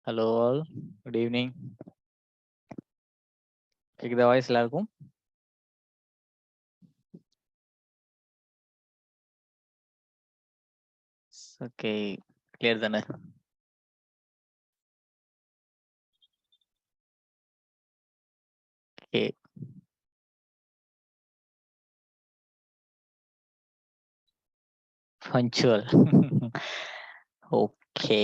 Hello all, good evening. கேக்குதா voice எல்லாருக்கும்? Okay, clear தானே? ஓகே. பஞ்சுவல். ஓகே.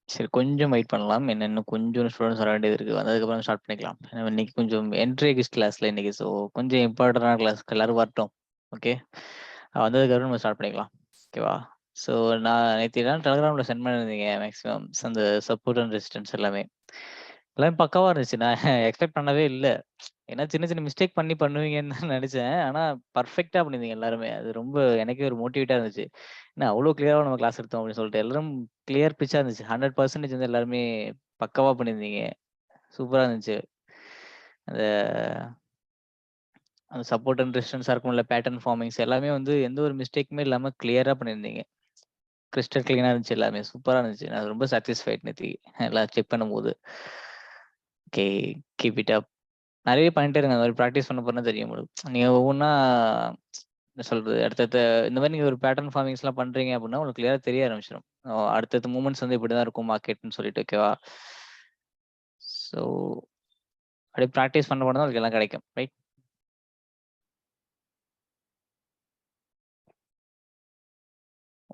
சரி, கொஞ்சம் வெயிட் பண்ணலாம். இன்னும் கொஞ்சம் ஸ்டூடெண்ட்ஸ் வர வேண்டியது இருக்கு. வந்ததுக்கப்புறம் ஸ்டார்ட் பண்ணிக்கலாம். ஏன்னா இன்னைக்கு கொஞ்சம் என்ட்ரி எக்ஸிட் கிளாஸ்ல இன்னைக்கு. ஸோ கொஞ்சம் இம்பார்ட்டன்டான கிளாஸ்க்கு எல்லாரும் வரட்டும். ஓகே, வந்ததுக்கப்புறம் நம்ம ஸ்டார்ட் பண்ணிக்கலாம். ஓகேவா? ஸோ நான் நேற்று தான் டெலிகிராமில் சென்ட் பண்ணியிருந்தீங்க மேக்ஸிமம் அந்த சப்போர்ட் அண்ட் ரெசிஸ்டன்ஸ் எல்லாமே பக்காவாக இருந்துச்சு. நான் எக்ஸ்பெக்ட் பண்ணவே இல்லை. ஏன்னா சின்ன சின்ன மிஸ்டேக் பண்ணுவீங்கன்னு தான் நினைச்சேன். ஆனா பர்ஃபெக்ட்டா பண்ணியிருந்தீங்க எல்லாருமே. அது ரொம்ப எனக்கே ஒரு மோட்டிவேட்டா இருந்துச்சு. ஏன்னா அவ்ளோ கிளியரா நம்ம கிளாஸ் எடுத்தோம் அப்படின்னு சொல்லிட்டு எல்லாரும் கிளியர் பிட்ச்சா இருந்துச்சு. 100% வந்து எல்லாருமே பக்காவா பண்ணியிருந்தீங்க. சூப்பரா இருந்துச்சு. அந்த அந்த சப்போர்ட் அண்ட் ரெசிஸ்டன்ஸா இருக்கும், இல்ல பேட்டர்ன் ஃபார்மிங்ஸ் எல்லாமே வந்து எந்த ஒரு மிஸ்டேக்குமே இல்லாம கிளியரா பண்ணியிருந்தீங்க. கிறிஸ்டல் கிளீனா இருந்துச்சு எல்லாமே. சூப்பரா இருந்துச்சு. நான் ரொம்ப சாட்டிஸ்ஃபைட் நேத்திக்கு எல்லாம் செக் பண்ணும்போது. Okay, keep it up. நெறைய பண்ணிட்டே இருங்க. அந்த மாரி பிராக்டிஸ் பண்ண போனா தெரியும் உங்களுக்கு. நீங்க ஒவ்வொன்னா என்ன சொல்றது, அடுத்தடுத்த இந்த மாரி நீங்க ஒரு பேட்டர்ன் ஃபார்மிங்ஸ்லாம் பண்றீங்க அப்படின்னா, உங்களுக்கு கிளியரா தெரிய ஆரம்பிச்சுரும். அடுத்தடுத்த மூவ்மெண்ட்ஸ் வந்து இப்படிதான் இருக்கும் மார்க்கெட்ன்னு சொல்லிட்டு, ஓகேவா? ஸோ அப்படியே பிராக்டிஸ் பண்ண தான் உங்களுக்கு எல்லாம் கிடைக்கும். ரைட்?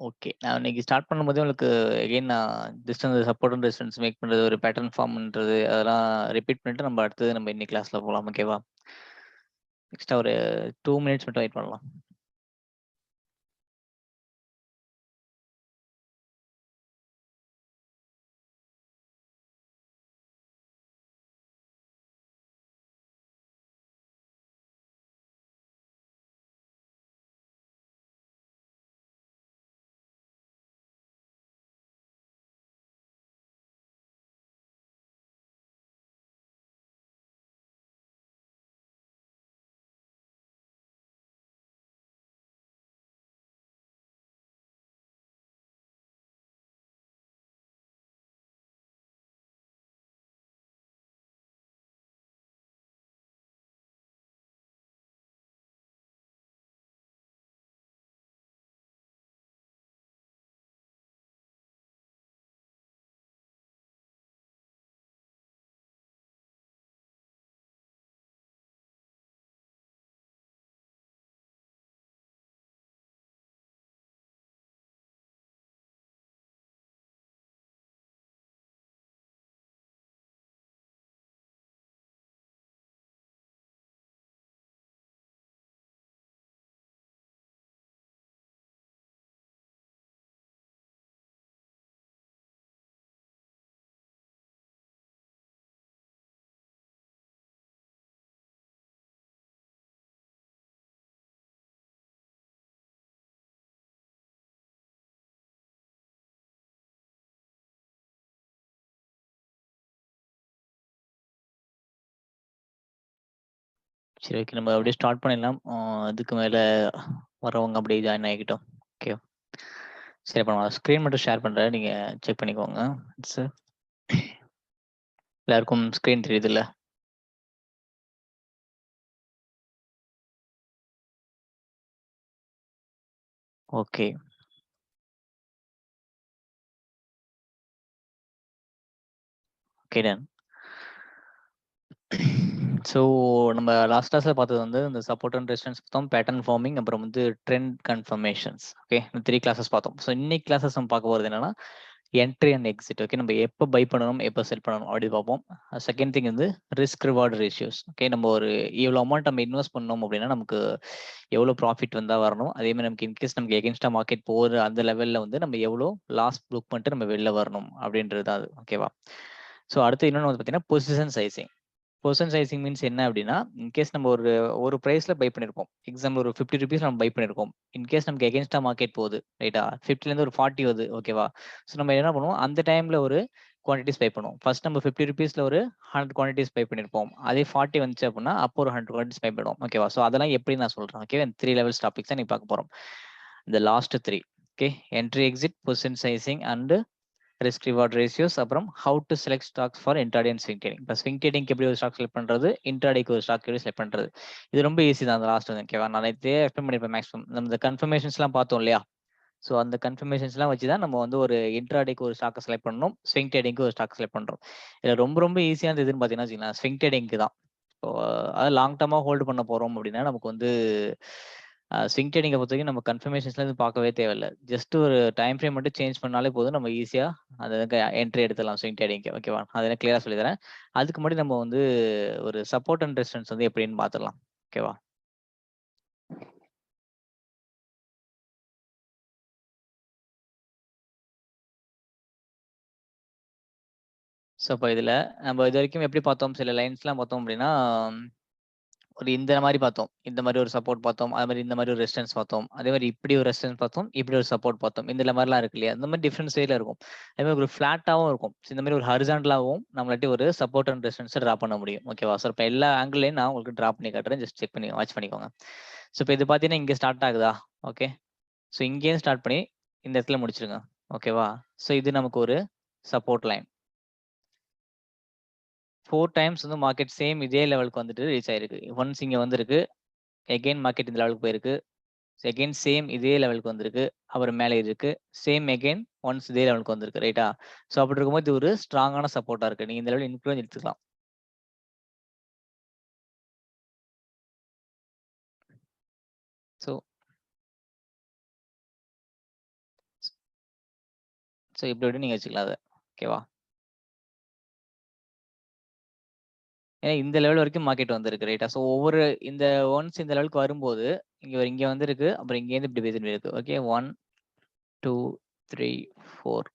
ஓகே. நான் இன்னைக்கு ஸ்டார்ட் பண்ணும்போதே உங்களுக்கு எகைன் நான் ஜஸ்ட் அந்த சப்போர்ட் அண்ட் ரெசிஸ்டன்ஸ் மேக் பண்றது, ஒரு பேட்டர்ன் ஃபார்ம்ன்றது அதெல்லாம் ரிப்பீட் பண்ணிட்டு நம்ம அடுத்தது நம்ம இன்னைக்கு கிளாஸ்ல போலாம். ஓகேவா? நெக்ஸ்ட்டா ஒரு 2 மினிட்ஸ் மட்டும் வெயிட் பண்ணலாம். சரி, ஓகே. நம்ம அப்படியே ஸ்டார்ட் பண்ணிடலாம். அதுக்கு மேல வரவங்க அப்படியே ஜாயின் ஆகிக்கிட்டோம். ஓகே. சரி, அப்ப நான் ஸ்க்ரீன் மட்டும் ஷேர் பண்றேன். நீங்க செக் பண்ணிக்கோங்க. சார், எல்லாருக்கும் ஸ்க்ரீன் தெரியுதுல்ல? ஓகே. Okay, done. ஸோ நம்ம லாஸ்ட் கிளாஸ்ல பார்த்தது வந்து இந்த சப்போர்ட் அண்ட் ரெசிஸ்டன்ஸ் பார்த்தோம், பேட்டர்ன் ஃபார்மிங், அப்புறம் வந்து ட்ரெண்ட் கன்ஃபர்மேஷன்ஸ். ஓகே, இந்த 3 கிளாஸஸ் பார்த்தோம். ஸோ இன்னைக்கு கிளாஸஸ் நம்ம பார்க்க போகிறது என்னன்னா என்ட்ரி அண்ட் எக்ஸிட். ஓகே, நம்ம எப்போ பை பண்ணணும், எப்போ செல் பண்ணணும் அப்படி பார்ப்போம். செகண்ட் திங் வந்து ரிஸ்க் ரிவார்டு ரேஷியோஸ். ஓகே, நம்ம ஒரு இவ்வளோ அமௌண்ட் நம்ம இன்வெஸ்ட் பண்ணோம் அப்படின்னா நமக்கு எவ்வளோ ப்ராஃபிட் வந்தால் வரணும், அதே மாதிரி நமக்கு இன்கேஸ் நமக்கு எகென்ஸ்டா மார்க்கெட் போகிற அந்த லெவலில் வந்து நம்ம எவ்வளோ லாஸ் புக் பண்ணிட்டு நம்ம வெளில வரணும் அப்படின்றது தான் அது. ஓகேவா? ஸோ அடுத்து இன்னொன்று வந்து பார்த்தீங்கன்னா position sizing. Position sizing means என்ன அப்படின்னா, இன்கேஸ் நம்ம ஒரு பிரைஸ்ல பை பண்ணிருக்கோம். எக்ஸாம்பிள் ஒரு 50 ருபீஸ் நம்ம பை பண்ணிருக்கோம். இன்கேஸ் நமக்கு எகென்ஸ்டா மார்க்கெட் போகுது, ரைட்டா? 50ல ஒரு 40 வருது, ஓகேவா? ஸோ நம்ம என்ன பண்ணுவோம், அந்த டைம்ல ஒரு குவான்டிட்டிஸ் பை பண்ணுவோம். ஃபர்ஸ்ட் நம்ம 50 ருபீஸ்ல ஒரு 100 குவான்டிட்டிஸ் பை பண்ணிருப்போம். அதே 40 வந்துச்சு அப்படின்னா அப்போ ஒரு 100 குவான்டிட்டிஸ் பை பண்ணுவோம், ஓகேவா? ஸோ அதெல்லாம் எப்படி நான் சொல்றேன், ஓகே? 3 லெவல்ஸ் டாபிக்ஸ் தான் நீ பார்க்க போறோம். இந்த last 3, okay? Entry, exit, position sizing and risk reward ratios, அப்புறம் how to select stocks for intraday and swing trading. இப்போ ஸ்விங் ட்ரேடிங்க்கு எப்படி ஒரு ஸ்டாக் செலக்ட் பண்றது, இன்ட்ராடேக்கு ஒரு ஸ்டாக் எப்படி செலக்ட் பண்றது, இது ரொம்ப ஈஸி தான். அந்த லாஸ்ட் வந்து ஓகேவா? நான் நேற்றே எக்ஸ்பிளைன் பண்ணிருப்பேன் மேக்ஸிமம். நம்ம இந்த கன்ஃபர்மேஷன்ஸ்லாம் பார்த்தோம் இல்லையா? ஸோ அந்த கன்ஃபர்மேஷன்ஸ்லாம் வச்சு தான் நம்ம வந்து ஒரு இன்ட்ராடேக்கு ஒரு ஸ்டாக்கை செலக்ட் பண்ணணும், ஸ்விங் ட்ரேடிங்க்கு ஒரு ஸ்டாக் செலக்ட் பண்றோம். இதில் ரொம்ப ரொம்ப ஈஸியானது எதுன்னு பார்த்தீங்கன்னா வச்சுக்கலாம், ஸ்விங் ட்ரேடிங்க்கு தான். ஸோ அதாவது லாங் டர்மாக ஹோல்டு பண்ண போறோம் அப்படின்னா நமக்கு வந்து ஸ்விங் ட்ரேடிங்கை பொறுத்த வரைக்கும் நம்ம கன்ஃபர்மேஷன்ஸ்ல இருந்து பார்க்கவே தேவையில்லை. ஜஸ்ட் ஒரு டைம் ஃப்ரேம் மட்டும் சேஞ்ச் பண்ணாலே போதும், நம்ம ஈஸியா அந்த என்ட்ரி எடுத்துடலாம் ஸ்விங் ட்ரேடிங்க்கு, ஓகேவா? அதை நான் கிளியரா சொல்லி தரேன். அதுக்கு முன்னாடி நம்ம வந்து ஒரு சப்போர்ட் அண்ட் ரெசிஸ்டன்ஸ் வந்து எப்படின்னு பார்த்துடலாம், ஓகேவா? ஸோ இப்போ இதுல நம்ம இது வரைக்கும் எப்படி பார்த்தோம், சில லைன்ஸ்லாம் பார்த்தோம் அப்படின்னா ஒரு இந்த மாதிரி பார்த்தோம், இந்த மாதிரி ஒரு சப்போர்ட் பார்த்தோம், அதே மாதிரி இந்த மாதிரி ஒரு ரெசிஸ்டன்ஸ் பார்த்தோம், அதே மாதிரி இப்படி ஒரு ரெசிஸ்டன்ஸ் பார்த்தோம், இப்படி ஒரு சப்போர்ட் பார்த்தோம். இந்த மாதிரிலாம் இருக்கு இல்லையா? இந்த மாதிரி டிஃப்ரெண்ட் சைடில் இருக்கும். அதே மாதிரி ஒரு ஃபிளாட்டாகவும் இருக்கும். இந்த மாதிரி ஒரு ஹரிசாண்டலாகவும் நம்மளாட்டி ஒரு சப்போர்ட் அண்ட் ரெசிஸ்டன்ஸை ட்ரா பண்ண முடியும், ஓகேவா? ஸோ இப்போ எல்லா ஆங்கிளையும் நான் உங்களுக்கு ட்ரா பண்ணி காட்டுறேன், ஜஸ்ட் செக் பண்ணி வாட்ச் பண்ணிக்கோங்க. ஸோ இப்போ இது பார்த்தீங்கன்னா இங்கே ஸ்டார்ட் ஆகுதா? ஓகே, ஸோ இங்கேயும் ஸ்டார்ட் பண்ணி இந்த இடத்துல முடிச்சிருங்க, ஓகேவா? ஸோ இது நமக்கு ஒரு சப்போர்ட் லைன். 4 டைம்ஸ் வந்து மார்க்கெட் சேம் இதே லெவலுக்கு வந்துட்டு ரீச் ஆயிருக்கு. ஒன்ஸ் இங்க வந்திருக்கு, எகைன் மார்க்கெட் இந்த லெவலுக்கு போயிருக்கு, எகைன் சேம் இதே லெவலுக்கு வந்திருக்கு, அப்புறம் மேலே இருக்கு, சேம் எகைன் ஒன்ஸ் இதே லெவலுக்கு வந்திருக்கு, ரைட்டா? ஸோ அப்படி இருக்கும்போது இது ஒரு ஸ்ட்ராங்கான சப்போர்ட்டா இருக்கு. நீங்க இந்த லெவல் இன்க்ளூட் எடுத்துக்கலாம். ஸோ ஸோ இப்படி நீங்க வச்சுக்கலாம் அதை, ஓகேவா? ஏன்னா இந்த லெவல் வரைக்கும் மார்க்கெட் வந்திருக்கு, ரைட்டா? ஸோ ஒவ்வொரு இந்த ஒன்ஸ் இந்த லெவலுக்கு வரும்போது இங்க வந்திருக்கு, அப்புறம் இங்கேருந்து இப்படி பேசிட்டு இருக்கு, ஓகே? 1 2 3 4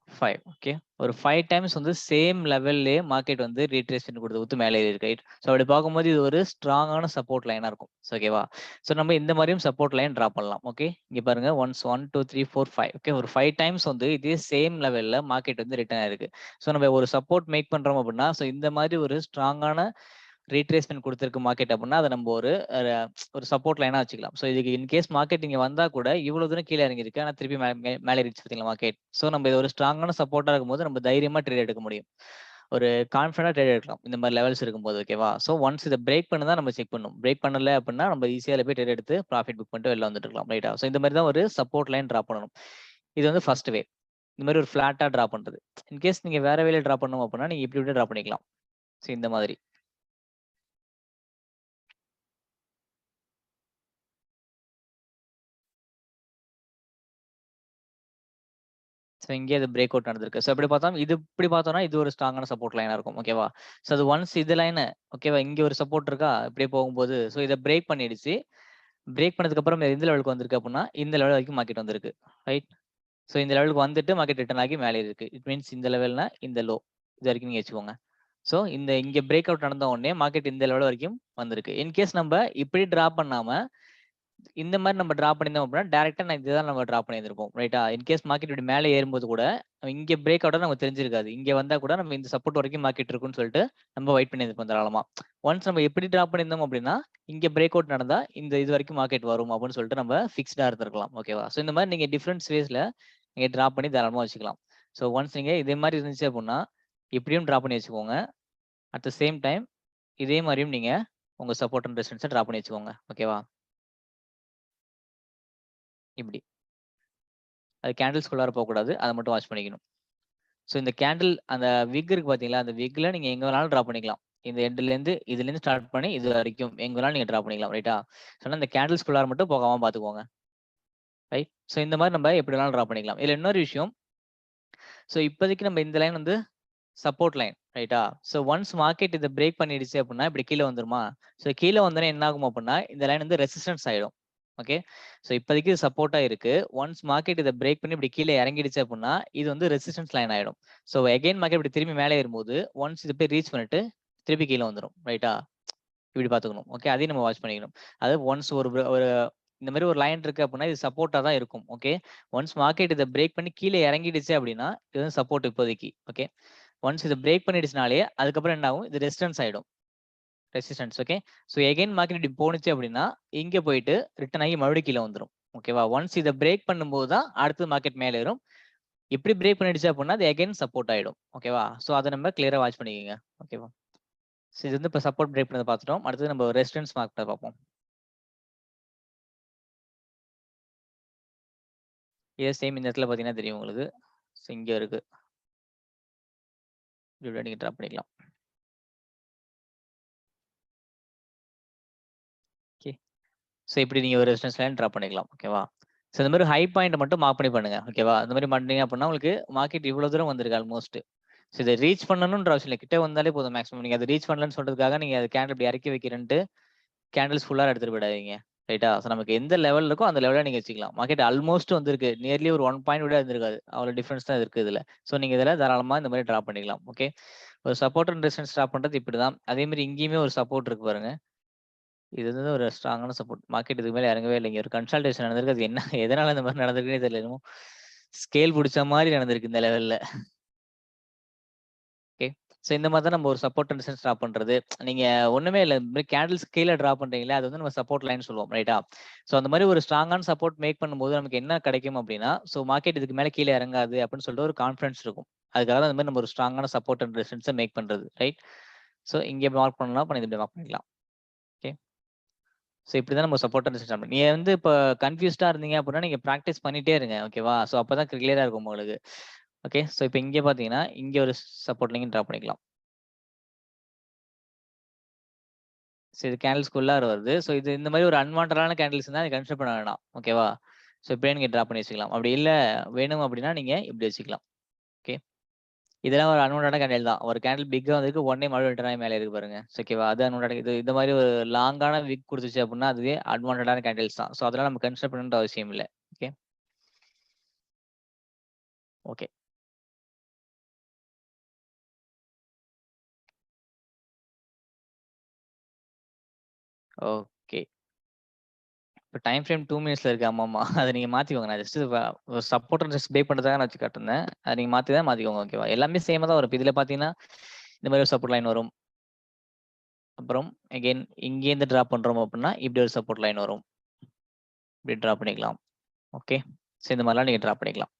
5, ஓகே? ஒரு 5 டைம்ஸ் வந்து சேம் லெவல்லயே மார்க்கெட் வந்து ரீட்ரேஸ்மென்ட் கொடுத்து மேலே ஏறி ரைட்? ஸோ அப்படி பார்க்கும்போது இது ஒரு ஸ்ட்ராங்கான சப்போர்ட் லைனா இருக்கும், ஓகேவா? ஸோ நம்ம இந்த மாதிரியும் சப்போர்ட் லைன் ட்ரா பண்ணலாம், ஓகே? இங்க பாருங்க, ஒன்ஸ் 1 2 3 4 5, ஓகே? ஒரு 5 டைம்ஸ் வந்து இதே சேம் லெவல்ல மார்க்கெட் வந்து ரிட்டர்ன் ஆயிருக்கு. ஸோ நம்ம ஒரு சப்போர்ட் மேக் பண்றோம் அப்படின்னா, ஸோ இந்த மாதிரி ஒரு ஸ்ட்ராங்கான ரீட்ரேஸ்மென்ட் கொடுத்திருக்கு மார்க்கெட் அப்படின்னா, அதை நம்ம ஒரு சப்போர்ட் லைனா வச்சுக்கலாம். ஸோ இதுக்கு இன்கேஸ் மார்க்கெட் இங்க வந்தா கூட இவ்வளவு தூரம் கீழே இறங்கிருக்கு, ஆனா திருப்பி மேலே ரீச் பார்த்தீங்களா மார்க்கெட்? ஸோ நம்ம இது ஒரு ஸ்ட்ராங்கான சப்போர்ட்டா இருக்கும்போது நம்ம தைரியமா ட்ரேட் எடுக்க முடியும். ஒரு கான்ஃபிடண்டா ட்ரேட் எடுக்கலாம் இந்த மாதிரி லெவல்ஸ் இருக்கும்போது, ஓகேவா? ஸோ ஒன்ஸ் இதை பிரேக் பண்ணதான் நம்ம செக் பண்ணணும். பிரேக் பண்ணல அப்படின்னா நம்ம ஈஸியா போய் ட்ரேட் எடுத்து ப்ராஃபிட் புக் பண்ணிட்டு வெளில வந்துட்டு இருக்கலாம், ரைட்டா? ஸோ இந்த மாதிரி தான் ஒரு சப்போர்ட் லைன் ட்ரா பண்ணணும். இது வந்து ஃபர்ஸ்ட் வே. இந்த மாதிரி ஒரு ஃபிளாட்டா ட்ரா பண்றது. இன்கேஸ் நீங்க வேற வேலை ட்ரா பண்ணணும் அப்படின்னா நீங்க இப்படி ட்ரா பண்ணிக்கலாம். ஸோ இந்த மாதிரி. ஸோ இங்கே அது பிரேக் அவுட் நடந்திருக்கு. ஸோ இப்படி பார்த்தா இப்படி பார்த்தோம்னா இது ஒரு ஸ்ட்ராங்கான சப்போர்ட் லைனா இருக்கும், ஓகேவா? ஸோ அது ஒன்ஸ் இது லைனு, ஓகேவா? இங்க ஒரு சப்போர்ட் இருக்கா? இப்படியே போகும்போது ஸோ இதை பிரேக் பண்ணிடுச்சு. பிரேக் பண்ணதுக்கு அப்புறம் எந்த லெவலுக்கு வந்திருக்கு அப்படின்னா இந்த லெவல் வரைக்கும் மார்க்கெட் வந்திருக்கு, ரைட்? ஸோ இந்த லெவலுக்கு வந்துட்டு மார்க்கெட் ரிட்டர்ன் ஆகி மேலே இருக்கு. இட் மீன்ஸ் இந்த லெவல்னா இந்த லோ, இது வரைக்கும் நீங்க வச்சுக்கோங்க. ஸோ இங்க பிரேக் அவுட் நடந்த உடனே மார்க்கெட் இந்த லெவல் வரைக்கும் வந்திருக்கு. இன்கேஸ் நம்ம இப்படி டிரா பண்ணாம இந்த மாதிரி நம்ம டிரா பண்ணியிருந்தோம் அப்படின்னா டைரக்டா நான் இதுதான் நம்ம டிரா பண்ணியிருந்திருப்போம், ரைட்டா? இன்கேஸ் மார்க்கெட் இப்படி மேலே ஏறும்போது கூட இங்க பிரேக் அவுட்டா நமக்கு தெரிஞ்சிருக்காது. இங்க வந்தா கூட நம்ம இந்த சப்போர்ட் வரைக்கும் மார்க்கெட் இருக்குன்னு சொல்லிட்டு நம்ம வெயிட் பண்ணியிருப்போம் தாராளமா. ஒன்ஸ் நம்ம எப்படி டிரா பண்ணியிருந்தோம் அப்படின்னா இங்க பிரேக் அவுட் நடந்தா இந்த இது வரைக்கும் மார்க்கெட் வரும் அப்படின்னு சொல்லிட்டு நம்ம ஃபிக்ஸ்டா இருந்திருக்கலாம், ஓகேவா? ஸோ இந்த மாதிரி நீங்க டிஃப்ரெண்ட் வேஸ்ல நீங்க டிரா பண்ணி தாராளமா வச்சுக்கலாம். ஸோ ஒன்ஸ் நீங்க இதே மாதிரி இருந்துச்சு அப்படின்னா இப்படியும் டிரா பண்ணி வச்சுக்கோங்க. அட் த சேம் டைம் இதே மாதிரியும் நீங்க உங்க சப்போர்ட் அண்ட் ரெசிஸ்டன்ஸை டிரா பண்ணி வச்சுக்கோங்க, ஓகேவா? இப்படி அது கேண்டில்ஸ்குள்ளார போகக்கூடாது. அதை மட்டும் வாட்ச் பண்ணிக்கணும். ஸோ இந்த கேண்டில் அந்த விக் இருக்கு பார்த்தீங்களா? அந்த விக்ல நீங்க எங்க வேணாலும் டிரா பண்ணிக்கலாம். இந்த எண்ட்லேருந்து இதுலேருந்து ஸ்டார்ட் பண்ணி இது வரைக்கும் எங்க வேணாலும் நீங்க டிரா பண்ணிக்கலாம். ரைட்டா? சொன்னா இந்த கேண்டில்ஸ்குள்ளார மட்டும் போகாம பார்த்துக்கோங்க. ரைட்? ஸோ இந்த மாதிரி நம்ம எப்படி வேணாலும் டிரா பண்ணிக்கலாம். இதுல இன்னொரு விஷயம், ஸோ இப்போதைக்கு நம்ம இந்த லைன் வந்து சப்போர்ட் லைன், ரைட்டா? ஸோ ஒன்ஸ் மார்க்கெட் இதை பிரேக் பண்ணிடுச்சு அப்படின்னா இப்படி கீழே வந்துருமா? ஸோ கீழே வந்தோடனே என்ன ஆகும் அப்படின்னா இந்த லைன் வந்து ரெசிஸ்டன்ஸ் ஆயிடும். ஓகே, ஸோ இப்போதைக்கு இது சப்போர்ட்டா இருக்கு. ஒன்ஸ் மார்க்கெட் இதை பிரேக் பண்ணி இப்படி கீழே இறங்கிடுச்சு அப்படின்னா இது வந்து ரெசிஸ்டன்ஸ் லைன் ஆயிடும். ஸோ எகைன் மார்க்கெட் இப்படி திரும்பி மேலே ஏறும்போது ஒன்ஸ் இது போய் ரீச் பண்ணிட்டு திருப்பி கீழே வந்துடும். ரைட்டா? இப்படி பார்த்துக்கணும். ஓகே, அதையும் நம்ம வாட்ச் பண்ணிக்கணும். அது ஒன்ஸ் ஒரு இந்த மாதிரி ஒரு லைன் இருக்கு அப்படின்னா இது சப்போர்ட்டா தான் இருக்கும். ஓகே, ஒன்ஸ் மார்க்கெட் இதை பிரேக் பண்ணி கீழே இறங்கிடுச்சு அப்படின்னா இது வந்து சப்போர்ட் இப்போதைக்கு. ஓகே, ஒன்ஸ் இதை பிரேக் பண்ணிடுச்சுனாலே அதுக்கப்புறம் என்ன ஆகும்? இது ரெசிஸ்டன்ஸ் ஆயிடும். Resistance. Okay, so again market இப்படி போணுச்சு அப்படின்னா இங்க போயிட்டு ரிட்டர்ன் ஆகி மறுபடியும் கீழே வந்துடும். ஓகேவா? ஒன்ஸ் இதை பிரேக் பண்ணும்போது தான் அடுத்து மார்க்கெட் மேலே ஏறும். இப்படி பிரேக் பண்ணிடுச்சு அப்படின்னா அது எகைன் சப்போர்ட் ஆயிடும். ஓகேவா? ஸோ அதை நம்ம கிளியரா வாட்ச் பண்ணிக்கோங்க. ஓகேவா? ஸோ இது வந்து இப்போ சப்போர்ட் பிரேக் பண்ணதை பார்த்துட்டோம். அடுத்தது நம்ம ரெசிஸ்டன்ஸ் மார்க்கெட்டை பார்ப்போம். இதே சேம் இந்த இடத்துல பார்த்தீங்கன்னா தெரியும் உங்களுக்கு. ஸோ இங்கே இருக்கு. இப்படி நீங்க ட்ராப் பண்ணிக்கலாம். ஓகே, ஸோ இப்படி நீங்க ஒரு ரெசிஸ்டன்ஸ் லைன் ட்ராப் பண்ணிக்கலாம். ஓகேவா? ஸோ இந்த மாதிரி ஹை பாயிண்ட் மட்டும் மார்க் பண்ணி பண்ணுங்க. ஓகேவா? இந்த மாதிரி பண்ணீங்க அப்படின்னா உங்களுக்கு மார்க்கெட் இவ்வளவு தூரம் வந்திருக்கு ஆல்மோஸ்ட். ஸோ இதை ரீச் பண்ணணும்ன்ற அவசியம் இல்லை. கிட்ட வந்தாலே போதும் மேக்ஸிமம். நீங்க அதை ரீச் பண்ணலன்னு சொல்றதுக்காக நீங்க அது கேண்டில் இப்படி இறக்கி வைக்கிறேன்ட்டு கேண்டில்ஸ் ஃபுல்லா எடுத்துட்டு போயிடாதீங்க. ரைட்டா? ஸோ நமக்கு எந்த லெவல் இருக்கோ அந்த லெவலில் நீங்க வச்சுக்கலாம். மார்க்கெட் ஆல்மோஸ்ட் வந்திருக்கு. நியர்லி ஒரு 1 பாயிண்ட் விட இருந்திருக்காது. அவ்வளோ டிஃபரன்ஸ் தான் இருக்கு இதுல. ஸோ நீங்க இதில் தாராளமா இந்த மாதிரி ட்ராப் பண்ணிக்கலாம். ஓகே, ஒரு சப்போர்ட் அண்ட் ரெசிஸ்டன்ஸ் ட்ராப் பண்றது இப்படிதான். அதே மாதிரி இங்கேயுமே ஒரு சப்போர்ட் இருக்கு பாருங்க. இது வந்து ஒரு ஸ்ட்ராங்கான சப்போர்ட். மார்க்கெட் இதுக்கு மேல இறங்கவே இல்லைங்க. ஒரு கன்சல்டேஷன் நடந்திருக்கு. அது என்ன எதனால இந்த மாதிரி நடந்திருக்குன்னே தெரியல. என்னமோ ஸ்கேல் பிடிச்ச மாதிரி நடந்திருக்கு இந்த லெவல்ல. ஓகே, ஸோ இந்த மாதிரி தான் நம்ம ஒரு சப்போர்ட் அண்ட் ரெசிஸ்டன்ஸ் ட்ரா பண்றது. நீங்க ஒண்ணுமே இல்ல, இந்த மாதிரி கேண்டில்ஸ் கீழே ட்ரா பண்றீங்களா, அது வந்து நம்ம சப்போர்ட் லைன் சொல்லுவோம். ரைட்டா? ஸோ அந்த மாதிரி ஒரு ஸ்ட்ராங்கான சப்போர்ட் மேக் பண்ணும்போது நமக்கு என்ன கிடைக்கும் அப்படின்னா, ஸோ மார்க்கெட் இதுக்கு மேல கீழே இறங்காது அப்படின்னு சொல்லிட்டு ஒரு கான்ஃபிடன்ஸ் இருக்கும். அதுக்காக தான் இந்த மாதிரி நம்ம ஒரு ஸ்ட்ராங்கான சப்போர்ட் அண்ட் ரெசிஸ்டன்ஸை மேக் பண்றது. ரைட்? ஸோ இங்கே மார்க் பண்ணலாம், பண்ணி இப்படி மார்க் பண்ணிக்கலாம். ஓகே, ஸோ இப்படிதான் நம்ம சப்போர்ட் அண்ட் ரெசிஸ்டன்ஸ். நீங்க வந்து இப்போ கன்ஃபியூஸ்டா இருந்தீங்க அப்படின்னா நீங்க ப்ராக்டிஸ் பண்ணிட்டே இருங்க. ஓகேவா? ஸோ அப்பதான் கிளியரா இருக்கும் உங்களுக்கு. ஓகே, ஸோ இப்போ இங்கே பாத்தீங்கன்னா இங்க ஒரு சப்போர்ட் லைன் ட்ரா பண்ணிக்கலாம். ஸோ இது கேண்டில்ஸ்குள்ளார வருது. ஸோ இது இந்த மாதிரி ஒரு அன்வான்டடான கேண்டில்ஸ் தான் கன்சிடர் பண்ண வேணாம். ஓகேவா? ஸோ இப்படியே நீங்க ட்ரா பண்ணி வச்சுக்கலாம். அப்படி இல்ல வேணும் அப்படின்னா நீங்க இப்படி வச்சுக்கலாம். ஓகே, இதெல்லாம் ஒரு அன்வான்டடான கேண்டில் தான். ஒரு கேண்டில் பிக்கா வந்திருக்கு, உடனே மறுபடியும் ரிட்டர்ன் ஆகி மேலே இருக்கு பாருங்க. ஓகேவா? அது அன்வான்டட். இது இந்த மாதிரி ஒரு லாங்கான விக் கொடுத்துச்சு அப்படின்னா அதுவே அன்வான்டடான கேண்டில்ஸ் தான். ஸோ அதெல்லாம் நம்ம கன்சிடர் பண்ணணுன்ற அவசியம் இல்லை. Okay, okay, okay. இப்போ டைம் ஃப்ரேம் 2 மினிட்ஸ்ல இருக்கு. ஆமாமா. அத நீங்க மாத்திக்கோங்க. நான் ஜஸ்ட் சப்போர்ட் அண்ட் ரெசிஸ்ட் பே பண்றதுக்காக நான் வச்சு காட்டுனேன். அத நீங்க மாத்திக்கோங்க. ஓகேவா? எல்லாமே சேமா தான் வரும். இப்ப இதுல பாத்தீங்கன்னா இந்த மாதிரி ஒரு சப்போர்ட் லைன் வரும். அப்புறம் அகைன் இங்கேருந்து டிராப் பண்றோம் அப்படின்னா இப்படி ஒரு சப்போர்ட் லைன் வரும். இப்படி டிராப் பண்ணிக்கலாம். ஓகே, ஸோ இந்த மாதிரிலாம் நீங்க டிராப் பண்ணிக்கலாம்.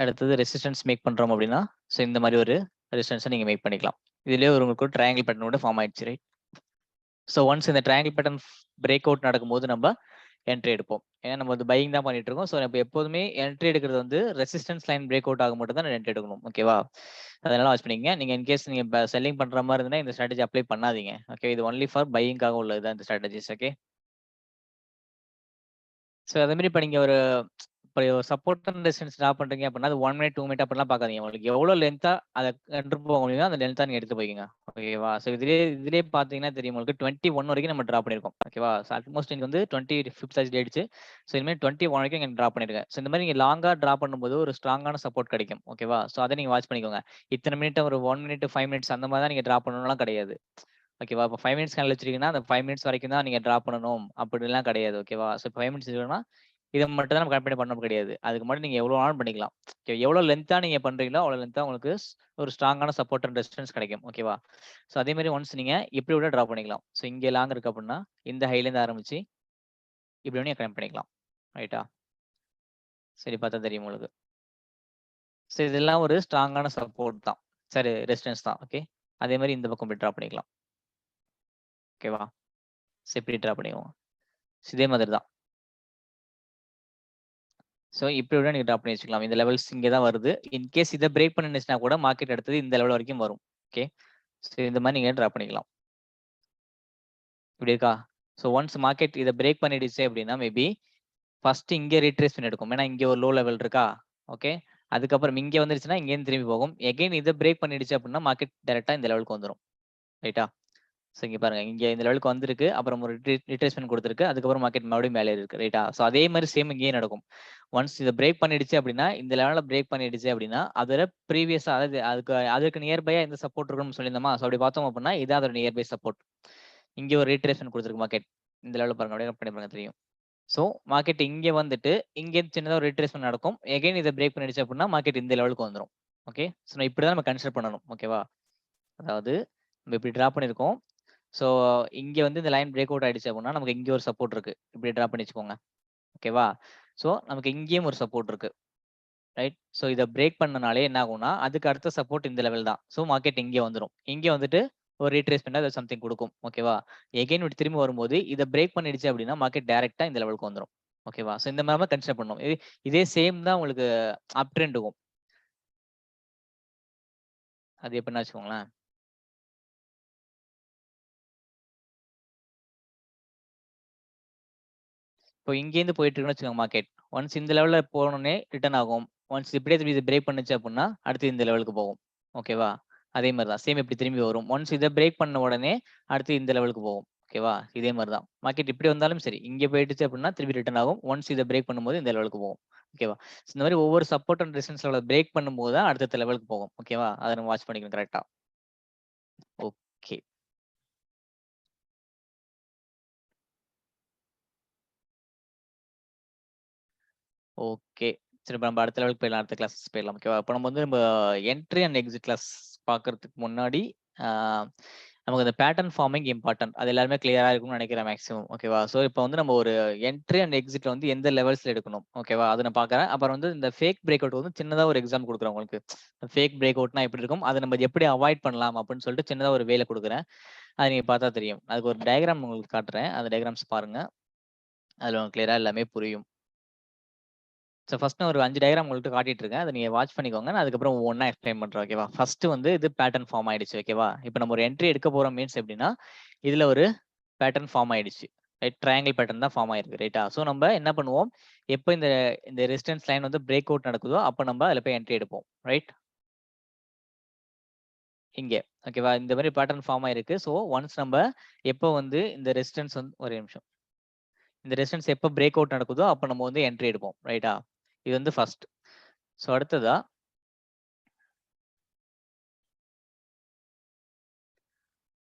அடுத்தது ரெசிஸ்டன்ஸ் மேக் பண்றோம் அப்படின்னா ஸோ இந்த மாதிரி ஒரு ரெசிஸ்டன்ஸை நீங்க மேக் பண்ணிக்கலாம். இதுலயே உங்களுக்கு ஒரு ட்ரையாங்கிள் பேட்டர்னோட ஃபார்ம் ஆயிடுச்சு. ரைட்? ஸோ ஒன்ஸ் இந்த ட்ரையாங்கிள் பேட்டர்ன் பிரேக் அவுட் நடக்கும்போது நம்ம என்ட்ரி எடுப்போம். ஏன்னா நம்ம வந்து பையிங் தான் பண்ணிட்டு இருக்கோம். ஸோ நம்ம எப்போதுமே என்ட்ரி எடுக்கிறது வந்து ரெசிஸ்டன்ஸ் லைன் பிரேக் அவுட் ஆக மட்டும் தான் என்ட்ரி எடுக்கணும். ஓகேவா? அதனால வாட்ச் பண்ணிக்கங்க. நீங்க இன்கேஸ் நீங்க செல்லிங் பண்ற மாதிரி இருந்தா இந்த ஸ்ட்ராட்டஜி அப்ளை பண்ணாதீங்க. ஓகே, இது ஒன்லி ஃபார் பையிங்காக உள்ளது தான் இந்த ஸ்ட்ராட்டஜிஸ். ஓகே, ஸோ அதே மாதிரி இப்ப நீங்க ஒரு சப்போர்ட் அண்ட் ரெசிஸ்டன்ஸ் டிரா பண்றீங்க அப்படின்னா அது 1 மினிட் 2 மினிட் அப்படிலாம் பார்க்காதீங்க. உங்களுக்கு எவ்வளவு லென்த்தா அதை கொண்டு போக முடியுமோ அந்த லென்த்தா நீங்க எடுத்து போய்க்கங்க. ஓகேவா? ஸோ இதுலயே பாத்தீங்கன்னா தெரியும் உங்களுக்கு 21 வரைக்கும் நம்ம டிரா பண்ணிருக்கோம். ஓகேவா? ஸோ ஆல்மோஸ்ட் இங்க வந்து 25th ஆச்சு ஆயிடுச்சு. ஸோ இனிமேல் 21 வரைக்கும் இங்க டிரா பண்ணிருக்கேன். ஸோ இந்த மாதிரி நீங்க லாங்கா டிரா பண்ணும்போது ஒரு ஸ்ட்ராங்கான சப்போர்ட் கிடைக்கும். ஓகேவா? ஸோ அதை நீங்க வாட்ச் பண்ணிக்கோங்க. இத்தனை மினிட் ஒரு 1 மினிட் 5 மினிட்ஸ் அந்த மாதிரி தான் நீங்க டிரா பண்ணணும்லாம் கிடையாது. ஓகேவா? இப்போ 5 மினிட்ஸ் கேண்டில் வச்சிருக்கீங்கன்னா அந்த 5 மினிட்ஸ் வரைக்கும் தான் நீங்க டிரா பண்ணணும் அப்படிலாம் கிடையாது. ஓகேவா? ஸோ 5 மினிட்ஸ் இருக்குன்னா இதை மட்டும் தான் நம்ம கம்பெனி பண்ண கிடையாது. அதுக்கு மட்டும் நீங்க எவ்வளவு வேணாலும் பண்ணிக்கலாம். எவ்வளவு லென்த்தா நீங்க பண்றீங்களோ அவ்வளவு லென்த்தா உங்களுக்கு ஒரு ஸ்ட்ராங்கான சப்போர்ட் அண்ட் ரெசிஸ்டன்ஸ் கிடைக்கும். ஓகேவா? ஸோ அதே மாதிரி ஒன்ஸ் நீங்க இப்படி விட டிரா பண்ணிக்கலாம். ஸோ இங்கே லாங் இருக்கு அப்படின்னா இந்த ஹைல இருந்து ஆரம்பிச்சு இப்படி வேணும் கனெக்ட் பண்ணிக்கலாம். ரைட்டா? சரி, பார்த்தா தெரியும் உங்களுக்கு. ஸோ இதெல்லாம் ஒரு ஸ்ட்ராங்கான சப்போர்ட் தான். சரி, ரெசிஸ்டன்ஸ் தான். ஓகே, அதே மாதிரி இந்த பக்கம் இப்படி டிரா பண்ணிக்கலாம். ஓகேவா? ஸோ இப்படி டிரா பண்ணிக்குவோம். இதே மாதிரி தான். ஸோ இப்படி விட நீங்க ட்ராப் பண்ணி வச்சுக்கலாம். இந்த லெவல்ஸ் இங்க தான் வருது. இன்கேஸ் இத பிரேக் பண்ணிருந்துச்சுன்னா கூட மார்க்கெட் அடுத்தது இந்த லெவல் வரைக்கும் வரும். ஓகே. ஸோ இந்த மாரி நீங்க ட்ராப் பண்ணிக்கலாம். இப்படி இருக்கா? ஸோ ஒன்ஸ் மார்க்கெட் இத பிரேக் பண்ணிடுச்சு அப்படின்னா, மேபி ஃபர்ஸ்ட் இங்க ரீட்ரேஸ்மென்ட் எடுக்கும். ஏன்னா இங்க ஒரு லோ லெவல் இருக்கா? ஓகே. அதுக்கப்புறம் இங்க வந்துருச்சுன்னா இங்கேருந்து திரும்பி போகும். எகைன் இத பிரேக் பண்ணிடுச்சு அப்படின்னா, மார்க்கெட் டைரக்ட்டா இந்த லெவலுக்கு வந்துரும். ரைட்டா? ஸோ இங்க பாருங்க. இங்க இந்த லெவலுக்கு வந்திருக்கு. அப்புறம் ஒரு ரிட்ரேஸ்மென்ட் குடுத்திருக்கு. அதுக்கப்புறம் மார்க்கெட் மறுபடியும் மேல இருக்கு. ரைட்டா? ஸோ அதே மாரி சேம் இங்கேயும் நடக்கும். ஒன்ஸ் இத பிரேக் பண்ணிடுச்சு அப்படின்னா, இந்த லெவல்ல பிரேக் பண்ணிடுச்சு அப்படின்னா, அதோட ப்ரீவியஸா அதாவது அதுக்கு நியர் பையா எந்த சப்போர்ட் இருக்கும்னு சொல்லியிருந்தோமா? ஸோ அப்படி பார்த்தோம் அப்படின்னா, இதான் அதோட நியர் பை சப்போர்ட். இங்க ஒரு ரிட்ரேஸ்மென்ட் குடுத்திருக்கு மார்க்கெட். இந்த லெவல்ல பாருங்க. அப்படியே நோட் பண்ணி பாருங்க தெரியும். ஸோ மார்க்கெட் இங்க வந்துட்டு, இங்கேருந்து சின்னதா ஒரு ரிட்ரேஸ்மென்ட் நடக்கும். எகைன் இத பிரேக் பண்ணிடுச்சு அப்படின்னா, மார்க்கெட் இந்த லெவலுக்கு வந்துரும். ஓகே. ஸோ இப்படி தான் நம்ம கன்சிடர் பண்ணணும். ஓகேவா? அதாவது நம்ம இப்படி டிரா பண்ணியிருக்கோம். ஸோ இங்க வந்து இந்த லைன் பிரேக் அவுட் ஆயிடுச்சு அப்படின்னா, நமக்கு இங்க ஒரு சப்போர்ட் இருக்கு. இப்படி டிரா பண்ணி வச்சுக்கோங்க. ஓகேவா? ஸோ நமக்கு இங்கேயும் ஒரு சப்போர்ட் இருக்கு. ரைட்? ஸோ இத பிரேக் பண்ணனாலே என்ன ஆகும்னா, அதுக்கு அடுத்த சப்போர்ட் இந்த லெவல் தான். ஸோ மார்க்கெட் இங்க வந்துரும். இங்க வந்துட்டு ஒரு ரீட்ரேஸ்மென்ட் ஏதாவது சம்திங் குடுக்கும். ஓகேவா? எகைன் இப்படி திரும்பி வரும்போது, இத பிரேக் பண்ணிடுச்சு அப்படின்னா, மார்க்கெட் டைரக்ட்டா இந்த லெவலுக்கு வந்துரும். ஓகேவா? ஸோ இந்த மாரி தான் கன்சிடர் பண்ணணும். இதே சேம் தான் உங்களுக்கு அப் ட்ரெண்டுக்கும். அது எப்படின்னா வச்சுக்கோங்களேன். இப்போ இங்கேருந்து போயிட்டு இருக்குன்னு வச்சுக்கோங்க மார்க்கெட். ஒன்ஸ் இந்த லெவல்ல போனோனே ரிட்டர்ன் ஆகும். ஒன்ஸ் இப்படியே திரும்பி இது பிரேக் பண்ணுச்சு அப்படின்னா, அடுத்து இந்த லெவலுக்கு போகும். ஓகேவா? அதே மாரி தான். சேம் இப்படி திரும்பி வரும். ஒன்ஸ் இத பிரேக் பண்ண உடனே அடுத்து இந்த லெவலுக்கு போகும். ஓகேவா? இதே மாரி தான். மார்க்கெட் இப்படி வந்தாலும் சரி, இங்க போயிடுச்சு அப்படின்னா திரும்பி ரிட்டர்ன் ஆகும். ஒன்ஸ் இத பிரேக் பண்ணும்போது இந்த லெவலுக்கு போகும். ஓகேவா? இந்த மாரி ஒவ்வொரு சப்போர்ட் அண்ட் ரெசிஸ்டன்ஸ் லெவல பிரேக் பண்ணும்போது தான் அடுத்தடுத்த லெவலுக்கு போகும். ஓகேவா? அத நம்ம வாட்ச் பண்ணிக்கணும் கரெக்ட்டா. ஓகே. ஓகே. சரி இப்ப நம்ம அடுத்த லெவலுக்கு போயிடலாம். அடுத்த கிளாஸ் போயிடலாம். ஓகேவா? இப்ப நம்ம என்ட்ரி அண்ட் எக்ஸிட் கிளாஸ் பார்க்கறதுக்கு முன்னாடி, ஆ நமக்கு அந்த பேட்டர்ன் ஃபார்மிங் இம்பார்ட்டன்ட். அது எல்லாருமே கிளியரா இருக்கும்னு நினைக்கிறேன் மேக்ஸிமம். ஓகேவா? ஸோ இப்ப வந்து நம்ம ஒரு என்ட்ரி அண்ட் எக்ஸிட்ல வந்து எந்த லெவல்ஸ்ல எடுக்கணும். ஓகேவா? அத நான் பார்க்குறேன். அப்புறம் வந்து இந்த ஃபேக் பிரேக் அவுட் வந்து சின்னதா ஒரு எக்ஸாம்பிள் குடுக்குறேன் உங்களுக்கு. ஃபேக் பிரேக் அவுட்னா எப்படி இருக்கும்? அத நம்ம எப்படி அவாய்ட் பண்ணலாம் அப்படின்னு சொல்லிட்டு சின்னதா ஒரு வேல குடுக்குறேன். அத நீங்க பார்த்தா தெரியும். அதுக்கு ஒரு டயகிராம் உங்களுக்கு காட்டுறேன். அந்த டயகிராம்ஸ் பாருங்க. அதுல உங்களுக்கு கிளியரா எல்லாமே புரியும். ஸோ ஃபர்ஸ்ட் நான் ஒரு 5 டயகிராம் உங்கள்ட்ட காட்டிட்டு இருக்கேன். அத நீங்க வாட்ச் பண்ணிக்கோங்க. நான் அதுக்கப்புறம் ஒவ்வொன்னா எக்ஸ்பிளைன் பண்றேன். ஓகேவா? ஃபர்ஸ்ட் வந்து இது பேட்டர்ன் ஃபார்ம் ஆயிடுச்சு. ஓகேவா? இப்ப நம்ம ஒரு என்ட்ரி எடுக்க போறோம் மீன்ஸ் எப்படின்னா, இதுல ஒரு பேட்டர்ன் ஃபார்ம் ஆயிடுச்சு. ரைட்? ட்ரையாங்கிள் பேட்டர்ன் தான் ஃபார்ம் ஆயிருக்கு. ரைட்டா? ஸோ நம்ம என்ன பண்ணுவோம், எப்ப இந்த இந்த ரெசிஸ்டன்ஸ் லைன் வந்து பிரேக் அவுட் நடக்குதோ, அப்ப நம்ம அதுல போய் என்ட்ரி எடுப்போம். ரைட்? இங்க. ஓகேவா? இந்த மாரி பேட்டர்ன் ஃபார்ம் ஆயிருக்கு. ஸோ ஒன்ஸ் நம்ம எப்ப வந்து இந்த ரெசிஸ்டன்ஸ் வந்து ஒரே நிமிஷம். இந்த ரெசிஸ்டன்ஸ் எப்ப பிரேக் அவுட் நடக்குதோ, அப்ப நம்ம வந்து என்ட்ரி எடுப்போம். ரைட்டா? இது வந்து ஃபர்ஸ்ட். ஸோ அடுத்ததா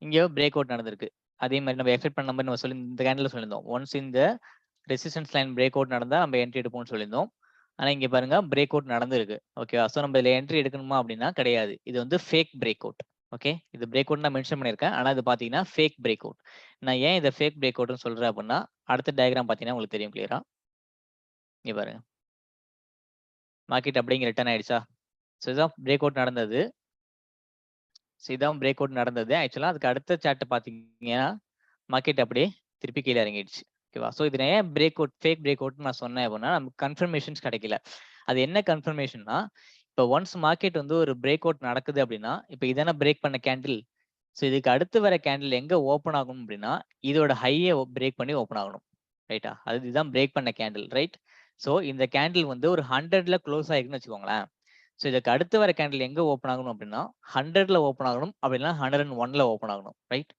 இங்க பிரேக் அவுட் நடந்திருக்கு. அதே மாரி நம்ம எக்ஸ்பெக்ட் பண்ண மாரி நம்ம இந்த கேண்டில்ல சொல்லியிருந்தோம். ஒன்ஸ் இந்த ரெசிஸ்டன்ஸ் லைன் பிரேக் அவுட் நடந்தா நம்ம என்ட்ரி எடுப்போம்னு சொல்லியிருந்தோம். ஆனா இங்க பாருங்க பிரேக் அவுட் நடந்திருக்கு. ஓகேவா? சோ நம்ம இதுல என்ட்ரி எடுக்கணுமா அப்படின்னா கிடையாது. இது வந்து ஃபேக் பிரேக் அவுட். ஓகே. இது பிரேக் அவுட் நான் மென்ஷன் பண்ணியிருக்கேன். ஆனா இது பார்த்தீங்கன்னா ஃபேக் பிரேக் அவுட். நான் ஏன் இத ஃபேக் பிரேக் அவுட்ன்னு சொல்றேன் அப்படின்னா, அடுத்த டயகிராம் பார்த்தீங்கன்னா உங்களுக்கு தெரியும் கிளியரா. இங்க பாருங்க. மார்க்கெட் அப்படியே இங்க ரிட்டர்ன் ஆயிடுச்சா? சோ இதான் பிரேக் அவுட் நடந்தது. சோ இதான் பிரேக் அவுட் நடந்தது. ஆக்சுவலா அதுக்கு அடுத்த சார்ட் பார்த்தீங்கன்னா மார்க்கெட் அப்படியே திருப்பி கீழ இறங்கிடுச்சு. ஓகேவா? ஸோ இது நான் ஏன் பிரேக் அவுட், ஃபேக் பிரேக் அவுட்ன்னு நான் சொன்னேன் அப்படின்னா, நமக்கு கன்ஃபர்மேஷன்ஸ் கிடைக்கல. அது என்ன கன்ஃபர்மேஷன்னா, இப்ப ஒன்ஸ் மார்க்கெட் வந்து ஒரு பிரேக் அவுட் நடக்குது அப்படின்னா, இப்ப இதானே பிரேக் பண்ண கேண்டில். ஸோ இதுக்கு அடுத்து வர கேண்டில் எங்க ஓப்பன் ஆகும் அப்படின்னா, இதோட ஹைய பிரேக் பண்ணி ஓப்பன் ஆகணும். ரைட்டா? அது இதுதான் பிரேக் பண்ண கேண்டில். ரைட்? ஸோ இந்த கேண்டில் வந்து ஒரு 100ல குளோஸ் ஆயிருக்குன்னு வச்சுக்கோங்களேன். ஸோ இதுக்கு அடுத்து வர கேண்டில் எங்க ஓப்பன் ஆகணும் அப்படின்னா, 100ல ஓப்பன் ஆகணும். அப்படி இல்லன்னா 101ல ஓப்பன் ஆகணும். ரைட்?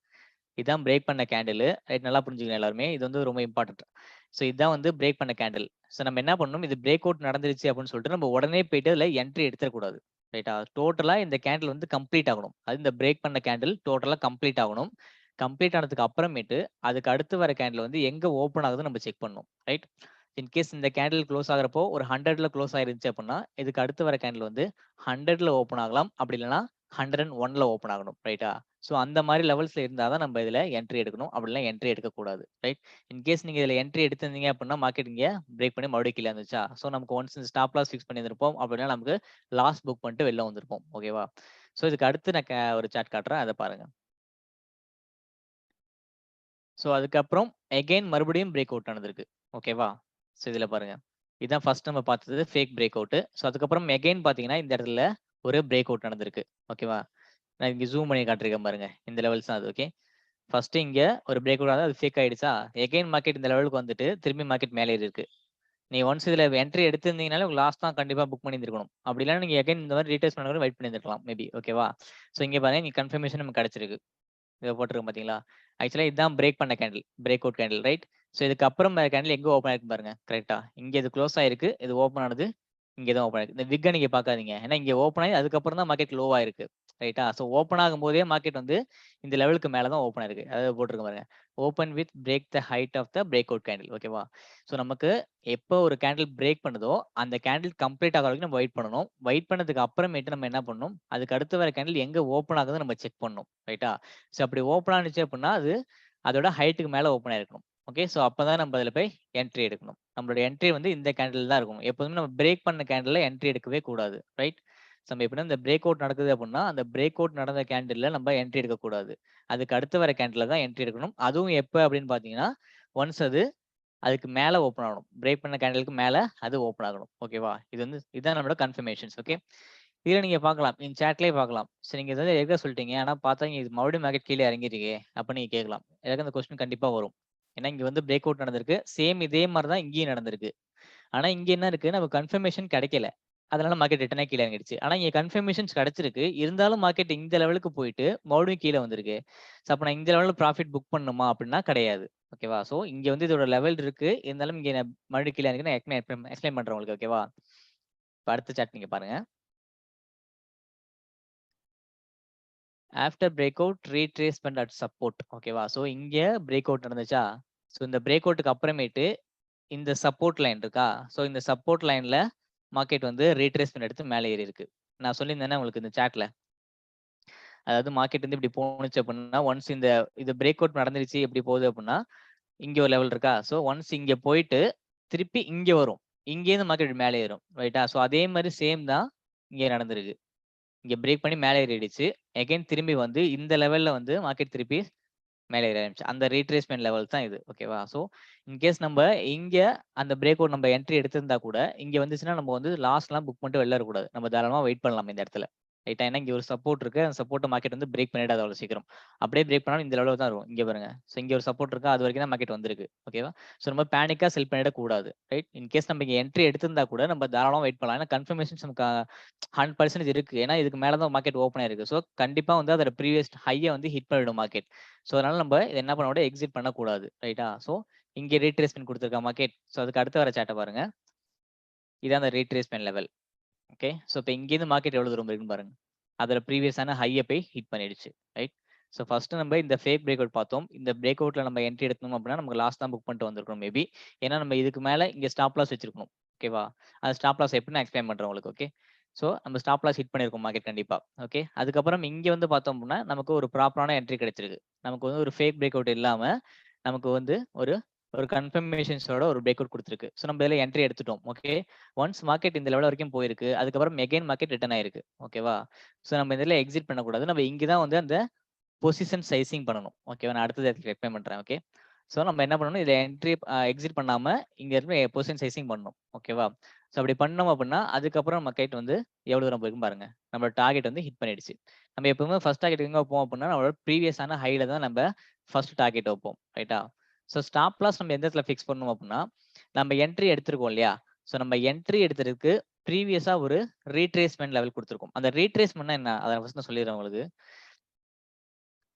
இதான் பிரேக் பண்ண கேண்டிலு. ரைட் நல்லா புரிஞ்சுக்கணும் எல்லாருமே. இது வந்து ரொம்ப இம்பார்ட்டன்ட். ஸோ இதான் வந்து பிரேக் பண்ண கேண்டில். ஸோ நம்ம என்ன பண்ணணும், இது பிரேக் அவுட் நடந்துருச்சு அப்படின்னு சொல்லிட்டு நம்ம உடனே போயிட்டு அதுல என்ட்ரி எடுத்துறக்கூடாது. ரைட்டா? டோட்டலா இந்த கேண்டில் வந்து கம்ப்ளீட் ஆகணும். அது இந்த பிரேக் பண்ண கேண்டில் டோட்டலா கம்ப்ளீட் ஆகணும். கம்ப்ளீட் ஆனதுக்கு அப்புறமேட்டு, அதுக்கு அடுத்து வர கேண்டில் வந்து எங்க ஓப்பன் ஆகுதுன்னு நம்ம செக் பண்ணணும். ரைட்? இன்கேஸ் இந்த கேண்டில் குளோஸ் ஆகுறப்போ ஒரு 100ல குளோஸ் ஆயிருந்துச்சு அப்படின்னா, இதுக்கு அடுத்து வர கேண்டில் வந்து 100ல ஓப்பன் ஆகலாம். அப்படி இல்லன்னா 101ல ஓப்பன் ஆகணும். ரைட்டா? ஸோ அந்த மாரி லெவல்ஸ்ல இருந்தா தான் நம்ம இதுல என்ட்ரி எடுக்கணும். அப்படிலாம் என்ட்ரி எடுக்கக்கூடாது. ரைட்? இன்கேஸ் நீங்க இதுல என்ட்ரி எடுத்திருந்தீங்க அப்படின்னா, மார்க்கெட் இங்க பிரேக் பண்ணி மறுபடியும் கீழ வந்துச்சா? ஸோ நமக்கு ஒன்ஸ் இந்த ஸ்டாப் லாஸ் ஃபிக்ஸ் பண்ணியிருந்திருப்போம். அப்படின்னா நமக்கு லாஸ் புக் பண்ணிட்டு வெளில வந்திருப்போம். ஓகேவா? ஸோ இதுக்கு அடுத்து நான் ஒரு சார்ட் காட்டுறேன். அத பாருங்க. ஸோ அதுக்கப்புறம் அகைன் மறுபடியும் பிரேக் அவுட் நடந்திருக்கு. ஓகேவா? ஸோ இதுல பாருங்க. இதுதான் ஃபர்ஸ்ட் நம்ம பார்த்தது ஃபேக் பிரேக் அவுட். ஸோ அதுக்கப்புறம் எகைன் பார்த்தீங்கன்னா இந்த இடத்துல ஒரு பிரேக் அவுட் நடந்திருக்கு. ஓகேவா? நான் இங்க ஜூம் பண்ணி காட்டிருக்கேன் பாருங்க. இந்த லெவல்ஸ் தான் அது. ஓகே. ஃபர்ஸ்ட் இங்க ஒரு பிரேக் அவுட் அது ஃபேக் ஆயிடுச்சா? எகைன் மார்க்கெட் இந்த லெவலுக்கு வந்துட்டு திரும்பி மார்க்கெட் மேலே ஏறி இருக்கு. நீங்க ஒன்ஸ் இதுல என்ட்ரி எடுத்திருந்தீங்கனாலே உங்களுக்கு லாஸ் தான் கண்டிப்பா புக் பண்ணியிருந்திருக்கணும். அப்படி இல்லன்னா நீங்க எகைன் இந்த மாதிரி ரீட்ரேஸ் பண்ண கூட வெயிட் பண்ணியிருந்திருக்கலாம் மேபி. ஓகேவா? ஸோ இங்க பாருங்க இங்க கன்ஃபர்மேஷன் நமக்கு கிடைச்சிருக்கு. இத போட்டிருக்கேன் பார்த்தீங்களா? ஆக்சுவலா இதுதான் பிரேக் பண்ண candle. Break out candle right? So இதுக்கு அப்புறம் கேண்டில் எங்க ஓப்பன் ஆயிருக்கு பாருங்க. கரெக்ட்டா? இங்க இது குளோஸ் ஆயிருக்கு. இது ஓப்பன் ஆனது இங்க தான் ஓப்பன் ஆயிருக்கு. இந்த விக்க நீங்க பார்க்காதீங்க. ஏன்னா இங்க ஓப்பன் ஆயி அதுக்கப்புறம் தான் மார்க்கெட் லோ ஆயிருக்கு. ரைட்டா? ஸோ ஓப்பன் ஆகும்போதே மார்க்கெட் வந்து இந்த லெவலுக்கு மேல தான் ஓப்பன் ஆயிருக்கு. அதாவது போட்டிருக்கேன் பாருங்க. Open with break the height of the breakout candle. ஓகேவா? ஸோ நமக்கு எப்போ ஒரு கேண்டில் பிரேக் பண்ணுதோ, அந்த கேண்டில் கம்ப்ளீட் ஆகுற வரைக்கும் நம்ம வெயிட் பண்ணணும். வெயிட் பண்ணதுக்கு அப்புறமேட்டு நம்ம என்ன பண்ணணும், அதுக்கு அடுத்து வர கேண்டில் எங்க ஓப்பன் ஆகுதுன்னு நம்ம செக் பண்ணணும். ரைட்டா? ஸோ அப்படி ஓப்பன் ஆனுச்சு அப்படின்னா, அது அதோட ஹைட்டுக்கு மேல ஓப்பன் ஆயிருக்கணும். ஓகே. ஸோ அப்பதான் நம்ம அதுல போய் என்ட்ரி எடுக்கணும். நம்மளோட என்ட்ரி வந்து இந்த கேண்டில் தான் இருக்கணும். எப்போதுமே நம்ம பிரேக் பண்ண கேண்டில்ல என்ட்ரி எடுக்கவே கூடாது. ரைட்? ஸோ நம்ம எப்படின்னா இந்த பிரேக் அவுட் நடக்குது அப்படின்னா, அந்த பிரேக் அவுட் நடந்த கேண்டில்ல நம்ம என்ட்ரி எடுக்கக்கூடாது. அதுக்கு அடுத்து வர கேண்டில்ல தான் என்ட்ரி எடுக்கணும். அதுவும் எப்ப அப்படின்னு பார்த்தீங்கன்னா, ஒன்ஸ் அது அதுக்கு மேல ஓப்பன் ஆகணும். பிரேக் பண்ண கேண்டிலுக்கு மேல அது ஓப்பன் ஆகணும். ஓகேவா? இது வந்து இதான் நம்மளோட கன்ஃபர்மேஷன்ஸ். ஓகே. இதுல நீங்க பார்க்கலாம். இந்த சாட்லயே பார்க்கலாம். சரி நீங்க இத ஏற்கனவே சொல்லிட்டீங்க. ஆனா பார்த்தா இது மறுபடியும் மார்க்கெட் கீழ இறங்கிருக்கே! அப்ப நீங்க கேட்கலாம். எனக்கு அந்த கொஸ்டின் கண்டிப்பா வரும். ஏன்னா இங்க வந்து பிரேக் அவுட் நடந்திருக்கு. சேம் இதே மாரி தான் இங்கேயும் நடந்திருக்கு. ஆனா இங்க என்ன இருக்கு, நமக்கு கன்ஃபர்மேஷன் கிடைக்கல. அதனால மார்க்கெட் ரிட்டர்னா கீழ இறங்கிடுச்சு. ஆனா இங்க கன்ஃபர்மேஷன்ஸ் கிடைச்சிருக்கு. இருந்தாலும் மார்க்கெட் இந்த லெவலுக்கு போயிட்டு மறுபடியும் கீழ வந்திருக்கு. சோ அப்ப நான் இந்த லெவல்ல ப்ராஃபிட் புக் பண்ணணுமா? அப்படின்னா கிடையாது. ஓகேவா? சோ இங்க வந்து இதோட லெவல் இருக்கு. இருந்தாலும் இங்க நான் மறுபடியும் கீழ இறங்கிருக்கு. நான் ஏற்கனவே எக்ஸ்பிளைன் பண்றேன் உங்களுக்கு. ஓகேவா? இப்ப அடுத்த சார்ட் நீங்க பாருங்க. After break out retracement at support. ஓகேவா? சோ இங்க பிரேக் அவுட் நடந்துச்சா? சோ இந்த பிரேக் அவுட்க்கு அப்புறமேட்டு இந்த சப்போர்ட் லைன் இருக்கா? சோ இந்த சப்போர்ட் லைன்ல மார்க்கெட் வந்து ரீட்ரேஸ்மென்ட் எடுத்து மேல ஏறி இருக்கு. நான் சொல்லியிருந்தேனே உங்களுக்கு இந்த சார்ட்ல. அதாவது மார்க்கெட் வந்து இப்படி போணுச்சு அப்படின்னா, ஒன்ஸ் இந்த இது பிரேக் அவுட் நடந்துருச்சு எப்படி போகுது அப்படின்னா, இங்க ஒரு லெவல் இருக்கா? சோ ஒன்ஸ் இங்க போயிட்டு திருப்பி இங்க வரும். இங்கேருந்து மார்க்கெட் மேல ஏறும். ரைட்டா? சோ அதே மாரி சேம் தான் இங்க நடந்திருக்கு. இங்க பிரேக் பண்ணி மேல ஏறிடுச்சு. அகைன் திரும்பி வந்து இந்த லெவல்ல வந்து மார்க்கெட் திருப்பி மேலே ஏற ஆரம்பிச்சு. அந்த ரீட்ரேஸ்மென்ட் லெவல் தான் இது. ஓகேவா? ஸோ, இன்கேஸ் நம்ப இங்க அந்த பிரேக் அவுட் நம்ம என்ட்ரி எடுத்திருந்தா கூட, இங்க வந்துச்சுன்னா நம்ம வந்து லாஸ்லாம் புக் பண்ணிட்டு வெளில வரக்கூடாது. நம்ம தாராளமா வெயிட் பண்ணலாம் இந்த இடத்துல. ரைட்டா? ஏன்னா இங்க ஒரு சப்போர்ட் இருக்கு. அந்த சப்போர்ட்ட மார்க்கெட் வந்து பிரேக் பண்ணிடாது அவ்வளோ சீக்கிரம். அப்படியே பிரேக் பண்ணாலும் இந்த லெவல்ல தான் இருக்கும். இங்க பாருங்க. ஸோ இங்க ஒரு சப்போர்ட் இருக்கா? அது வரைக்கும் தான் மார்க்கெட் வந்திருக்கு. ஓகேவா? ஸோ நம்ம பேனிக்கா செல் பண்ணிடக்கூடாது. ரைட்? இன்கேஸ் நம்ம இங்க என்ட்ரி எடுத்திருந்தா கூட நம்ம தாராளமா வெயிட் பண்ணலாம். ஏன்னா கன்ஃபர்மேஷன்ஸ் நமக்கு 100% இருக்கு. ஏன்னா இதுக்கு மேல தான் மார்க்கெட் ஓப்பன் ஆயிருக்கு. ஸோ கண்டிப்பா வந்து அதோட ப்ரீவியஸ் ஹைய வந்து ஹிட் பண்ணிடும் மார்க்கெட். ஸோ அதனால நம்ம இத என்ன பண்ண கூடாது, எக்ஸிட் பண்ணக்கூடாது. ரைட்டா? ஸோ இங்க ரீட்ரேஸ்மென்ட் குடுத்திருக்க மார்க்கெட். ஸோ அதுக்கு அடுத்து வர சார்ட்ட பாருங்க. இதான் அந்த ரீட்ரேஸ்மென்ட் லெவல். ஓகே. ஸோ இப்ப இங்கேருந்து மார்க்கெட் எவ்வளவு தூரம் இருக்குன்னு பாருங்க. அதோட ப்ரீவியஸான ஹைய போய் ஹிட் பண்ணிடுச்சு. ரைட்? ஸோ ஃபர்ஸ்ட் நம்ம இந்த ஃபேக் பிரேக் அவுட் பார்த்தோம். இந்த பிரேக் அவுட்ல நம்ம என்ட்ரி எடுக்கணும் அப்படின்னா, நமக்கு லாஸ் தான் புக் பண்ணிட்டு வந்திருக்கணும் மேபி. ஏன்னா நம்ம இதுக்கு மேல இங்க ஸ்டாப் லாஸ் வச்சிருக்கணும். ஓகேவா? அந்த ஸ்டாப் லாஸ் எப்படின்னு நான் எக்ஸ்பிளைன் பண்றேன் உங்களுக்கு. ஓகே. ஸோ நம்ம ஸ்டாப் லாஸ் ஹிட் பண்ணியிருக்கோம் மார்க்கெட் கண்டிப்பா. ஓகே. அதுக்கப்புறம் இங்க வந்து பார்த்தோம் அப்படின்னா, நமக்கு ஒரு ப்ராப்பரான என்ட்ரி கிடைச்சிருக்கு. நமக்கு வந்து ஒரு ஃபேக் பிரேக் அவுட் இல்லாம, நமக்கு வந்து ஒரு ஒரு கன்ஃபர்மேஷன்ஸோட ஒரு பிரேக் அவுட் குடுத்திருக்கு. ஸோ நம்ம இதுல என்ட்ரி எடுத்துட்டோம். ஓகே. ஒன்ஸ் மார்க்கெட் இந்த லெவல் வரைக்கும் போயிருக்கு. அதுக்கப்புறம் எகைன் மார்க்கெட் ரிட்டர்ன் ஆயிருக்கு. ஓகேவா? ஸோ நம்ம இதுல எக்ஸிட் பண்ணக்கூடாது. நம்ம இங்க தான் வந்து அந்த பொசிஷன் சைசிங் பண்ணணும். ஓகேவா? நான் அடுத்தது எக்ஸ்பிளைன் பண்றேன். ஓகே. ஸோ நம்ம என்ன பண்ணணும், இத என்ட்ரி எக்ஸிட் பண்ணாம இங்க இருந்து பொசிஷன் சைசிங் பண்ணணும். ஓகேவா? ஸோ அப்படி பண்ணோம் அப்படின்னா, அதுக்கப்புறம் மார்க்கெட் வந்து எவ்வளவு தூரம் போயிருக்கும் பாருங்க. நம்மளோட டார்கெட் வந்து ஹிட் பண்ணிடுச்சு. நம்ம எப்பவுமே ஃபர்ஸ்ட் டார்கெட் எங்க வைப்போம் அப்படின்னா, நம்மளோட ப்ரீவியஸான ஹைல தான் நம்ம ஃபர்ஸ்ட் டார்கெட் வைப்போம். ரைட்டா? ஸோ ஸ்டாப் லாஸ் நம்ம எந்த இடத்துல ஃபிக்ஸ் பண்ணணும் அப்படின்னா, நம்ம என்ட்ரி எடுத்திருக்கோம் இல்லையா? ஸோ நம்ம என்ட்ரி எடுத்ததுக்கு ப்ரீவியஸா ஒரு ரீட்ரேஸ்மென்ட் லெவல் குடுத்திருக்கோம். அந்த ரீட்ரேஸ்மென்ட்னா என்ன? அத ஃபர்ஸ்ட் நான் சொல்லிடுறேன் உங்களுக்கு.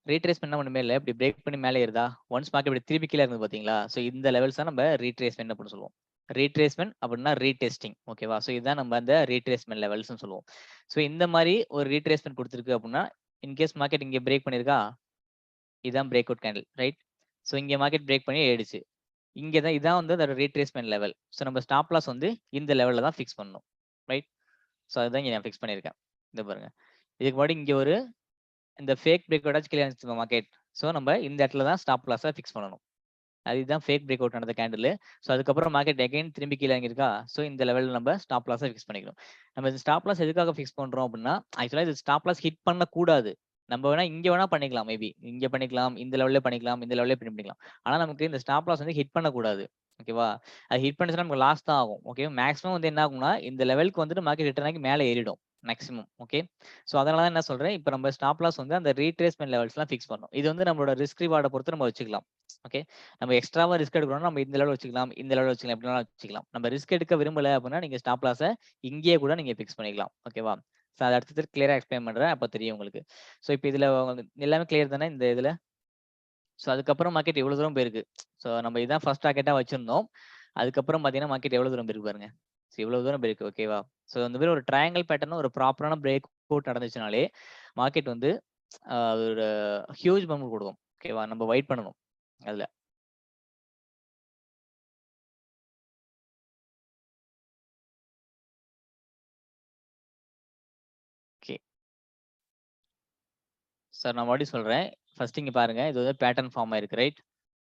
ரீட்ரேஸ்மென்ட்னா ஒண்ணுமே இல்ல. இப்படி பிரேக் பண்ணி மேல ஏறுதா? ஒன்ஸ் மார்க்கெட் இப்படி திருப்பி கீழ இறங்குது பாத்தீங்களா? சோ இந்த லெவல்ஸ் தான் நம்ம ரீட்ரேஸ்மென்ட் அப்படின்னு சொல்லுவோம். ரீட்ரேஸ்மென்ட் அப்படின்னா ரீடெஸ்டிங். ஓகேவா? சோ இதுதான் நம்ம அந்த ரீட்ரேஸ்மென்ட் லெவல்ஸ்ன்னு சொல்லுவோம். சோ இந்த மாரி ஒரு ரீட்ரேஸ்மென்ட் குடுத்திருக்கு அப்படின்னா, இன்கேஸ் மார்க்கெட் இங்க பிரேக் பண்ணியிருக்கா? இதான் break out candle. Right? So இங்க மார்க்கெட் பிரேக் பண்ணி ஏறிடுச்சு. இங்க தான் இதான் வந்து அதோட ரீட்ரேஸ்மென்ட் லெவல். சோ நம்ம ஸ்டாப் லாஸ் வந்து இந்த லெவல்ல தான் ஃபிக்ஸ் பண்ணணும். ரைட்? சோ அதுதான் இங்க நான் ஃபிக்ஸ் பண்ணியிருக்கேன். இத பாருங்க. இதுக்கு முன்னாடி இங்க ஒரு இந்த ஃபேக் பிரேக் அவுட்டாச்சும் கீழ இருந்துச்சு மார்க்கெட். சோ நம்ம இந்த இடத்துல தான் ஸ்டாப் லாஸ ஃபிக்ஸ் பண்ணணும். அதுதான் ஃபேக் பிரேக் அவுட் நடந்த கேண்டிலு. சோ அதுக்கப்புறம் மார்க்கெட் அகைன் திரும்பி கீழ இறங்கியிருக்கா? சோ இந்த லெவல்ல நம்ம ஸ்டாப் லாஸ ஃபிக்ஸ் பண்ணிக்கணும். நம்ம இந்த ஸ்டாப் லாஸ் எதுக்காக ஃபிக்ஸ் பண்றோம் அப்டின்னா, ஆக்சுவலா இது ஸ்டாப் லாஸ் ஹிட் பண்ணக்கூடாது. நம்ம வேணா இங்க வேணா பண்ணிக்கலாம் மேபி. இங்க பண்ணிக்கலாம், இந்த லெவல்ல பண்ணிக்கலாம், இந்த லெவல்லே பண்ணிக்கலாம். ஆனா நமக்கு இந்த ஸ்டாப் லாஸ் வந்து ஹிட் பண்ணக்கூடாது. ஓகேவா? அது ஹிட் பண்ணுச்சுன்னா நமக்கு லாஸ் தான் ஆகும். ஓகே. மேக்ஸிமம் வந்து என்ன ஆகும்னா, இந்த லெவலுக்கு வந்துட்டு மார்க்கெட் ரிட்டர்ன் ஆகி மேல ஏறிடும். மேக்ஸிமம். ஓகே. ஸோ அதனால தான் என்ன சொல்றேன், இப்ப நம்ம ஸ்டாப் லாஸ் வந்து அந்த ரீட்ரேஸ்மென்ட் லெவல்ஸ்லாம் ஃபிக்ஸ் பண்ணணும். இது வந்து நம்மளோட ரிஸ்க் ரிவார்ட பொறுத்து நம்ம வச்சுக்கலாம். ஓகே. நம்ம எக்ஸ்ட்ராவா ரிஸ்க் எடுக்கிறோம்னா, நம்ம இந்த லெவல் வச்சுக்கலாம், இந்த லெவல் வச்சுக்கலாம், எப்படி வேணாலும் வச்சுக்கலாம். நம்ம ரிஸ்க் எடுக்க விரும்பல அப்படின்னா, நீங்க ஸ்டாப் லாஸ இங்கேயே கூட நீங்க ஃபிக்ஸ் பண்ணிக்கலாம். ஓகேவா? ஸோ அத அடுத்தது கிளியரா எக்ஸ்பிளைன் பண்றேன். அப்ப தெரியும் உங்களுக்கு. ஸோ இப்ப இதுல எல்லாமே கிளியர் தானே இந்த இதுல? ஸோ அதுக்கப்புறம் மார்க்கெட் இவ்வளவு தூரம் போயிருக்கு. ஸோ நம்ம இதான் ஃபர்ஸ்ட் டார்கெட்டா வச்சிருந்தோம். அதுக்கப்புறம் பார்த்தீங்கன்னா, மார்க்கெட் எவ்வளவு தூரம் போயிருக்கு பாருங்க. ஸோ இவ்வளவு தூரம் போயிருக்கு. ஓகேவா? ஸோ இந்த மாரி ஒரு ட்ரையாங்கிள் பேட்டர்ன் ஒரு ப்ராப்பரான பிரேக் அவுட் நடந்துச்சுனாலே, மார்க்கெட் வந்து ஒரு ஹியூஜ் பம்ப் கொடுக்கும். ஓகேவா? நம்ம வெயிட் பண்ணணும் அதுல. ஓகே. சார் நான் மறுபடியும் சொல்றேன். ஃபர்ஸ்ட் இங்க பாருங்க. இது வந்து பேட்டர்ன் ஃபார்ம் ஆயிருக்கு. ரைட்?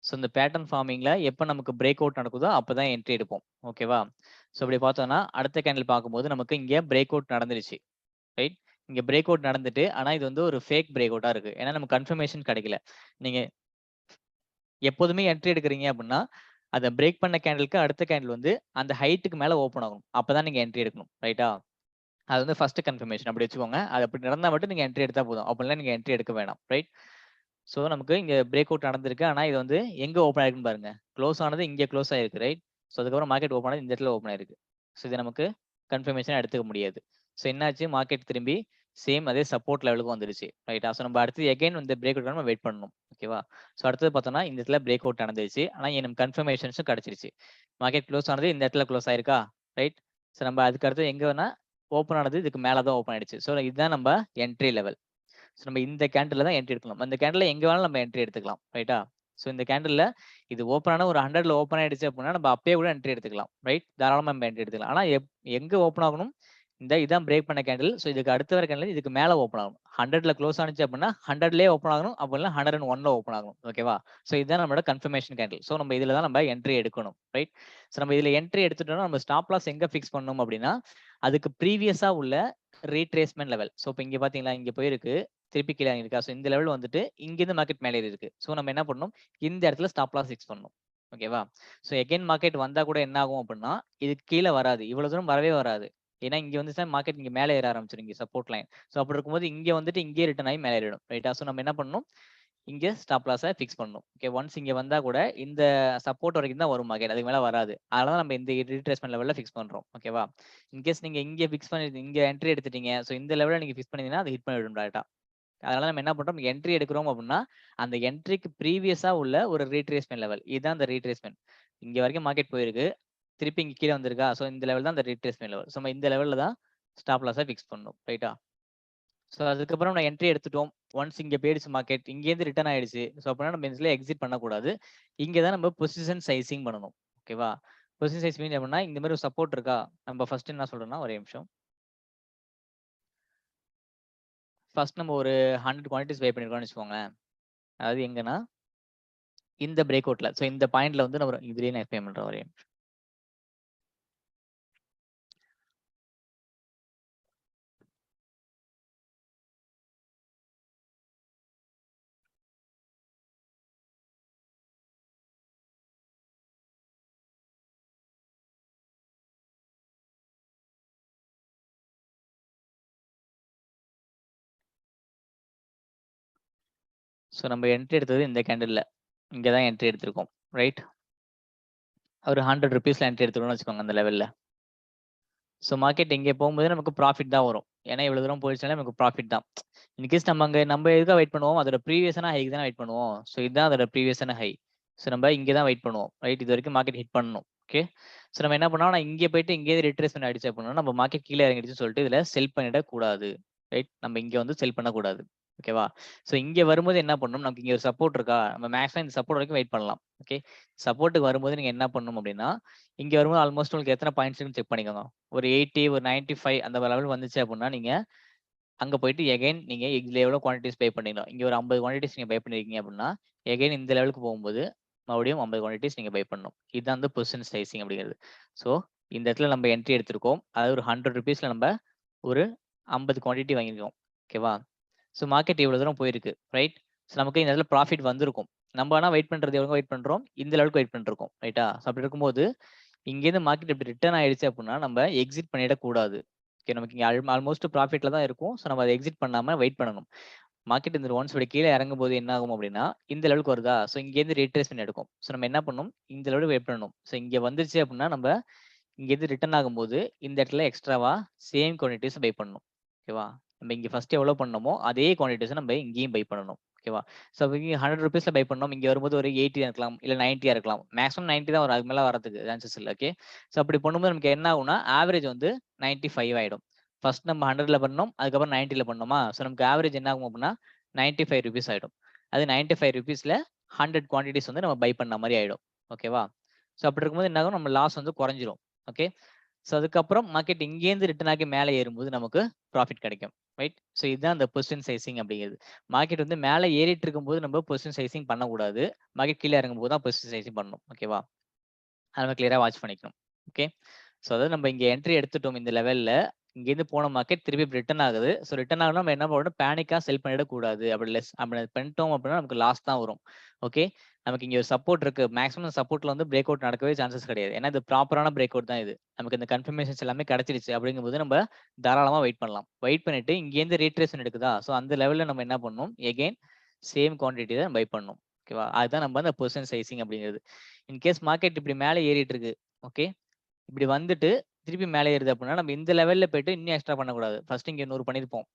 ஸோ இந்த பேட்டர்ன் ஃபார்மிங்ல எப்ப நமக்கு பிரேக் அவுட் நடக்குதோ அப்பதான் என்ட்ரி எடுப்போம். ஓகேவா? ஸோ இப்படி பார்த்தோம்னா, அடுத்த கேண்டில் பார்க்கும்போது நமக்கு இங்க பிரேக் அவுட் நடந்துருச்சு. ரைட்? இங்க பிரேக் அவுட் நடந்துட்டு, ஆனா இது வந்து ஒரு ஃபேக் பிரேக் அவுட்டா இருக்கு. ஏன்னா நமக்கு கன்ஃபர்மேஷன் கிடைக்கல. நீங்க எப்போதுமே என்ட்ரி எடுக்குறீங்க அப்படின்னா, அத பிரேக் பண்ண கேண்டில்க்கு அடுத்த கேண்டில் வந்து அந்த ஹைட்க்கு மேல ஓப்பன் ஆகணும். அப்பதான் நீங்க என்ட்ரி எடுக்கணும். ரைட்டா? அது வந்து ஃபர்ஸ்ட் கன்ஃபர்மேஷன் அப்படி வச்சுக்கோங்க. அது அப்படி நடந்தா மட்டும் நீங்க என்ட்ரி எடுத்தா போதும். அப்படிலாம் நீங்க என்ட்ரி எடுக்க வேணாம். ரைட்? ஸோ நமக்கு இங்க பிரேக் அவுட் நடந்திருக்கு. ஆனா இது வந்து எங்க ஓப்பன் ஆயிருக்குன்னு பாருங்க. குளோஸ் ஆனது இங்க குளோஸ் ஆயிருக்கு. ரைட்? ஸோ அதுக்கப்புறம் மார்க்கெட் ஓப்பன் ஆனது இந்த இடத்துல ஓப்பன் ஆயிருக்கு. ஸோ இது நமக்கு கன்ஃபர்மேஷனா எடுத்துக்க முடியாது. ஸோ என்னாச்சு மார்க்கெட் திரும்பி சேம் அதே சப்போர்ட் லெவலுக்கு வந்துருச்சு. ரைட்டா? ஸோ நம்ம அடுத்து எகைன் இந்த பிரேக் அவுட் நம்ம வெயிட் பண்ணணும். ஓகேவா? ஸோ அடுத்தது பார்த்தோம்னா, இந்த இடத்துல பிரேக் அவுட் நடந்துருச்சு. ஆனா எனக்கு கன்ஃபர்மேஷன்ஸும் கிடைச்சிருச்சு. மார்க்கெட் க்ளோஸ் ஆனது இந்த இடத்துல க்ளோஸ் ஆயிருக்கா? ரைட்? ஸோ நம்ம அதுக்கு அடுத்து எங்க வேணா ஓப்பன் ஆனது இதுக்கு மேல தான் ஓப்பன் ஆயிடுச்சு. ஸோ இதுதான் நம்ம என்ட்ரி லெவல். ஸோ நம்ம இந்த கேண்டில்ல தான் என்ட்ரி எடுக்கணும். அந்த கேண்டில்ல எங்க வேணாலும் நம்ம என்ட்ரி எடுத்துக்கலாம். ரைட்டா? ஸோ இந்த கேண்டில்ல இது ஓப்பன் ஆன ஒரு 100ல ஓப்பன் ஆயிடுச்சு அப்படின்னா, நம்ம அப்பயே கூட என்ட்ரி எடுத்துக்கலாம். ரைட்? தாராளமா நம்ம என்ட்ரி எடுத்துக்கலாம். ஆனா எங்க ஓப்பன் ஆகணும்? இதான் பிரேக் பண்ண கேண்டில். ஸோ இதுக்கு அடுத்த வர கேண்டில் இதுக்கு மேல ஓப்பன் ஆகணும். 100ல க்ளோஸ் ஆனுச்சு அப்படின்னா, 100லயே ஓப்பன் ஆகணும். அப்படி இல்ல 101ல ஓப்பன் ஆகணும். ஓகேவா? ஸோ இதுதான் நம்மளோட கன்ஃபர்மேஷன் கேண்டில். ஸோ நம்ம இதுல தான் நம்ம என்ட்ரி எடுக்கணும். ரைட்? ஸோ நம்ம இதுல என்ட்ரி எடுத்துட்டோம்னா, நம்ம ஸ்டாப் லாஸ் எங்க ஃபிக்ஸ் பண்ணணும் அப்படின்னா, அதுக்கு ப்ரீவியஸா உள்ள ரீட்ரேஸ்மென்ட் லெவல். ஸோ இப்ப இங்க பார்த்தீங்களா? இங்க போயிருக்கு. திருப்பி கீழ இறங்கியிருக்கா? ஸோ இந்த லெவல் வந்துட்டு இங்கேருந்து மார்க்கெட் மேல ஏறி இருக்கு. ஸோ நம்ம என்ன பண்ணணும்? இந்த இடத்துல ஸ்டாப் லாஸ் ஃபிக்ஸ் பண்ணணும். ஓகேவா? ஸோ எகைன் மார்க்கெட் வந்தா கூட என்ன ஆகும் அப்படின்னா, இதுக்கு கீழ வராது. இவ்வளவு தூரம் வரவே வராது. ஏன்னா இங்க வந்துச்சுன்னா மார்க்கெட் இங்க மேல ஏற ஆரம்பிச்சிரும். இங்க சப்போர்ட் லைன். ஸோ அப்படி இருக்கும்போது இங்க வந்துட்டு இங்கேயே ரிட்டர்ன் ஆகி மேல ஏறிடும். ரைட்டா? ஸோ நம்ம என்ன பண்ணணும்? இங்க ஸ்டாப் லாஸ ஃபிக்ஸ் பண்ணணும். ஓகே. ஒன்ஸ் இங்க வந்தா கூட இந்த சப்போர்ட் வரைக்கும் தான் வரும் மார்க்கெட். அதுக்கு மேல வராது. அதனால தான் நம்ம இந்த ரீட்ரேஸ்மென்ட் லெவல்ல ஃபிக்ஸ் பண்றோம். ஓகேவா? இன்கேஸ் நீங்க இங்க ஃபிக்ஸ் பண்ணி இங்க என்ட்ரி எடுத்துட்டீங்க. ஸோ இந்த லெவல்ல நீங்க ஃபிக்ஸ் பண்ணீங்கன்னா, அது ஹிட் பண்ணிடும் டைரக்ட்டா. அதனால நம்ம என்ன பண்றோம்? என்ட்ரி எடுக்கிறோம் அப்படின்னா, அந்த என்ட்ரிக்கு ப்ரீவியஸா உள்ள ஒரு ரீட்ரேஸ்மென்ட் லெவல். இதுதான் அந்த ரீட்ரேஸ்மென்ட். இங்க வரைக்கும் மார்க்கெட் போயிருக்கு. திருப்பி இங்க கீழ வந்திருக்கா? ஸோ இந்த லெவல் தான் அந்த ரீட்ரேஸ்மென்ட் லெவல். ஸோ நம்ம இந்த லெவல்ல தான் ஸ்டாப் லாஸ ஃபிக்ஸ் பண்ணணும். ரைட்டா? ஸோ அதுக்கப்புறம் நான் என்ட்ரி எடுத்துட்டோம். ஒன்ஸ் இங்க போயிடுச்சு மார்க்கெட். இங்கேருந்து ரிட்டர்ன் ஆயிடுச்சு. ஸோ அப்பன்னா நம்ம இதுல எக்ஸிட் பண்ணக்கூடாது. இங்க தான் நம்ம பொசிஷன் சைசிங் பண்ணணும். ஓகேவா? பொசிஷன் சைஸ் மீன் எப்படின்னா, இந்த மாரி ஒரு சப்போர்ட் இருக்கா? நம்ம ஃபர்ஸ்ட் என்ன சொல்றோம்னா, ஒரே நிமிஷம். ஃபர்ஸ்ட் நம்ம ஒரு 100 குவான்டிட்டிஸ் பை பண்ணியிருக்கோம்னு வச்சுக்கோங்களேன். அதாவது எங்கன்னா, இந்த பிரேக் அவுட்ல. ஸோ இந்த பாயிண்ட்ல வந்து நம்ம இதுலயே நான் எக்ஸ்பிளைன் பண்றேன் ஒரே நிமிஷம். ஸோ நம்ம என்ட்ரி எடுத்தது இந்த கேண்டில்ல. இங்க தான் என்ட்ரி எடுத்திருக்கோம். ரைட்? ஒரு ₹100ல என்ட்ரி எடுத்துருக்கோம்னு வச்சுக்கோங்க அந்த லெவல்ல. ஸோ மார்க்கெட் இங்க போகும்போது நமக்கு ப்ராஃபிட் தான் வரும். ஏன்னா இவ்வளவு தூரம் போயிடுச்சுனாலே நமக்கு ப்ராஃபிட் தான். இன்கேஸ் நம்ம எதுக்காக வெயிட் பண்ணுவோம்? அதோட ப்ரீவியஸான ஹைக்கு தானே வெயிட் பண்ணுவோம். ஸோ இதுதான் அதோட ப்ரீவியஸான ஹை. ஸோ நம்ம இங்க தான் வெயிட் பண்ணுவோம். ரைட்? இதுவரைக்கும் மார்க்கெட் ஹிட் பண்ணணும். ஓகே. ஸோ நம்ம என்ன பண்ணோம்? நான் இங்க போயிட்டு இங்கேயே ரிட்ரேஸ்மென்ட் ஆயிடுச்சு அப்படின்னா, நம்ம மார்க்கெட் கீழ இறங்கிடுச்சுன்னு சொல்லிட்டு இதுல செல் பண்ணிடக் கூடாது. ரைட்? நம்ம இங்க வந்து செல் பண்ணக்கூடாது. ஓகேவா? ஸோ இங்க வரும்போது என்ன பண்ணணும்? நமக்கு இங்க ஒரு சப்போர்ட் இருக்கா? நம்ம மேக்ஸிமம் இந்த சப்போர்ட் வரைக்கும் வெயிட் பண்ணலாம். ஓகே. சப்போர்ட்க்கு வரும்போது நீங்க என்ன பண்ணணும் அப்படின்னா, இங்க வரும்போது ஆல்மோஸ்ட் உங்களுக்கு எத்தன பாயிண்ட்ஸ் இருக்குன்னு செக் பண்ணிக்கோங்க. ஒரு 80, ஒரு 95 அந்த லெவல் வந்துச்சு அப்படின்னா, நீங்க அங்க போயிட்டு எகைன் நீங்க இதுல எவ்வளோ குவான்டிட்டிஸ் பே பண்ணிடணும். இங்க ஒரு 50 குவான்டிட்டிஸ் நீங்க பை பண்ணியிருக்கீங்க அப்படின்னா, எகைன் இந்த லெவலுக்கு போகும்போது மறுபடியும் 50 குவான்டிட்டிஸ் நீங்க பை பண்ணணும். இதுதான் வந்து பொசிஷன் சைசிங் அப்படிங்கிறது. ஸோ இந்த இடத்துல நம்ம என்ட்ரி எடுத்திருக்கோம். அதாவது ஒரு ₹100ல நம்ம ஒரு 50 குவான்டிட்டி வாங்கியிருக்கோம். ஓகேவா? ஸோ மார்க்கெட் இவ்வளவு தூரம் போயிருக்கு. ரைட்? ஸோ நமக்கு இந்த இடத்துல ப்ராஃபிட் வந்திருக்கும். நம்ம ஆனா வெயிட் பண்றது எவ்வளவு வெயிட் பண்றோம்? இந்த லெவலுக்கு வெயிட் பண்ணிருக்கோம். ரைட்டா? ஸோ அப்படி இருக்கும்போது, இங்கேருந்து மார்க்கெட் இப்படி ரிட்டர்ன் ஆயிடுச்சு அப்படின்னா, நம்ம எக்ஸிட் பண்ணிடக்கூடாது. ஓகே, நமக்கு இங்க ஆல்மோஸ்ட் ப்ராஃபிட்ல தான் இருக்கும். ஸோ நம்ம அத எக்ஸிட் பண்ணாம வெயிட் பண்ணணும். மார்க்கெட் இந்த ஒன்ஸ் இப்படி கீழ இறங்கும்போது என்ன ஆகும் அப்படின்னா, இந்த லெவலுக்கு வருதா? ஸோ இங்கேருந்து ரீட்ரேஸ்மென்ட் எடுக்கும். ஸோ நம்ம என்ன பண்ணணும்? இந்த லெவலுக்கு வெயிட் பண்ணணும். ஸோ இங்க வந்துருச்சு அப்படின்னா, நம்ம இங்கேருந்து ரிட்டர்ன் ஆகும்போது, இந்த இடத்துல எக்ஸ்ட்ராவா சேம் குவான்டிட்டீஸ் பை பண்ணணும். ஓகேவா? நம்ம இங்க ஃபர்ஸ்ட் எவ்வளோ பண்ணோமோ, அதே குவான்டிட்டீஸ நம்ம இங்கேயும் பை பண்ணணும். ஓகேவா? ஸோ இங்க ₹100 பை பண்ணோம். இங்க வரும்போது ஒரு 80 இருக்கலாம். இல்ல 90 இருக்கலாம். மேக்ஸிமம் 90 தான் வரும். அதுக்கு மேல வரதுக்கு சான்சஸ் இல்ல. ஓகே. ஸோ அப்படி பண்ணும்போது நமக்கு என்ன ஆகும்னா, ஆவரேஜ் வந்து 95 ஆயிடும். ஃபர்ஸ்ட் நம்ம 100ல பண்ணோம். அதுக்கப்புறம் 90ல பண்ணோமா? ஸோ நமக்கு ஆவரேஜ் என்ன ஆகும் அப்படின்னா, ₹95 ஆயிடும். அது ₹95ல 100 குவான்டிட்டீஸ் வந்து நம்ம பை பண்ண மாரி ஆயிடும். ஓகேவா? ஸோ அப்படி இருக்கும்போது என்ன ஆகும்? நம்ம லாஸ் வந்து குறைஞ்சிரும். ஓகே. ஸோ அதுக்கப்புறம் மார்க்கெட் இங்கேருந்து ரிட்டர்ன் ஆகி மேல ஏறும்போது நமக்கு ப்ராஃபிட் கிடைக்கும். ரைட்? ஸோ இதுதான் அந்த பொசிஷன் சைசிங் அப்படிங்கிறது. மார்க்கெட் வந்து மேல ஏறிட்டு இருக்கும்போது நம்ம பொசிஷன் சைசிங் பண்ணக்கூடாது. மார்க்கெட் கீழ இறங்கும்போது தான் பொசிஷன் சைசிங் பண்ணணும். ஓகேவா? அத நம்ம கிளியரா வாட்ச் பண்ணிக்கணும். ஓகே. ஸோ அதாவது நம்ம இங்க என்ட்ரி எடுத்துட்டோம் இந்த லெவல்ல. இங்கேருந்து போன மார்க்கெட் திருப்பி ரிட்டர்ன் ஆகுது. ஸோ ரிட்டர்ன் ஆகுனா நம்ம என்ன பண்ணணும்? பேனிக்கா செல் பண்ணிடக்கூடாது. அப்படி பண்ணிட்டோம் அப்படின்னா நமக்கு லாஸ் தான் வரும். ஓகே. நமக்கு இங்க ஒரு சப்போர்ட் இருக்கு. மேக்ஸிமம் சப்போர்ட்ல வந்து பிரேக் அவுட் நடக்கவே சான்சஸ் கிடையாது. ஏன்னா இது ப்ராப்பரான பிரேக் அவுட் தான் இது. நமக்கு இந்த கன்ஃபர்மேஷன்ஸ் எல்லாமே கிடைச்சிருச்சு அப்படிங்கும்போது நம்ம தாராளமா வெயிட் பண்ணலாம். வெயிட் பண்ணிட்டு இங்கேருந்து ரீட்ரேஷன் எடுக்குதா? ஸோ அந்த லெவல்ல நம்ம என்ன பண்ணணும்? எகைன் சேம் குவான்டிட்டி தான் பை பண்ணணும். ஓகேவா? அதுதான் நம்ம அந்த பொசிஷன் சைசிங் அப்படிங்கிறது. இன்கேஸ் மார்க்கெட் இப்படி மேல ஏறிட்டு இருக்கு. ஓகே. இப்படி வந்துட்டு திருப்பி மேல ஏறுது அப்படின்னா, நம்ம இந்த லெவல்ல போயிட்டு இன்னும் எக்ஸ்ட்ரா பண்ணக்கூடாது. ஃபர்ஸ்ட் இங்க 100 பண்ணியிருப்போம்.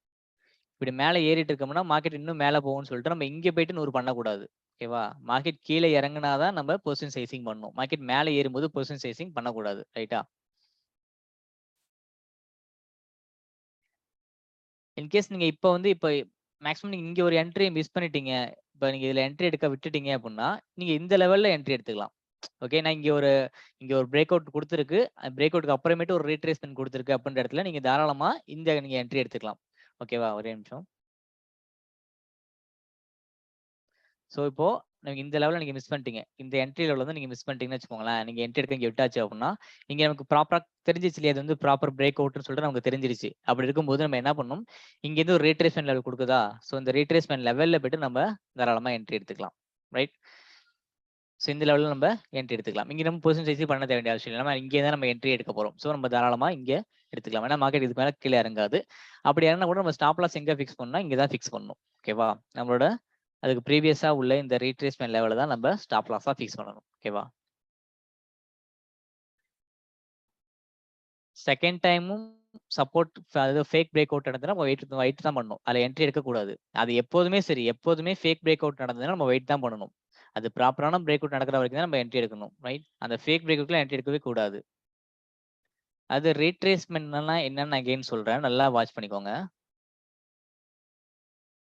இப்படி மேல ஏறிட்டு இருக்கோம்னா, மார்க்கெட் இன்னும் மேல போகும்னு சொல்லிட்டு நம்ம இங்க போயிட்டு 100 பண்ணக்கூடாது. ஓகேவா? மார்க்கெட் கீழ இறங்குனா தான் நம்ம பொசிஷன் சைசிங் பண்ணணும். மார்க்கெட் மேல ஏறும்போது பொசிஷன் சைசிங் பண்ணக்கூடாது. ரைட்டா? இன்கேஸ் நீங்க இப்ப மேக்ஸிமம் நீங்க இங்க ஒரு என்ட்ரிய மிஸ் பண்ணிட்டீங்க. இப்ப நீங்க இதுல என்ட்ரி எடுக்க விட்டுட்டீங்க அப்படின்னா, நீங்க இந்த லெவல்ல என்ட்ரி எடுத்துக்கலாம். ஓகே. நான் இங்க ஒரு பிரேக் அவுட் குடுத்திருக்கு. பிரேக் அவுட்க்கு அப்புறமேட்டு ஒரு ரீட்ரேஸ்மென்ட் குடுத்திருக்கு அப்படின்ற இடத்துல நீங்க தாராளமா நீங்க என்ட்ரி எடுத்துக்கலாம். ஓகேவா? ஒரே நிமிஷம். ஸோ இப்போ நீங்க இந்த லெவல்ல நீங்க மிஸ் பண்ணிட்டீங்க. இந்த என்ட்ரி லெவல்ல வந்து நீங்க மிஸ் பண்ணிட்டீங்கன்னு வச்சுக்கோங்களேன். நீங்க என்ட்ரி எடுக்க இங்க விட்டாச்சு அப்படின்னா, இங்க நமக்கு ப்ராப்பரா தெரிஞ்சிருச்சு இல்லையா? இது வந்து ப்ராப்பர் பிரேக் அவுட்ன்னு சொல்லிட்டு நமக்கு தெரிஞ்சிருச்சு. அப்படி இருக்கும்போது நம்ம என்ன பண்ணணும்? இங்கேருந்து ஒரு ரீட்ரேஸ்மென்ட் லெவல் குடுக்குதா? ஸோ இந்த ரீட்ரேஸ்மென்ட் லெவல்ல போயிட்டு நம்ம தாராளமா என்ட்ரி எடுத்துக்கலாம். ரைட்? ஸோ இந்த லெவல்ல நம்ம என்ட்ரி எடுத்துக்கலாம். இங்க நம்ம பொசிஷன் சைஸ் பண்ண வேண்டிய அவசியம் இல்ல. நம்ம இங்கே தான் நம்ம என்ட்ரி எடுக்க போறோம். ஸோ நம்ம தாராளமா இங்க எடுத்துக்கலாம். ஏன்னா மார்க்கெட் இதுக்கு மேல கீழ இறங்காது. அப்படி இறங்குனா கூட நம்ம ஸ்டாப் லாஸ் எங்க ஃபிக்ஸ் பண்ணணும்னா, இங்க தான் ஃபிக்ஸ் பண்ணணும். ஓகேவா? நம்மளோட அதுக்கு ப்ரீவியஸா உள்ள இந்த ரீட்ரேஸ்மென்ட் லெவல தான் நம்ம ஸ்டாப் லாஸா ஃபிக்ஸ் பண்ணணும். ஓகேவா? செகண்ட் டைமும் சப்போர்ட் அதாவது ஃபேக் பிரேக் அவுட் நடந்ததுன்னா நம்ம வெயிட் தான் பண்ணணும். அதுல என்ட்ரி எடுக்கக்கூடாது. அது எப்போதுமே சரி. எப்போதுமே ஃபேக் பிரேக் அவுட் நடந்ததுன்னா நம்ம வெயிட் தான் பண்ணணும். அது ப்ராப்பரான பிரேக் அவுட் நடக்கிற வரைக்கும் தான் நம்ம என்ட்ரி எடுக்கணும். ரைட்? அந்த ஃபேக் பிரேக் அவுட்ல என்ட்ரி எடுக்கவே கூடாது. அது ரீட்ரேஸ்மென்ட்னா என்னன்னு நான் அகைன் சொல்றேன். நல்லா வாட்ச் பண்ணிக்கோங்க.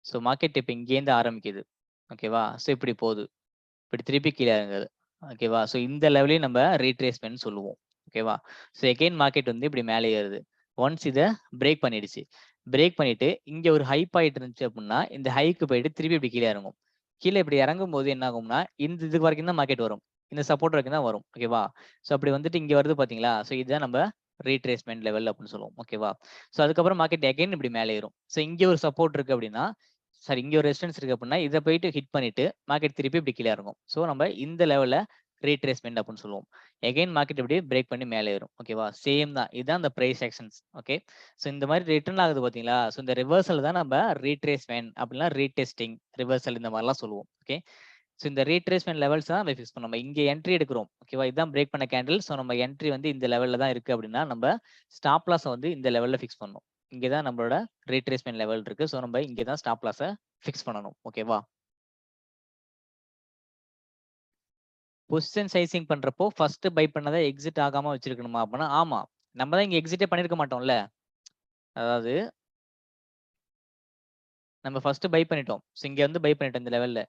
ஸோ மார்க்கெட் இப்ப இங்கேருந்து ஆரம்பிக்குது. ஓகேவா? ஸோ இப்படி போகுது. இப்படி திருப்பி கீழ இறங்குது. ஓகேவா? ஸோ இந்த லெவலையும் நம்ம ரீட்ரேஸ்மென்ட்ன்னு சொல்லுவோம். ஓகேவா? ஸோ எகைன் மார்க்கெட் வந்து இப்படி மேல ஏறுது. ஒன்ஸ் இத பிரேக் பண்ணிடுச்சு. பிரேக் பண்ணிட்டு இங்க ஒரு ஹை பாயிண்ட் இருந்துச்சு அப்படின்னா, இந்த ஹைக்கு போயிட்டு திருப்பி இப்படி கீழ இறங்கும். கீழ இப்படி இறங்கும்போது என்ன ஆகும்னா, இந்த இது வரைக்கும் தான் மார்க்கெட் வரும். இந்த சப்போர்ட் வரைக்கும் தான் வரும். ஓகேவா? ஸோ அப்படி வந்துட்டு இங்க வருது பார்த்தீங்களா? ஸோ இதுதான் நம்ம ரீட்ரேஸ்மென்ட் லெவல் அப்படின்னு சொல்லுவோம். ஓகேவா? ஸோ அதுக்கப்புறம் மார்க்கெட் அகைன் இப்படி மேல ஏறும். ஸோ இங்க ஒரு சப்போர்ட் இருக்கு அப்படின்னா, சாரி இங்க ஒரு ரெசிஸ்டன்ஸ் இருக்கு அப்படின்னா, இத போயிட்டு ஹிட் பண்ணிட்டு மார்க்கெட் திருப்பி இப்படி கீழ இறங்கும். ஸோ நம்ம இந்த லெவல்ல ரீட்ரேஸ்மென்ட் அப்படின்னு சொல்லுவோம். அகைன் மார்க்கெட் இப்படியே பிரேக் பண்ணி மேல ஏறும். ஓகேவா? சேம் தான். இதுதான் அந்த பிரைஸ் ஆக்ஷன்ஸ். ஓகே. ஸோ இந்த மாரி ரிட்டர்ன் ஆகுது பார்த்தீங்களா? ஸோ இந்த ரிவர்சல் தான் நம்ம ரீட்ரேஸ்மென்ட் அப்படின்னா ரீடெஸ்டிங், ரிவர்சல் இந்த மாரிலாம் சொல்லுவோம். ஓகே. ஸோ இந்த ரீட்ரேஸ்மென்ட் லெவல்ஸ் தான் நம்ம ஃபிக்ஸ் பண்ணணும். நம்ம இங்க என்ட்ரி எடுக்கிறோம். ஓகேவா? இதான் பிரேக் பண்ண கேண்டில். ஸோ நம்ம என்ட்ரி வந்து இந்த லெவல்ல தான் இருக்கு அப்படின்னா, நம்ம ஸ்டாப் லாஸ வந்து இந்த லெவல்ல ஃபிக்ஸ் பண்ணணும். இங்க தான் நம்மளோட ரீட்ரேஸ்மென்ட் லெவல் இருக்கு. ஸோ நம்ம இங்க தான் ஸ்டாப் லாஸ ஃபிக்ஸ் பண்ணணும். ஓகேவா? பொசிஷன் சைசிங் பண்றப்போ ஃபர்ஸ்ட் பை பண்ணத எக்ஸிட் ஆகாம வச்சிருக்கணுமா? அப்பன்னா ஆமா. நம்ம தான் இங்க எக்ஸிட்டே பண்ணியிருக்க மாட்டோம்ல. அதாவது நம்ம ஃபர்ஸ்ட் பை பண்ணிட்டோம். ஸோ இங்க வந்து பை பண்ணிட்டோம் இந்த லெவல்ல.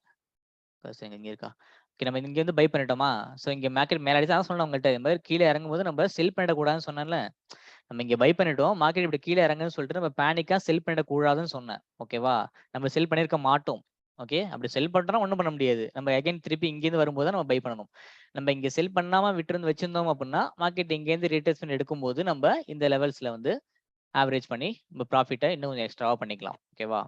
ஃபர்ஸ்ட் இங்க இருக்கா? ஓகே நம்ம இங்க வந்து பை பண்ணிட்டோமா? ஸோ இங்க மார்க்கெட் மேல அடிச்சு அதான் சொன்னேன் உங்கள்ட்ட. இந்த மாரி கீழ இறங்கும்போது நம்ம செல் பண்ணிடக்கூடாதுன்னு சொன்னேன்ல. நம்ம இங்க பை பண்ணிட்டோம். மார்க்கெட் இப்படி கீழ இறங்குன்னு சொல்லிட்டு நம்ம பேனிக்கா செல் பண்ணிடக்கூடாதுன்னு சொன்னேன். ஓகேவா? நம்ம செல் பண்ணியிருக்க மாட்டோம். ஓகே. அப்படி செல் பண்ணிட்டோம்னா ஒண்ணும் பண்ண முடியாது. நம்ம அகைன் திருப்பி இங்கேருந்து வரும்போது தான் நம்ம பை பண்ணணும். நம்ம இங்க செல் பண்ணாம விட்டிருந்து வச்சிருந்தோம் அப்படின்னா, மார்க்கெட் இங்கேருந்து ரீட்ரேஸ்மென்ட் எடுக்கும்போது நம்ம இந்த லெவல்ஸ்ல வந்து ஆவரேஜ் பண்ணி நம்ம ப்ராஃபிட்ட இன்னும் கொஞ்சம் எக்ஸ்ட்ராவா பண்ணிக்கலாம். ஓகேவா?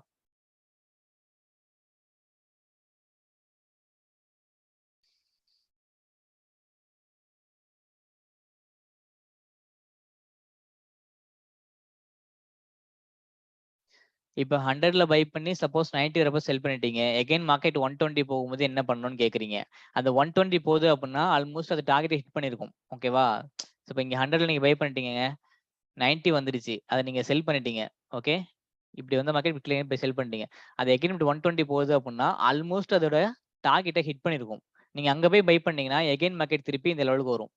இப்ப 100ல பை பண்ணி சப்போஸ் 90 வரப்ப செல் பண்ணிட்டீங்க. எகைன் மார்க்கெட் 120 போகும்போது என்ன பண்ணணும்னு கேட்குறீங்க. அந்த 120 போகுது அப்படின்னா ஆல்மோஸ்ட் அது டார்கெட் ஹிட் பண்ணியிருக்கும். ஓகேவா? இப்ப இங்க 100ல நீங்க பை பண்ணிட்டீங்கங்க. 90 வந்துருச்சு. அத நீங்க செல் பண்ணிட்டீங்க. ஓகே. இப்படி வந்த மார்க்கெட் கிளியர் போய் செல் பண்ணிட்டீங்க. அது எகைன் இப்படி 120 போகுது அப்படின்னா ஆல்மோஸ்ட் அதோட டார்கெட்ட ஹிட் பண்ணியிருக்கும். நீங்க அங்க போய் பை பண்ணீங்கன்னா எகைன் மார்க்கெட் திருப்பி இந்த லெவலுக்கு வரும்.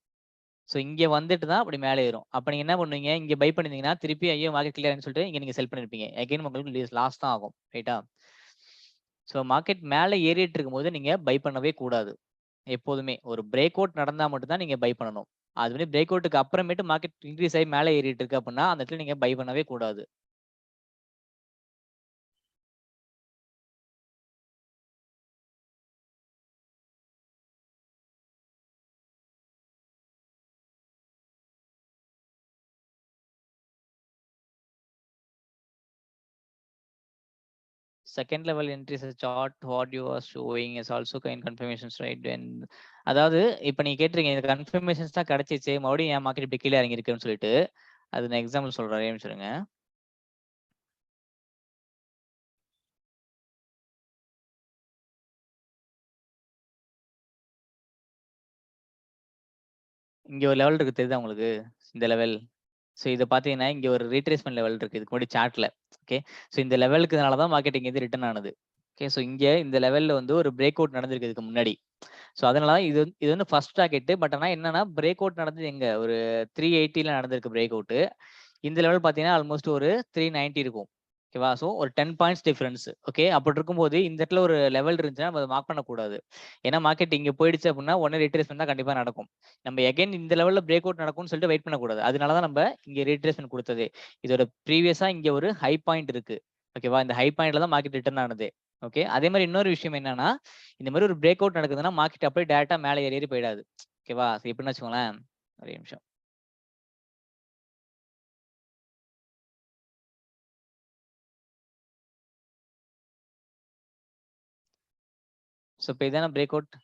ஸோ இங்க வந்துட்டு தான் அப்படி மேலே ஏறும். அப்ப நீங்க என்ன பண்ணுவீங்க? இங்க பை பண்ணியிருந்தீங்கன்னா திருப்பி ஐயோ மார்க்கெட் கிளியர்ன்னு சொல்லிட்டு இங்க நீங்க செல் பண்ணிருப்பீங்க. எகைன் உங்களுக்கு லாஸ் தான் ஆகும். ரைட்டா? ஸோ மார்க்கெட் மேல ஏறிட்டு இருக்கும்போது நீங்க பை பண்ணவே கூடாது. எப்போதுமே ஒரு பிரேக் அவுட் நடந்தா மட்டும் தான் நீங்க பை பண்ணணும். அது வந்து பிரேக் அவுட்க்கு அப்புறமேட்டு மார்க்கெட் இன்கிரீஸ் ஆகி மேல ஏறிட்டு இருக்கு அப்படின்னா அந்த இடத்துல நீங்க பை பண்ணவே கூடாது. Second level entries chart what you are showing is also kind confirmations right and அதாவது இப்ப நீங்க கேட்டிருக்கீங்க இந்த கன்ஃபர்மேஷன்ஸ் தான் கிடைச்சிச்சு மறுபடியும் ஏன் மார்க்கெட் இப்படி கீழே இறங்கி இருக்குன்னு சொல்லிட்டு அது நான் எக்ஸாம்பிள் சொல்றேன் சொல்லுங்க. இங்க ஒரு லெவல் இருக்கு தெரியுதா உங்களுக்கு? இந்த லெவல். ஸோ இத பார்த்தீங்கன்னா, இங்க ஒரு ரீட்ரேஸ்மென்ட் லெவல் இருக்கு. இதுக்கு முன்னாடி சார்ட்ல. ஓகே. ஸோ இந்த லெவலுக்குனால தான் மார்க்கெட் இங்கேருந்து ரிட்டர்ன் ஆனது. ஓகே. ஸோ இங்க இந்த லெவல்ல வந்து ஒரு பிரேக் அவுட் நடந்திருக்கு இதுக்கு முன்னாடி. ஸோ அதனால தான் இது வந்து ஃபர்ஸ்ட் டார்கெட். பட் ஆனா என்னன்னா பிரேக் அவுட் நடந்தது எங்க? ஒரு 380ல நடந்திருக்கு பிரேக் அவுட். இந்த லெவல் பார்த்தீங்கன்னா, ஆல்மோஸ்ட் ஒரு 390 இருக்கும். ஓகேவா? ஸோ ஒரு 10 பாயிண்ட்ஸ் டிஃபரன்ஸ். ஓகே. அப்படி இருக்கும்போது இந்த இடத்துல ஒரு லெவல் இருந்துச்சுன்னா நம்ம அத மார்க் பண்ணக்கூடாது. ஏன்னா மார்க்கெட் இங்க போயிடுச்சு அப்படின்னா, உடனே ரிட்ரேஸ்மென்ட் தான் கண்டிப்பா நடக்கும். நம்ம எகைன் இந்த லெவல்ல பிரேக் அவுட் நடக்கும்னு சொல்லிட்டு வெயிட் பண்ணக்கூடாது. அதனால தான் நம்ம இங்க ரிட்ரேஸ்மென்ட் குடுத்ததே. இதோட ப்ரீவியஸா இங்க ஒரு ஹை பாயிண்ட் இருக்கு. ஓகேவா? இந்த ஹை பாயிண்ட்ல தான் மார்க்கெட் ரிட்டர்ன் ஆனதே. ஓகே. அதே மாரி இன்னொரு விஷயம் என்னன்னா, இந்த மாரி ஒரு பிரேக் அவுட் நடக்குதுன்னா, மார்க்கெட் அப்படியே டைரக்ட்டா மேல ஏறி போயிடாது. ஓகேவா? எப்படின்னு வச்சுக்கோங்களேன். ஒரே நிமிஷம். ஸோ இப்ப இதான பிரேக் அவுட்.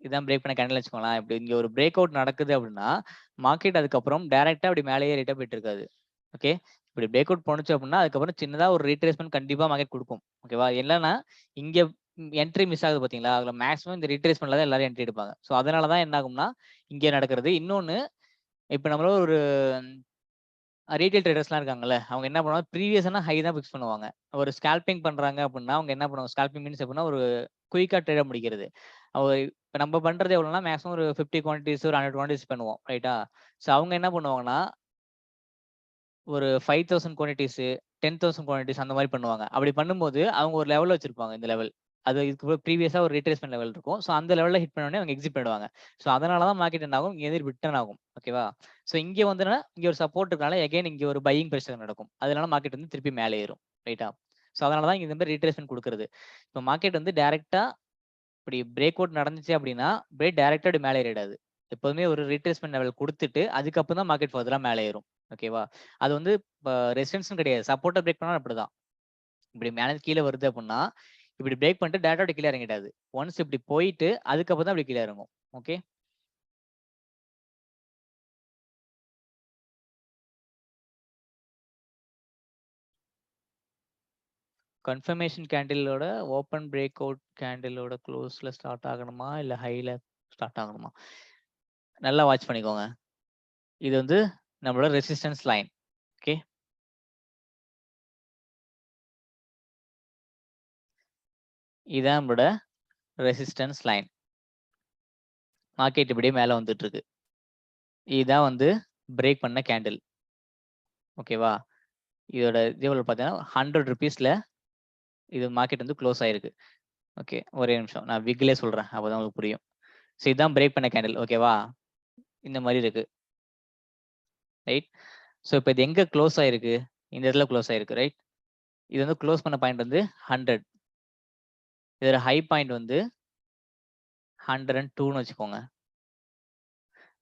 இதான் பிரேக் பண்ண கேண்டில்னு வச்சுக்கோங்களேன். இப்படி இங்க ஒரு பிரேக் அவுட் நடக்குது அப்படின்னா, மார்க்கெட் அதுக்கப்புறம் டைரக்ட்டா அப்படி மேலேயே ஏறிட்டே போயிட்டு இருக்காது. ஓகே. இப்படி பிரேக் அவுட் பண்ணுச்சு அப்படின்னா, அதுக்கப்புறம் சின்னதா ஒரு ரீட்ரேஸ்மென்ட் கண்டிப்பா மார்க்கெட் குடுக்கும். ஓகேவா? என்னன்னா, இங்க என்ட்ரி மிஸ் ஆகுது பார்த்தீங்களா? அதுல மேக்ஸிமம் இந்த ரீட்ரேஸ்மென்ட்ல தான் எல்லாரும் என்ட்ரி எடுப்பாங்க. ஸோ அதனால தான் என்ன ஆகும்னா, இங்க நடக்கிறது. இன்னொன்னு இப்ப நம்மள ஒரு ரீட்டெயில் ட்ரேடர்ஸ்லாம் இருக்காங்கல்ல, அவங்க என்ன பண்ணுவாங்க, ப்ரீவியஸான ஹை தான் ஃபிக்ஸ் பண்ணுவாங்க. ஒரு ஸ்கால்பிங் பண்றாங்க அப்படின்னா, அவங்க என்ன பண்ணுவாங்க, ஸ்கால்பிங் மீன்ஸ் எப்படின்னா, ஒரு குயிக்கா ட்ரேட முடிக்கிறது. இப்ப நம்ம பண்றது எவ்வளோனா, மேக்ஸிமம் ஒரு 50 குவான்டிட்டிஸ், ஒரு 100 குவான்டிட்டிஸ் பண்ணுவோம். ரைட்டா? ஸோ அவங்க என்ன பண்ணுவாங்கன்னா, ஒரு 5000 குவான்டிட்டிஸ், 10,000 குவான்டிட்டிஸ் அந்த மாரி பண்ணுவாங்க. அப்படி பண்ணும்போது, அவங்க ஒரு லெவல் வச்சிருப்பாங்க, இந்த லெவல். அது இதுக்கு ப்ரீவியஸா ஒரு ரீட்ரேஸ்மென்ட் லெவல் இருக்கும். ஸோ அந்த லெவல்ல ஹிட் பண்ண உடனே அவங்க எக்ஸிட் பண்ணிடுவாங்க. ஸோ அதனால தான் மார்க்கெட் என்ன ஆகும், இங்கேருந்து ரிட்டர்ன் ஆகும். ஓகேவா? ஸோ இங்க வந்துனா, இங்க ஒரு சப்போர்ட் இருக்கனால எகைன் இங்க ஒரு பையிங் பிரஷர் நடக்கும். அதனால மார்க்கெட் வந்து திருப்பி மேலே ஏறும். ரைட்டா? ஸோ அதனால தான் இந்த மாரி ரீட்ரேஸ்மென்ட் குடுக்குறது. இப்ப மார்க்கெட் வந்து டைரக்ட்டா இப்படி பிரேக் அவுட் நடந்துச்சு அப்படின்னா, அப்படியே டைரக்ட்டா அப்படி மேலே ஏறிடாது. எப்போதுமே ஒரு ரீட்ரேஸ்மென்ட் லெவல் குடுத்துட்டு, அதுக்கப்புறம் தான் மார்க்கெட் ஃபர்தரா மேலே ஏறும். ஓகேவா? அது வந்து இப்ப ரெசிஸ்டன்ஸ்ன்னு கிடையாது. சப்போர்ட்ட பிரேக் பண்ணாலும் அப்படிதான். இப்படி மேல இருந்து கீழ வருது அப்படின்னா, இப்படி பிரேக் பண்ணிட்டு டைரக்ட்டா அப்படி கீழ இறங்கிடாது. ஒன்ஸ் இப்படி போயிட்டு, அதுக்கப்புறம் தான் அப்படி கீழ இறங்கும். ஓகே. கன்ஃபர்மேஷன் கேண்டிலோட ஓப்பன் பிரேக் அவுட் கேண்டிலோட குளோஸ்ல ஸ்டார்ட் ஆகணுமா? இல்ல ஹைல ஸ்டார்ட் ஆகணுமா? நல்லா வாட்ச் பண்ணிக்கோங்க. இது வந்து நம்மளோட ரெசிஸ்டன்ஸ் லைன். ஓகே. இதான் நம்மளோட ரெசிஸ்டன்ஸ் லைன். மார்க்கெட் இப்படியே மேல வந்துட்டு இருக்கு. இதுதான் வந்து பிரேக் பண்ண கேண்டில். ஓகேவா? இதோட இது எவ்வளவு பார்த்தீங்கன்னா, ₹100ல இது மார்க்கெட் வந்து குளோஸ் ஆயிருக்கு. ஓகே. ஒரே நிமிஷம். நான் விக்லயே சொல்றேன். அப்பதான் உங்களுக்கு புரியும். ஸோ இதான் பிரேக் பண்ண கேண்டில். ஓகேவா? இந்த மாரி இருக்கு. ரைட்? ஸோ இப்ப இது எங்க குளோஸ் ஆயிருக்கு? இந்த இடத்துல குளோஸ் ஆயிருக்கு. ரைட்? இது வந்து குளோஸ் பண்ண பாயிண்ட் வந்து 100. இதோட ஹை பாயிண்ட் வந்து 102ன்னு வச்சுக்கோங்க.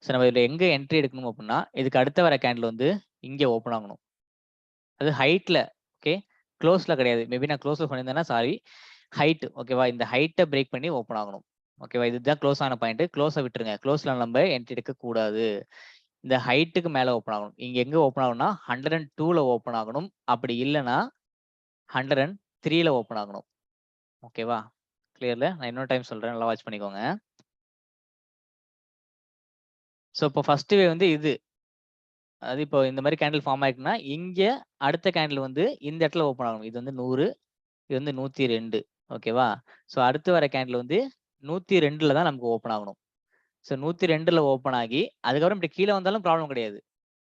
ஸோ நம்ம இதுல எங்க என்ட்ரி எடுக்கணும் அப்டின்னா, இதுக்கு அடுத்து வர கேண்டில் வந்து இங்க ஓப்பன் ஆகணும். அது ஹைட்ல. ஓகே. குளோஸ்ல கிடையாது. மேபி நான் குளோஸ்ல பண்ணியிருந்தேன்னா சாரி. ஹைட். ஓகேவா? இந்த ஹைட்ட பிரேக் பண்ணி ஓப்பன் ஆகணும். ஓகேவா? இதுதான் குளோஸ் ஆன பாயிண்ட். குளோஸ விட்டுருங்க. குளோஸ்ல நம்ம என்ட்ரி எடுக்கக் கூடாது. இந்த ஹைட்டுக்கு மேல ஓப்பன் ஆகணும். இங்க எங்க ஓப்பன் ஆகும்னா 102ல ஓப்பன் ஆகணும். அப்படி இல்லன்னா 103ல ஓப்பன் ஆகணும். ஓகேவா? கிளியர்ல? நான் இன்னொரு டைம் சொல்றேன். நல்லா வாட்ச் பண்ணிக்கோங்க. ஸோ இப்போ ஃபர்ஸ்ட் வே வந்து இது. அது இப்போ இந்த மாரி கேண்டில் ஃபார்ம் ஆயிட்டுன்னா, இங்க அடுத்த கேண்டில் வந்து இந்த இடத்துல ஓப்பன் ஆகணும். இது வந்து 100, இது வந்து 102. ஓகேவா? ஸோ அடுத்து வர கேண்டில் வந்து 102ல தான் நமக்கு ஓப்பன் ஆகணும். ஸோ 102ல ஓப்பன் ஆகி, அதுக்கப்புறம் இப்படி கீழ வந்தாலும் ப்ராப்ளம் கிடையாது.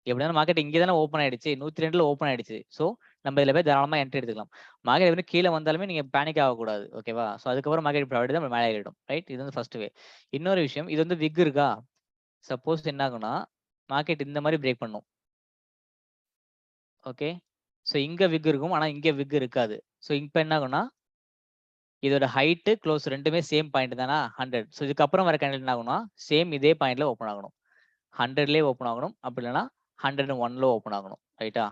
எப்படினாலும் மார்க்கெட் இங்க தானே ஓப்பன் ஆயிடுச்சு. 102ல ஓப்பன் ஆயிடுச்சு. ஸோ நம்ம இதுல போய் தாராளமா என்ட்ரி எடுத்துக்கலாம். மார்க்கெட் வந்து கீழ வந்தாலுமே நீங்க பேனிக் ஆகக்கூடாது. ஓகேவா? ஸோ அதுக்கப்புறம் மார்க்கெட் இப்படி அப்படியே தான் மேல ஏறிடும். ரைட்? இது வந்து ஃபர்ஸ்ட் வே. இன்னொரு விஷயம், இது வந்து விக் இருக்கா? சப்போஸ் என்ன ஆகும்னா, மார்க்கெட் இந்த மாரி பிரேக் பண்ணும். ஓகே. ஸோ இங்க விக் இருக்கும். ஆனா இங்க விக் இருக்காது. ஸோ இப்ப என்ன ஆகும்னா, இதோட ஹைட், க்ளோஸ் 2மே சேம் பாயிண்ட் தானா? 100. ஸோ இதுக்கப்புறம் வர கேண்டில் என்ன ஆகும்னா, சேம் இதே பாயிண்ட்ல ஓப்பன் ஆகணும். 100லயே ஓப்பன் ஆகணும். அப்படி இல்லன்னா 101ல ஓப்பன் ஆகணும். ரைட்டா?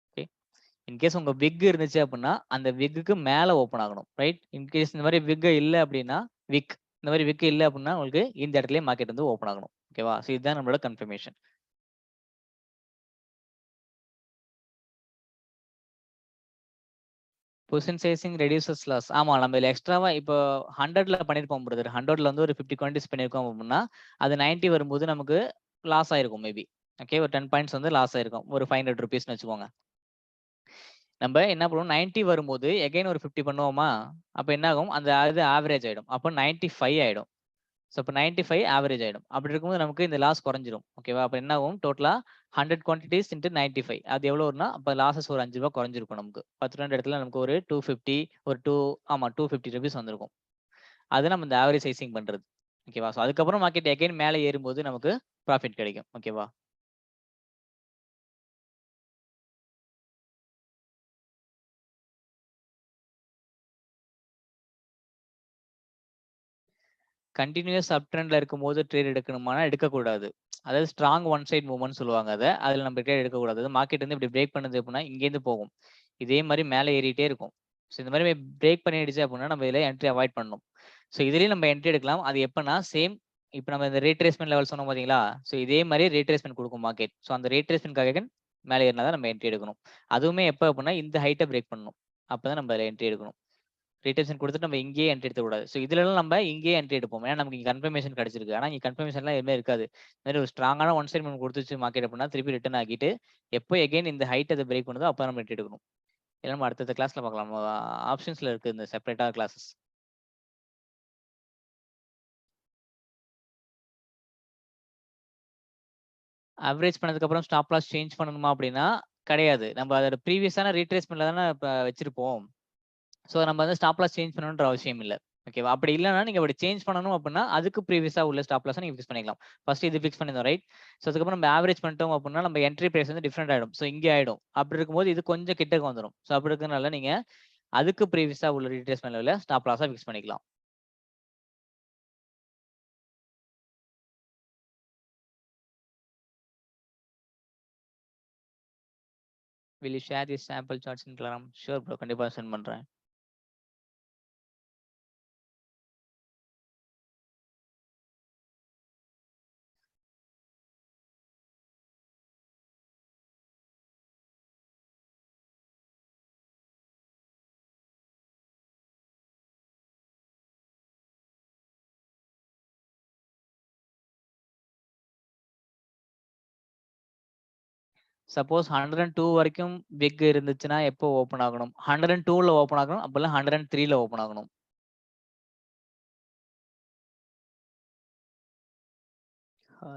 ஓகே. இன்கேஸ் உங்க விக் இருந்துச்சு அப்படின்னா, அந்த விக்குக்கு மேல ஓப்பன் ஆகணும். ரைட்? இன்கேஸ் இந்த மாரி விக் இல்ல அப்படின்னா, விக் இந்த மாரி விக் இல்ல அப்படின்னா, உங்களுக்கு இந்த இடத்துலயே மார்க்கெட் வந்து ஓப்பன் ஆகணும். ஓகேவா? ஸோ இதுதான் நம்மளோட confirmation. Position sizing reduces loss. ஆமா, நம்ம இதுல எக்ஸ்ட்ராவா இப்போ 100ல பண்ணியிருப்போம் பிரதர். 100ல வந்து ஒரு 50 குவான்டிட்டிஸ் பண்ணியிருக்கோம் அப்படின்னா, அது 90 வரும்போது நமக்கு லாஸ் ஆயிருக்கும் மேபி. ஓகே. ஒரு 10 பாயிண்ட்ஸ் வந்து லாஸ் ஆயிருக்கும். ஒரு ₹500ன்னு வச்சுக்கோங்க. நம்ம என்ன பண்ணுவோம், 90 வரும்போது எகைன் ஒரு 50 பண்ணுவோமா? அப்ப என்ன ஆகும்? அந்த இது ஆவரேஜ் ஆயிடும். அப்ப 95 ஆயிடும். ஸோ அப்ப 95 ஆவரேஜ் ஆயிடும். அப்படி இருக்கும்போது நமக்கு இந்த லாஸ் குறைஞ்சிரும். ஓகேவா? அப்ப என்ன ஆகும்? டோட்டலா 100 குவான்டிட்டிஸ் இன்டு 95 அது எவ்வளோ வரும்னா, அப்ப லாஸஸ் ஒரு ₹5 குறைஞ்சிருக்கும் நமக்கு. 10 ரூபாய் இடத்துல நமக்கு ஒரு 250 ஒரு 2 ஆமா ₹250 வந்திருக்கும். அது நம்ம இந்த ஆவரேஜ் சைசிங் பண்றது. ஓகேவா? ஸோ அதுக்கப்புறம் மார்க்கெட் எகைன் மேல ஏறும்போது நமக்கு ப்ராஃபிட் கிடைக்கும். ஓகேவா? கன்டினியூயஸ் அப் ட்ரெண்ட்ல இருக்கும்போது ட்ரேட் எடுக்கணுமானா எடுக்கக்கூடாது. அதாவது ஸ்ட்ராங் ஒன் சைட் மூவ்மென்ட் சொல்லுவாங்க அத. அதுல நம்ம ட்ரேட் எடுக்கக்கூடாது. மார்க்கெட் வந்து இப்படி பிரேக் பண்ணுது அப்படின்னா, இங்கேருந்து போகும். இதே மாரி மேல ஏறிட்டே இருக்கும். ஸோ இந்த மாரி பிரேக் பண்ணிடுச்சு அப்படின்னா, நம்ம இதுல என்ட்ரி அவாய்ட் பண்ணணும். ஸோ இதுலயும் நம்ம என்ட்ரி எடுக்கலாம். அது எப்பன்னா சேம் இப்ப நம்ம இந்த ரீட்ரேஸ்மென்ட் லெவல் சொன்னோம் பார்த்தீங்களா? ஸோ இதே மாரி ரீட்ரேஸ்மென்ட் குடுக்கும் மார்க்கெட். ஸோ அந்த ரீட்ரேஸ்மென்ட்காக மேல ஏறினா தான் நம்ம என்ட்ரி எடுக்கணும். அதுவுமே எப்ப அப்படின்னா, இந்த ஹைட்ட பிரேக் பண்ணணும். அப்பதான் நம்ம அதுல என்ட்ரி எடுக்கணும். ரிட்டர்ன் குடுத்துட்டு நம்ம இங்கேயே என்ட்ரி எடுத்துக்கூடாது. ஸோ இதுலலாம் நம்ம இங்கேயே என்ட்ரி எடுப்போம். ஏன்னா நமக்கு இங்க கன்ஃபர்மேஷன் கிடைச்சிருக்கு. ஆனா இங்க கன்ஃபர்மேஷன்லாம் எதுவுமே இருக்காது. இந்த மாரி ஒரு ஸ்ட்ராங்கான ஒன் சைட் மூவ்மென்ட் குடுத்துச்சு மார்க்கெட் அப்படின்னா, திருப்பி ரிட்டர்ன் ஆகிட்டு, எப்போ எகைன் இந்த ஹைட் அத பிரேக் பண்ணுதோ, அப்ப நம்ம என்ட்ரி எடுக்கணும். இல்ல நம்ம அடுத்தடுத்த கிளாஸ்ல பார்க்கலாம். ஆப்ஷன்ஸ்ல இருக்கு இந்த செப்பரேட்டா கிளாஸஸ். அவரேஜ் பண்ணதுக்கு அப்புறம் ஸ்டாப் லாஸ் சேஞ்ச் பண்ணணுமா அப்படின்னா, கிடையாது. நம்ம அதோட ப்ரீவியஸான ரீட்ரேஸ்மென்ட்ல தானே இப்ப வச்சிருப்போம். ஸோ நம்ம வந்து ஸ்டாப் லாஸ் சேஞ்ச் பண்ணணுன்ற அவசியம் இல்ல. ஓகேவா? அப்படி இல்லன்னா நீங்க அப்படி சேஞ்ச் பண்ணணும் அப்படின்னா, அதுக்கு ப்ரீவியஸா உள்ள ஸ்டாப் லாஸ நீங்க ஃபிக்ஸ் பண்ணிக்கலாம். ஃபர்ஸ்ட் இது ஃபிக்ஸ் பண்ணிருந்தோம் ரைட்? ஸோ அதுக்கப்புறம் நம்ம ஆவரேஜ் பண்ணிட்டோம் அப்படின்னா, நம்ம என்ட்ரி பிரைஸ் வந்து டிஃபரெண்ட் ஆயிடும். ஸோ இங்கே ஆயிடும். அப்படி இருக்கும்போது இது கொஞ்சம் கிட்டக்க வந்துரும். ஸோ அப்படி இருக்கறனால நீங்க அதுக்கு ப்ரீவியஸா உள்ள ரீட்ரேஸ்மென்ட் லெவல்ல ஸ்டாப் லாஸா ஃபிக்ஸ் பண்ணிக்கலாம். Will you share this sample charts in Telegram? Sure bro. கண்டிப்பா சென்ட் பண்றேன். சப்போஸ் 102 வரைக்கும் விக் இருந்துச்சுன்னா எப்போ ஓப்பன் ஆகணும்? 102ல ஓப்பன் ஆகணும். அப்ப இல்ல 103ல ஓப்பன் ஆகணும். ஆ.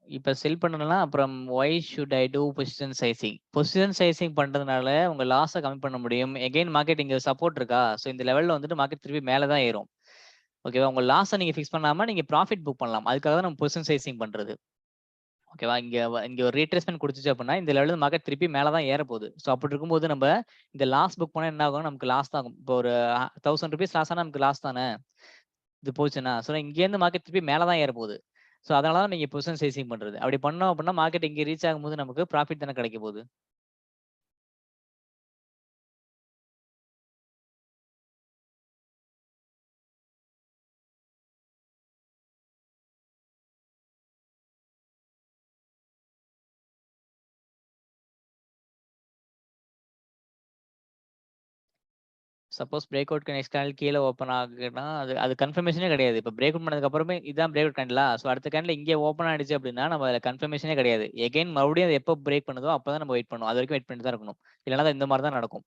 இப்ப செல் பண்ணணும்னா, அப்புறம் why should I do position sizing? Position sizing பண்றதுனால உங்க லாஸ கம்மி பண்ண முடியும். எகைன் மார்க்கெட் இங்க சப்போர்ட் இருக்கா? ஸோ இந்த லெவல்ல வந்துட்டு மார்க்கெட் திருப்பி மேல தான் ஏறும். ஓகேவா? உங்க லாஸ நீங்க ஃபிக்ஸ் பண்ணாம நீங்க ப்ராஃபிட் புக் பண்ணலாம். அதுக்காக தான் நம்ம பொசிஷன் சைசிங் பண்றது. ஓகேவா? இங்க ஒரு ரீட்ரேஸ்மென்ட் குடுத்துச்சு அப்படின்னா, இந்த லெவல்ல மார்க்கெட் திருப்பி மேல தான் ஏறப்போகுது. ஸோ அப்படி இருக்கும்போது நம்ம இந்த லாஸ் புக் பண்ணா என்ன ஆகும்? நமக்கு லாஸ் தான் ஆகும். இப்போ ஒரு ₹1000 லாஸ் ஆனா நமக்கு லாஸ் தானே! இது போச்சுன்னா. ஸோ இங்கேருந்து மார்க்கெட் திருப்பி மேல தான் ஏறப்போகுது. ஸோ அதனால தான் நீங்க பொசிஷன் சைசிங் பண்றது. அப்படி பண்ணோம் அப்படின்னா மார்க்கெட் இங்க ரீச் ஆகும்போது நமக்கு ப்ராஃபிட் தானே கிடைக்க போகுது. சப்போஸ் பிரேக் அவுட்க்கு நெக்ஸ்ட் கேண்டில் கீழ ஓப்பன் ஆகுதுன்னா, அது கன்ஃபர்மேஷனே கிடையாது. இப்ப பிரேக் அவுட் பண்ணதுக்கு அப்புறமே இதான் பிரேக் அவுட் கேண்டிலா? ஸோ அடுத்த கேண்டில் இங்கே ஓப்பன் ஆயிடுச்சு அப்படின்னா, நம்ம அதுல கன்ஃபர்மேஷனே கிடையாது. எகைன் மறுபடியும் அது எப்போ பிரேக் பண்ணுதோ அப்பதான் நம்ம வெயிட் பண்ணணும். அதுவரைக்கும் வெயிட் பண்ணிட்டு தான் இருக்கணும். இல்லன்னா இந்த மாரி தான் நடக்கும்.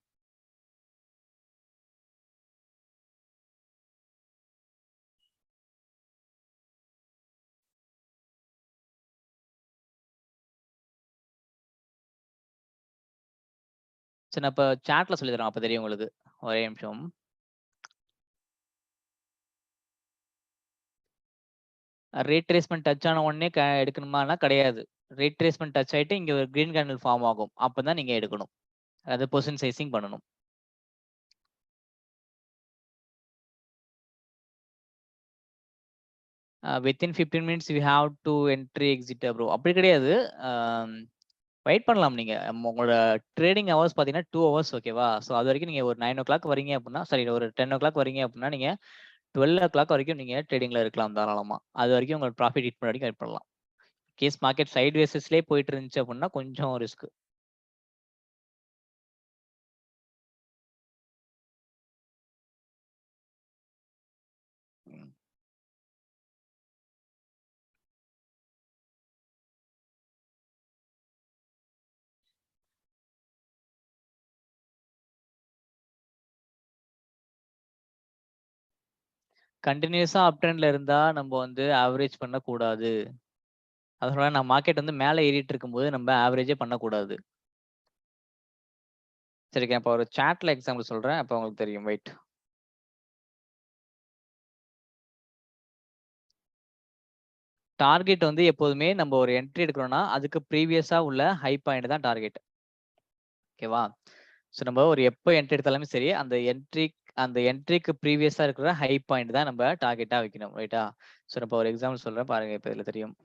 சரி நான் இப்ப சாட்ல சொல்லி தரேன். அப்ப தெரியும் உங்களுக்கு. ஒரே நிமிஷம். ரீட்ரேஸ்மென்ட் டச் ஆன உடனே எடுக்கணுமான்னா கிடையாது. ரீட்ரேஸ்மென்ட் டச் ஆயிட்டு இங்க ஒரு கிரீன் கேண்டில் ஃபார்ம் ஆகும். அப்பதான் நீங்க எடுக்கணும். அது பொசிஷன் சைசிங் பண்ணணும். Within 15 minutes you have to entry exit bro. அப்படி கிடையாது. வெயிட் பண்ணலாம் நீங்க. உங்களோட ட்ரேடிங் ஹவர்ஸ் பார்த்தீங்கன்னா 2 ஹவர்ஸ் ஓகேவா? ஸோ அது வரைக்கும் நீங்க ஒரு 9:00 வரீங்க அப்படின்னா, சாரி ஒரு 10:00 வரீங்க அப்படின்னா, நீங்க 12:00 வரைக்கும் நீங்க ட்ரேடிங்ல இருக்கலாம் தாராளமா. அது வரைக்கும் உங்களுக்கு ப்ராஃபிட் ஹிட் பண்ண வரைக்கும் வெயிட் பண்ணலாம். கேஸ் மார்க்கெட் சைட் வேஸஸ்லயே போயிட்டு இருந்துச்சு அப்படின்னா கொஞ்சம் ரிஸ்க். கன்டினியூஸா அப் ட்ரெண்ட்ல இருந்தா நம்ம வந்து ஆவரேஜ் பண்ணக்கூடாது. அதனால நான் மார்க்கெட் வந்து மேல ஏறிட்டு இருக்கும்போது நம்ம ஆவரேஜே பண்ணக்கூடாது. சரிங்க. இப்ப ஒரு சார்ட்ல எக்ஸாம்பிள் சொல்றேன். அப்ப உங்களுக்கு தெரியும். வெயிட். டார்கெட் வந்து எப்போதுமே நம்ம ஒரு என்ட்ரி எடுக்கிறோம்னா, அதுக்கு ப்ரீவியஸா உள்ள ஹை பாயிண்ட் தான் டார்கெட். ஓகேவா? ஸோ நம்ம ஒரு எப்போ என்ட்ரி எடுத்தாலுமே சரி, அந்த என்ட்ரிக்கு ப்ரீவியஸா இருக்கிற ஹை பாயிண்ட் தான் நம்ம டார்கெட்டா வைக்கணும். ரைட்டா? ஸோ நான் இப்ப ஒரு எக்ஸாம்பிள் சொல்றேன் பாருங்க. இப்ப இதுல தெரியும்.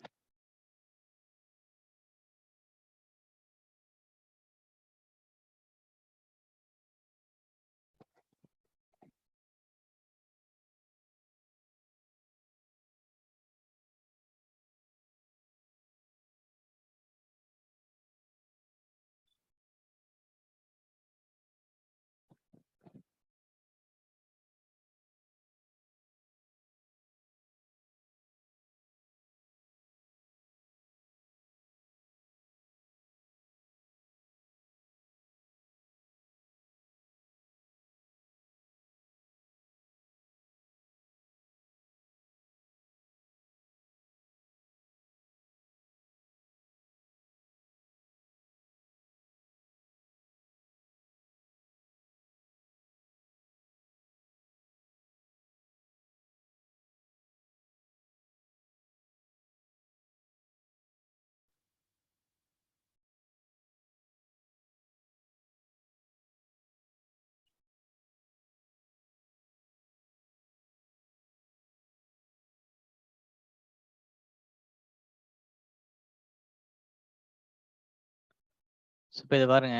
ஸோ இப்ப இத பாருங்க.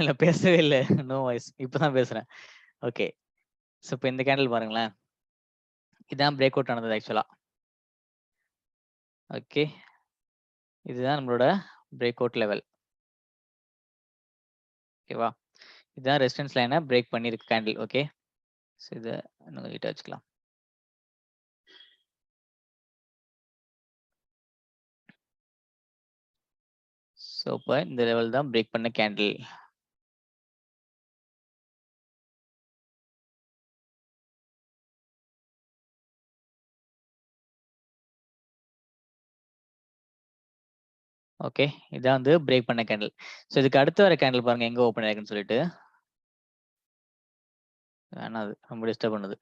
இல்ல பேசவே இல்ல. No voice. இப்பதான் பேசுறேன். ஓகே. ஸோ இப்ப இந்த கேண்டில் பாருங்களேன். இதான் பிரேக் அவுட் ஆனது ஆக்சுவலா. ஓகே. இதுதான் நம்மளோட பிரேக் அவுட் லெவல். ஓகேவா? இதுதான் ரெசிஸ்டன்ஸ் லைன பிரேக் பண்ணிருக்கு கேண்டில். ஓகே. ஸோ இத இன்னும் கிட்ட வச்சுக்கலாம். ஸோ இப்ப இந்த லெவல் தான் பிரேக் பண்ண கேண்டில். ஓகே. இதான் வந்து பிரேக் பண்ண கேண்டில். ஸோ இதுக்கு அடுத்து வர கேண்டில் பாருங்க எங்க ஓப்பன் ஆயிருக்குன்னு சொல்லிட்டு. வேணாம் அது. ரொம்ப டிஸ்டர்ப் பண்ணுது.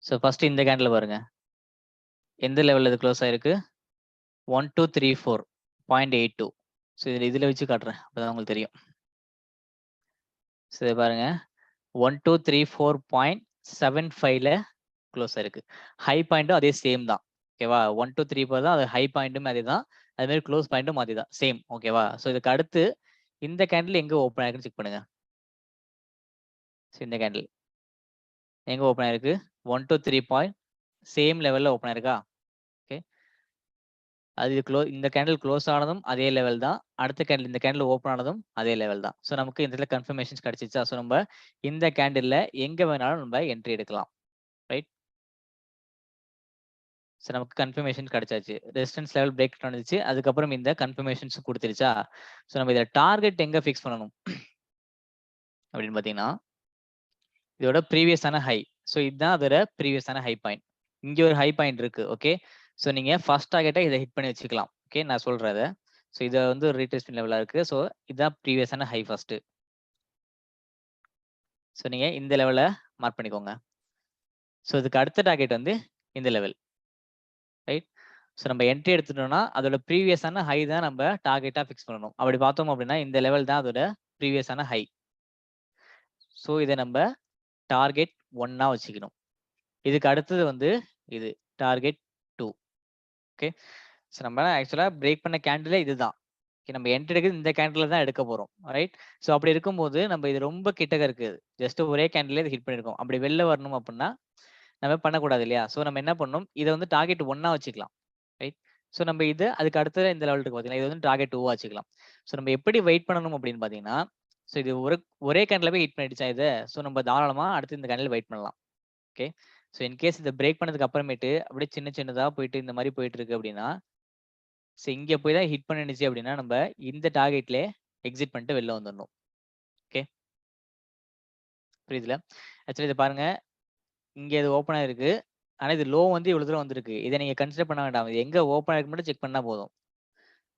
ஸோ ஃபர்ஸ்ட் இந்த கேண்டில் பாருங்க. எந்த லெவல்ல இது க்ளோஸ் ஆயிருக்கு? 1234.82. ஸோ இதுல வச்சு காட்டுறேன். அப்பதான் உங்களுக்கு தெரியும். ஸோ இத பாருங்க. 1234.75ல க்ளோஸ் ஆயிருக்கு. ஹை பாயிண்ட்டும் அதே சேம் தான். ஓகேவா? 1 to 3 தான் அது ஹை பாயிண்ட்டும் அதேதான். அதே மாதிரி க்ளோஸ் பாயிண்ட்டும் அதேதான். சேம். ஓகேவா? ஸோ இதுக்கு அடுத்து இந்த கேண்டில் எங்க ஓப்பன் ஆயிருக்குன்னு செக் பண்ணுங்க. ஸோ இந்த கேண்டில் எங்க ஓப்பன் ஆயிருக்கு? 1 to 3 பாயிண்ட் சேம் லெவல்ல ஓப்பன் ஆயிருக்கா? ஓகே. அது இந்த கேண்டில் க்ளோஸ் ஆனதும் அதே லெவல் தான். அடுத்த கேண்டில் இந்த கேண்டில் ஓப்பன் ஆனதும் அதே லெவல் தான். ஸோ நமக்கு இந்த இடத்துல கன்ஃபர்மேஷன்ஸ் கிடைச்சிச்சா? ஸோ நம்ம இந்த கேண்டில்ல எங்க வேணாலும் நம்ம என்ட்ரி எடுக்கலாம். ரைட்? ஸோ நமக்கு கன்ஃபர்மேஷன் கிடைச்சாச்சு. ரெசிஸ்டன்ஸ் லெவல் பிரேக் நடந்துச்சு. அதுக்கப்புறம் இந்த கன்ஃபர்மேஷன்ஸ் குடுத்துருச்சா? ஸோ நம்ம இத டார்கெட் எங்க ஃபிக்ஸ் பண்ணணும்? அப்படின்னு பார்த்தீங்கன்னா, இதோட ப்ரீவியஸான ஹை. ஸோ இதுதான் அதோட ப்ரீவியஸான ஹை பாயிண்ட். இங்க ஒரு ஹை பாயிண்ட் இருக்கு. ஓகே. ஸோ நீங்க ஃபர்ஸ்ட் டார்கெட்ட இத ஹிட் பண்ணி வச்சுக்கலாம். ஓகே. நான் சொல்றேன் அத. ஸோ இத வந்து ஒரு ரீட்ரேஸ்மென்ட் லெவலா இருக்கு. ஸோ இதான் ப்ரீவியஸான ஹை ஃபர்ஸ்ட். ஸோ நீங்க இந்த லெவல மார்க் பண்ணிக்கோங்க. ஸோ இதுக்கு அடுத்த டார்கெட் வந்து இந்த லெவல். ரைட்? ஸோ நம்ம என்ட்ரி எடுத்துட்டோம்னா, அதோட ப்ரீவியஸான ஹை தான் நம்ம டார்கெட்டா ஃபிக்ஸ் பண்ணணும். அப்படி பார்த்தோம் அப்படின்னா, இந்த லெவல் தான் அதோட ப்ரீவியஸான ஹை. ஸோ இத நம்ம டார்கெட் 1ஆ வச்சுக்கணும். இதுக்கு அடுத்தது வந்து இது டார்கெட் 2. ஓகே. ஸோ நம்ம ஆக்சுவலா பிரேக் பண்ண கேண்டிலே இதுதான். ஓகே. நம்ம என்ட்ரி எடுக்கிறது இந்த கேண்டில்ல தான் எடுக்க போறோம். ரைட்? ஸோ அப்படி இருக்கும்போது நம்ம இது ரொம்ப கிட்டக்க இருக்கு. ஜஸ்ட் ஒரே கேண்டில்ல இத ஹிட் பண்ணியிருக்கோம். அப்படி வெளில வரணும் அப்படின்னா, நம்ம பண்ணக்கூடாது இல்லையா? ஸோ நம்ம என்ன பண்ணணும், இத வந்து டார்கெட் 1ஆ வச்சுக்கலாம். ரைட்? ஸோ நம்ம இது அதுக்கு அடுத்தது இந்த லெவல் இருக்கு பார்த்தீங்களா? இது வந்து டார்கெட் 2ஆ வச்சுக்கலாம். ஸோ நம்ம எப்படி வெயிட் பண்ணணும் அப்படின்னு பார்த்தீங்கன்னா, ஸோ இது ஒரே கேண்டில்ல போய் ஹிட் பண்ணிடுச்சா இத? ஸோ நம்ம தாராளமா அடுத்து இந்த கேண்டில்ல வெயிட் பண்ணலாம். ஓகே. ஸோ இன்கேஸ் இத பிரேக் பண்ணதுக்கு அப்புறமேட்டு அப்படியே சின்ன சின்னதா போயிட்டு இந்த மாரி போயிட்டு இருக்கு அப்படின்னா, ஸோ இங்க போய் தான் ஹிட் பண்ணிடுச்சு அப்படின்னா, நம்ம இந்த டார்கெட்லயே எக்ஸிட் பண்ணிட்டு வெளில வந்துரணும். ஓகே. புரியுதுல? ஆக்சுவலி இத பாருங்க. இங்க இது ஓப்பன் ஆயிருக்கு. ஆனா இது லோ வந்து இவ்வளவு தூரம் வந்திருக்கு. இத நீங்க கன்சிடர் பண்ண வேண்டாம். இது எங்க ஓப்பன் ஆயிருக்கு மட்டும் செக் பண்ணா போதும்.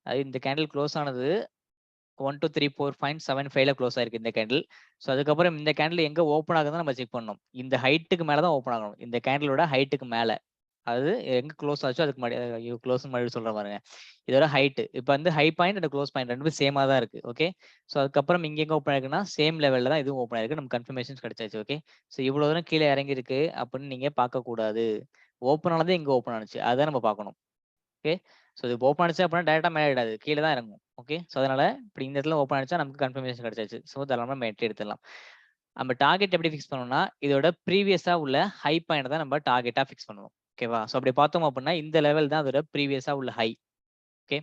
அது இந்த கேண்டில் குளோஸ் ஆனது 1, 2, 3, 4, 5, 7, 5ல க்ளோஸ் ஆயிருக்கு இந்த கேண்டில். ஸோ அதுக்கப்புறம் இந்த கேண்டில் எங்க ஓப்பன் ஆகுதுன்னு நம்ம செக் பண்ணணும். இந்த ஹைட்டுக்கு மேல தான் ஓப்பன் ஆகணும். இந்த கேண்டிலோட ஹைட்டுக்கு மேல. அது எங்க க்ளோஸ் ஆச்சோ அதுக்கு முன்னாடி ஐயோ! க்ளோஸ்ன்னு மறுபடியும் சொல்றேன் பாருங்க. இதோட ஹைட். இப்ப வந்து high point and close point 2மே சேமா தான் இருக்கு. ஓகே. ஸோ அதுக்கப்புறம் இங்க எங்க ஓப்பன் ஆயிருக்குன்னா, சேம் லெவல்ல தான் இதுவும் ஓப்பன் ஆயிருக்கு. நமக்கு கன்ஃபர்மேஷன்ஸ் கிடைச்சாச்சு. ஓகே. ஸோ இவ்வளவு தூரம் கீழ இறங்கியிருக்கு அப்படின்னு நீங்க பார்க்கக்கூடாது. ஓப்பன் ஆனது இங்க ஓப்பன் ஆனுச்சு. அதான் நம்ம பார்க்கணும். ஓகே. ஸோ இது ஓப்பன் ஆனுச்சு அப்படின்னா டைரக்ட்டா மேல ஏறாது. கீழ தான் இறங்கும். ஓகே. ஸோ அதனால இப்படி இந்த இடத்துல ஓப்பன் ஆனுச்சா நமக்கு கன்ஃபர்மேஷன் கிடைச்சாச்சு. ஸோ தாராளமா நம்ம என்ட்ரி எடுத்துடலாம். நம்ம டார்கெட் எப்படி ஃபிக்ஸ் பண்ணணும்னா, இதோட ப்ரீவியஸா உள்ள ஹை பாயிண்ட் தான் நம்ம டார்கெட்டா ஃபிக்ஸ் பண்ணணும். ஓகேவா? ஸோ அப்படி பார்த்தோம் அப்படின்னா, இந்த லெவல் தான் அதோட ப்ரீவியஸா உள்ள ஹை. ஓகே.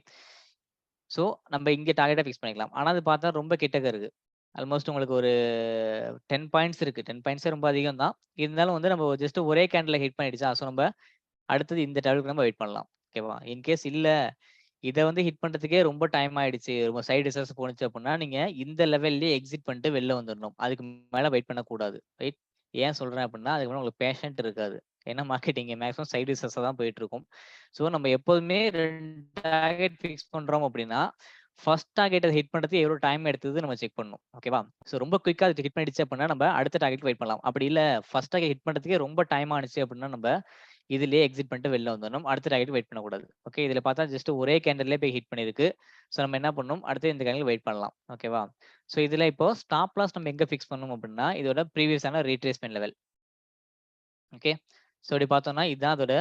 ஸோ நம்ம இங்க டார்கெட்டா ஃபிக்ஸ் பண்ணிக்கலாம். ஆனா அது பார்த்தா ரொம்ப கிட்டக்க இருக்கு. ஆல்மோஸ்ட் உங்களுக்கு ஒரு 10 பாயிண்ட்ஸ் இருக்கு. 10 பாயிண்ட்ஸே ரொம்ப அதிகம் தான். இருந்தாலும் வந்து நம்ம ஜஸ்ட் ஒரே கேண்டில்ல ஹிட் பண்ணிடுச்சா, ஸோ நம்ம அடுத்தது இந்த லெவலுக்கு நம்ம வெயிட் பண்ணலாம். ஓகேவா? இன்கேஸ் இல்ல, இத வந்து ஹிட் பண்றதுக்கே ரொம்ப டைம் ஆயிடுச்சு. ரொம்ப சைடு ரிசர்வ்ஸ் போணுச்சு அப்படின்னா, நீங்க இந்த லெவல்லயே எக்ஸிட் பண்ணிட்டு வெளில வந்துரணும். அதுக்கு மேல வெயிட் பண்ணக்கூடாது. ரைட்? ஏன் சொல்றேன் அப்படின்னா, அதுக்கு மேல உங்களுக்கு பேஷன்ட் இருக்காது. ஏன்னா மார்க்கெட்டிங் மேக்ஸிமம் சைடு ரிசர்வ்ஸா தான் போயிட்டு இருக்கும். ஸோ நம்ம எப்போதுமே 2 டார்கெட் ஃபிக்ஸ் பண்றோம் அப்படின்னா, ஃபர்ஸ்ட் டார்கெட்ட ஹிட் பண்றதுக்கு எவ்வளோ டைம் எடுத்தது நம்ம செக் பண்ணணும். ஓகேவா? ஸோ ரொம்ப குயிக்கா அது ஹிட் பண்ணிடுச்சு அப்படின்னா, நம்ம அடுத்த டார்கெட்க்கு வெயிட் பண்ணலாம். அப்படி இல்ல ஃபர்ஸ்ட் டார்கெட் ஹிட் பண்றதுக்கே ரொம்ப டைம் ஆனுச்சு அப்படின்னா, நம்ம இதுலயே எக்ஸிட் பண்ணிட்டு வெளில வந்துரணும். அடுத்த டார்கெட் வெயிட் பண்ணக்கூடாது. ஓகே. இதுல பார்த்தா ஜஸ்ட் ஒரே கேண்டில்லே போய் ஹிட் பண்ணிருக்கு. ஸோ நம்ம என்ன பண்ணணும், அடுத்து இந்த கேண்டில் வெயிட் பண்ணலாம். ஓகேவா? ஸோ இதுல இப்போ ஸ்டாப் லாஸ் நம்ம எங்க ஃபிக்ஸ் பண்ணணும் அப்படின்னா, இதோட ப்ரீவியஸான ரீட்ரேஸ்மென்ட் லெவல். ஓகே. ஸோ இப்படி பார்த்தோம்னா, இதுதான் அதோட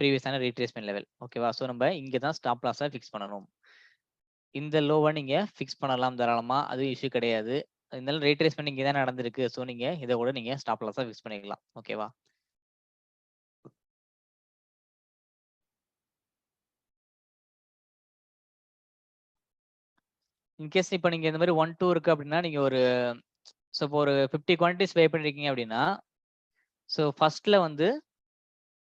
ப்ரீவியஸான ரீட்ரேஸ்மென்ட் லெவல். ஓகேவா? ஸோ நம்ம இங்க தான் ஸ்டாப் லாஸ ஃபிக்ஸ் பண்ணணும். இந்த லோவ நீங்க ஃபிக்ஸ் பண்ணலாம் தாராளமா. அது இஷ்யூ கிடையாது. இருந்தாலும் ரீட்ரேஸ்மென்ட் இங்க தான் நடந்திருக்கு. ஸோ நீங்க இத கூட நீங்க ஸ்டாப் லாஸா ஃபிக்ஸ் பண்ணிக்கலாம். ஓகேவா? இன்கேஸ் இப்ப நீங்க இந்த மாரி 1, 2 இருக்கு அப்படின்னா, நீங்க ஒரு ஸோ இப்போ ஒரு 50 குவான்டிட்டிஸ் பை பண்ணியிருக்கீங்க அப்படின்னா, ஸோ ஃபர்ஸ்ட்ல வந்து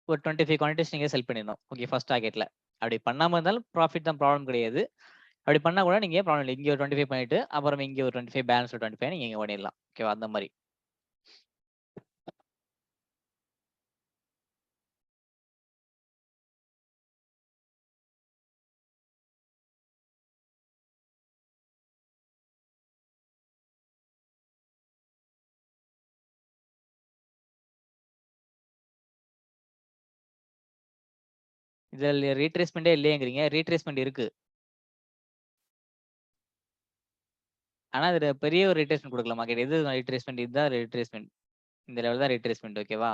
ஒரு 25 குவான்டிட்டிஸ் நீங்க செல் பண்ணிடணும். ஓகே. ஃபர்ஸ்ட் டார்கெட்ல. அப்படி பண்ணாம இருந்தாலும் ப்ராஃபிட் தான் ப்ராப்ளம் கிடையாது. அப்படி பண்ணா கூட நீங்க ப்ராப்ளம் இல்ல. இங்க ஒரு 25 பண்ணிட்டு, அப்புறம் இங்க ஒரு 25 பேலன்ஸ் ஒரு 25 நீங்க இங்க பண்ணிடலாம். ஓகேவா? அந்த மாரி. இதுல ரீட்ரேஸ்மென்ட்டே இல்லையேங்கிறீங்க. ரீட்ரேஸ்மென்ட் இருக்கு. ஆனா அதுல பெரிய ஒரு ரீட்ரேஸ்மென்ட் குடுக்கல மார்க்கெட். எது ரீட்ரேஸ்மென்ட் இதுதான் ரீட்ரேஸ்மென்ட். இந்த லெவல் தான் ரீட்ரேஸ்மென்ட். ஓகேவா?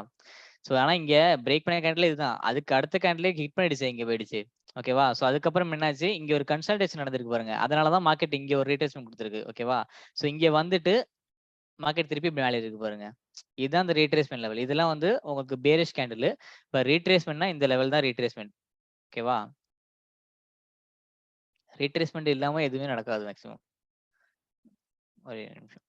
ஸோ ஆனா இங்க பிரேக் பண்ண கேண்டில் இதுதான். அதுக்கு அடுத்த கேண்டிலே ஹிட் பண்ணிடுச்சு, இங்க போயிடுச்சு. ஓகேவா? ஸோ அதுக்கப்புறம் என்னாச்சு, இங்க ஒரு கன்சல்டேஷன் நடந்திருக்கு பாருங்க. அதனால தான் மார்க்கெட் இங்க ஒரு ரீட்ரேஸ்மென்ட் குடுத்திருக்கு. ஓகேவா? ஸோ இங்க வந்துட்டு மார்க்கெட் திருப்பி மேல இருக்கு பாருங்க. இதுதான் அந்த ரீட்ரேஸ்மென்ட் லெவல். இதெல்லாம் வந்து உங்களுக்கு பேரிஷ் கேண்டில். இப்ப ரீட்ரேஸ்மென்ட்னா இந்த லெவல் தான் ரீட்ரேஸ்மென்ட். ஓகேவா? ரீட்ரேஸ்மென்ட் இல்லாம எதுவுமே நடக்காது மேக்ஸிமம். ஒரே நிமிஷம்.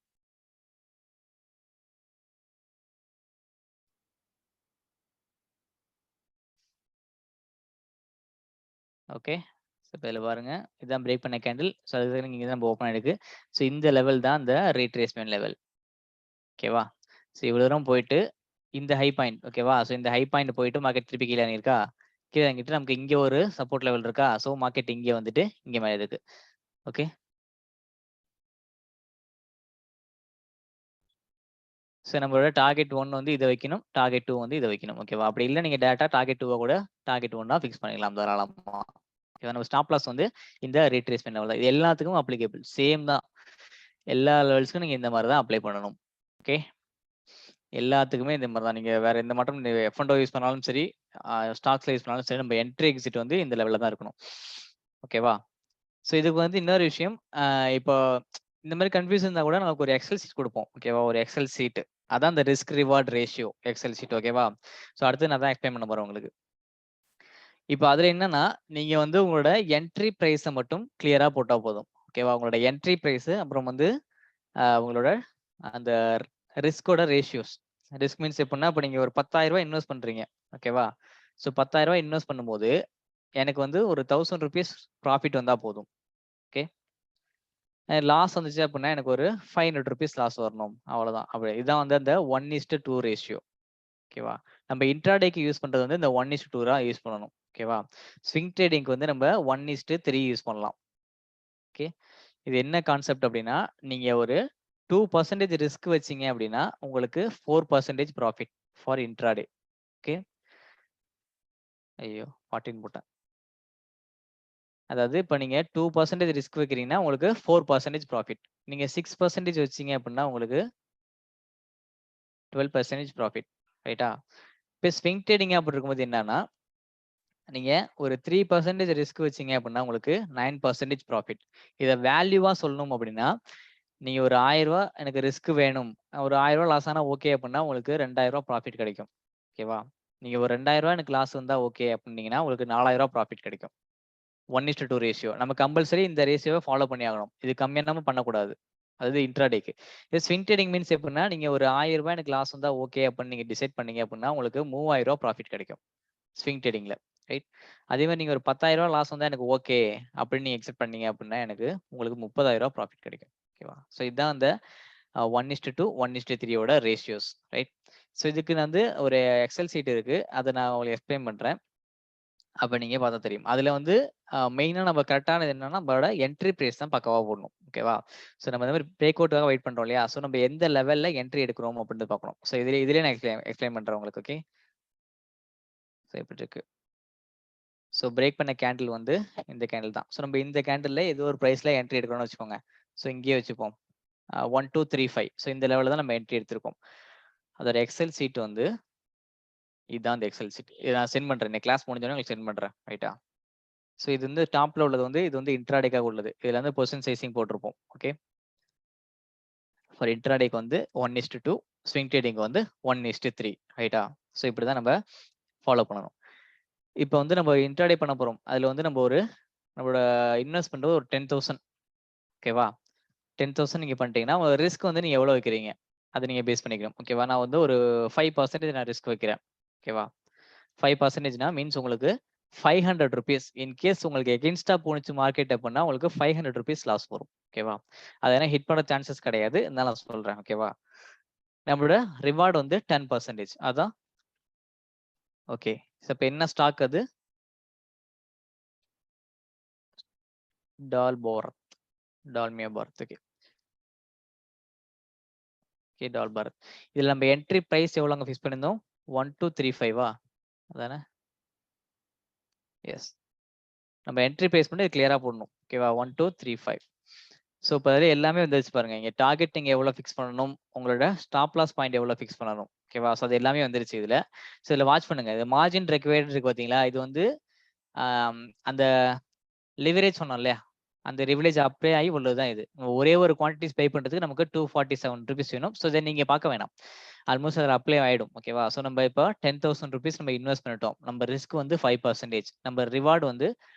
ஓகே. ஸோ இப்ப இதுல பாருங்க. இதான் பிரேக் பண்ண கேண்டில். ஸோ அதுக்கு இங்க தான் ஓப்பன் ஆயிருக்கு. ஸோ இந்த லெவல் தான் அந்த ரீட்ரேஸ்மென்ட் லெவல். ஓகேவா? ஸோ இவ்வளவு தூரம் போயிட்டு இந்த ஹை பாயிண்ட். ஓகேவா? ஸோ இந்த ஹை பாயிண்ட் போயிட்டு மார்க்கெட் திருப்பி கீழ இறங்கியிருக்கா? கீழ இறங்கிட்டு நமக்கு இங்க ஒரு சப்போர்ட் லெவல் இருக்கா? ஸோ மார்க்கெட் இங்க வந்துட்டு இங்க மேல இருக்கு. ஓகே. ஸோ நம்மளோட டார்கெட் 1 வந்து இத வைக்கணும். டார்கெட் 2 வந்து இத வைக்கணும். ஓகேவா? அப்படி இல்ல நீங்க டைரக்ட்டா டார்கெட் 2 கூட டார்கெட் 1 ஃபிக்ஸ் பண்ணிக்கலாம் தாராளமா. ஓகேவா? நம்ம ஸ்டாப் லாஸ் வந்து இந்த ரீட்ரேஸ்மென்ட் லெவல் தான். இது எல்லாத்துக்கும் அப்ளிகபிள். சேம் தான். எல்லா லெவல்ஸ்க்கும் நீங்க இந்த மாரி தான் அப்ளை பண்ணணும். ஓகே. எல்லாத்துக்குமே இந்த மாரி தான். நீங்க வேற எந்த மாற்றம் F&O யூஸ் பண்ணாலும் சரி, ஸ்டாக்ஸ்ல யூஸ் பண்ணாலும் சரி, நம்ம என்ட்ரி, எக்ஸிட் வந்து இந்த லெவல்ல தான் இருக்கணும். ஓகேவா? ஸோ இதுக்கு வந்து இன்னொரு விஷயம், இப்போ இந்த மாரி கன்ஃப்யூஸ் இருந்தா கூட நமக்கு ஒரு எக்ஸெல் ஷீட் குடுப்போம். ஓகேவா? ஒரு எக்ஸெல் ஷீட். அதான் அந்த risk reward ratio excel sheet. ஓகேவா? ஸோ அடுத்து நான் தான் எக்ஸ்பிளைன் பண்ண போறேன் உங்களுக்கு. இப்போ அதுல என்னன்னா, நீங்க வந்து உங்களோட என்ட்ரி பிரைஸ மட்டும் கிளியரா போட்டா போதும். ஓகேவா? உங்களோட என்ட்ரி பிரைஸ், அப்புறம் வந்து உங்களோட அந்த ரிஸ்கோட ரேஷியோஸ். ரிஸ்க் மீன்ஸ் எப்படின்னா, இப்ப நீங்க ஒரு ரூ. 10,000 இன்வெஸ்ட் பண்றீங்க. ஓகேவா? ஸோ ரூ. 10,000 இன்வெஸ்ட் பண்ணும்போது, எனக்கு வந்து ஒரு ₹1000 ப்ராஃபிட் வந்தா போதும். ஓகே. லாஸ் வந்துச்சு அப்படின்னா, எனக்கு ஒரு ₹500 லாஸ் வரணும். அவ்வளோதான். அப்படி இதான் வந்து அந்த 1:2 ரேஷியோ. ஓகேவா? நம்ம இன்ட்ராடேக்கு யூஸ் பண்றது வந்து இந்த 1:2 தான் யூஸ் பண்ணணும். ஓகேவா? ஸ்விங் ட்ரேடிங்க்கு வந்து நம்ம 1:3 யூஸ் பண்ணலாம். ஓகே. இது என்ன கான்செப்ட் அப்படின்னா, நீங்க ஒரு 2% ரிஸ்க் வச்சீங்க அப்படின்னா, உங்களுக்கு 4% ப்ராஃபிட் ஃபார் இன்ட்ராடே. ஓகே. ஐயோ! 14 போட்டேன். அதாவது இப்ப நீங்க 2% ரிஸ்க் வைக்கிறீங்கன்னா, உங்களுக்கு 4% ப்ராஃபிட். நீங்க 6% வச்சீங்க அப்படின்னா, உங்களுக்கு 12% ப்ராஃபிட். ரைட்டா? இப்ப ஸ்விங் ட்ரேடிங் அப்படி இருக்கும்போது என்னன்னா, நீங்க ஒரு 3% ரிஸ்க் வச்சீங்க அப்படின்னா, உங்களுக்கு 9% ப்ராஃபிட். இத வேல்யூவா சொல்லணும் அப்படின்னா, நீங்க ஒரு ரூ. 1000 எனக்கு ரிஸ்க் வேணும். ஒரு ரூ. 1000 லாஸ் ஆனா ஓகே அப்படின்னா, உங்களுக்கு ரூ. 2000 ப்ராஃபிட் கிடைக்கும். ஓகேவா? நீங்க ஒரு ரூ. 2000 எனக்கு லாஸ் வந்தா ஓகே அப்படின்னீங்கன்னா, உங்களுக்கு ரூ. 4000 ப்ராஃபிட் கிடைக்கும். 1:2 ரேஷியோ. நம்ம கம்பல்சரி இந்த ரேஷியோவ ஃபாலோ பண்ணி ஆகணும். இது கம்மியானாம பண்ணக்கூடாது. அது இன்ட்ராடேக்கு. இது ஸ்விங் ட்ரேடிங் மீன்ஸ் எப்படின்னா, நீங்க ஒரு ரூ. 1000 எனக்கு லாஸ் வந்தா ஓகே அப்படின்னு நீங்க டிசைட் பண்ணீங்க அப்படின்னா, உங்களுக்கு ரூ. 3000 ப்ராஃபிட் கிடைக்கும். ஸ்விங் ட்ரேடிங்ல. ரைட்? அதே மாரி நீங்க ஒரு ரூ. 10,000 லாஸ் வந்தா எனக்கு ஓகே அப்படின்னு நீங்க எக்ஸ்பெக்ட் பண்ணீங்க அப்படின்னா, எனக்கு உங்களுக்கு ரூ. 30,000 ப்ராஃபிட் கிடைக்கும். ஓகேவா? ஸோ இதான் அந்த 1:2, 1:3 யோட ரேஷியோஸ். ரைட்? ஸோ இதுக்கு நான் வந்து ஒரு எக்ஸெல் ஷீட் இருக்கு. அத நான் உங்களுக்கு எக்ஸ்பிளைன் பண்றேன். அப்ப நீங்க பார்த்தா தெரியும். அதுல வந்து மெயினா நம்ம கரெக்ட்டானது என்னன்னா, நம்மளோட என்ட்ரி பிரைஸ் தான் பக்காவா போடணும். ஓகேவா? ஸோ நம்ம இந்த மாரி பிரேக் அவுட்க்காக வெயிட் பண்றோம் இல்லையா? ஸோ நம்ம எந்த லெவல்ல என்ட்ரி எடுக்கிறோம் அப்படின்றத பார்க்கணும். ஸோ இதுலயே நான் எக்ஸ்பிளைன் பண்றேன் உங்களுக்கு. ஓகே. ஸோ இப்படி இருக்கு. ஸோ பிரேக் பண்ண கேண்டில் வந்து இந்த கேண்டில் தான். ஸோ நம்ம இந்த கேண்டில்ல ஏதோ ஒரு பிரைஸ்ல என்ட்ரி எடுக்கிறோம்னு வச்சுக்கோங்க. ஸோ இங்கேயே வச்சுப்போம். 1235. ஸோ இந்த லெவல்ல தான் நம்ம என்ட்ரி எடுத்திருக்கோம். அதோட எக்ஸெல் ஷீட் வந்து இதான் அந்த எக்ஸெல் ஷீட். இத நான் சென்ட் பண்றேன். இந்த கிளாஸ் முடிஞ்ச உடனே உங்களுக்கு சென்ட் பண்றேன். ரைட்டா? ஸோ இது வந்து டாப்ல உள்ளது வந்து இது வந்து இன்ட்ராடேக்காக உள்ளது. இதுல வந்து பொசிஷன் சைசிங் போட்டிருப்போம். ஓகே. ஃபார் இன்ட்ராடேக்கு வந்து 1:2, ஸ்விங் ட்ரேடிங்க்கு வந்து 1:3. ரைட்டா? ஸோ இப்படி தான் நம்ம ஃபாலோ பண்ணணும். இப்ப வந்து நம்ம இன்ட்ராடே பண்ண போறோம். அதுல வந்து நம்ம ஒரு நம்மளோட இன்வெஸ்ட்மென்ட் ஒரு 10,000. ஓகேவா? 10,000 நீங்க பண்ணிட்டீங்கன்னா, உங்க ரிஸ்க் வந்து நீங்க எவ்வளவு வைக்கிறீங்க? அத நீங்க பேஸ் பண்ணிக்கணும். ஓகேவா? நான் வந்து ஒரு 5% நான் ரிஸ்க் வைக்கிறேன். ஓகேவா? 5%னா மீன்ஸ் உங்களுக்கு ₹500. இன் கேஸ் உங்களுக்கு எகெயின்ஸ்டா போணுச்சு மார்க்கெட் அப்படின்னா, உங்களுக்கு ₹500 லாஸ் வரும். ஓகேவா? அத ஏன்னா ஹிட் பண்ண சான்சஸ் கிடையாது. இருந்தாலும் நான் சொல்றேன். ஓகேவா? நம்மளோட ரிவார்ட் வந்து 10%. அதான் ஓகே. ஸோ இப்ப என்ன ஸ்டாக் அது? டால்பார். டால்மியா பாரத். ஓகே. ஓகே. டால்பாரத். இதுல நம்ம என்ட்ரி பிரைஸ் எவ்வளோங்க ஃபிக்ஸ் பண்ணியிருந்தோம்? 1235 அதானே? எஸ். நம்ம என்ட்ரி பிரைஸ் மட்டும் கிளியரா போடணும். ஓகேவா? 1235. ஸோ இப்ப அதுல எல்லாமே வந்துருச்சு பாருங்க. இங்க டார்கெட் நீங்க எவ்வளோ ஃபிக்ஸ் பண்ணணும்? உங்களோட ஸ்டாப் லாஸ் பாயிண்ட் எவ்வளோ ஃபிக்ஸ் பண்ணணும்? ஓகேவா? ஸோ அது எல்லாமே வந்துருச்சு இதுல. ஸோ இதுல வாட்ச் பண்ணுங்க. இது மார்ஜின் ரெக்வயர்ட் இருக்கு பார்த்தீங்களா? இது வந்து அந்த லிவரேஜ் சொன்னோம் இல்லையா? அந்த லிவரேஜ் அப்ளை ஆகி உள்ளதுதான் இது. ஒரே ஒரு குவான்டிட்டிஸ் பே பண்றதுக்கு நமக்கு ₹247 வேணும். ஸோ இதை நீங்க பார்க்க வேணாம். ஆல்மோஸ்ட் அதில் அப்ளை ஆயிடும். ஓகேவா? ஸோ நம்ம இப்போ ₹10,000 நம்ம இன்வெஸ்ட் பண்ணிட்டோம். நம்ம ரிஸ்க் வந்து 5%, நம்ம ரிவார்டு வந்து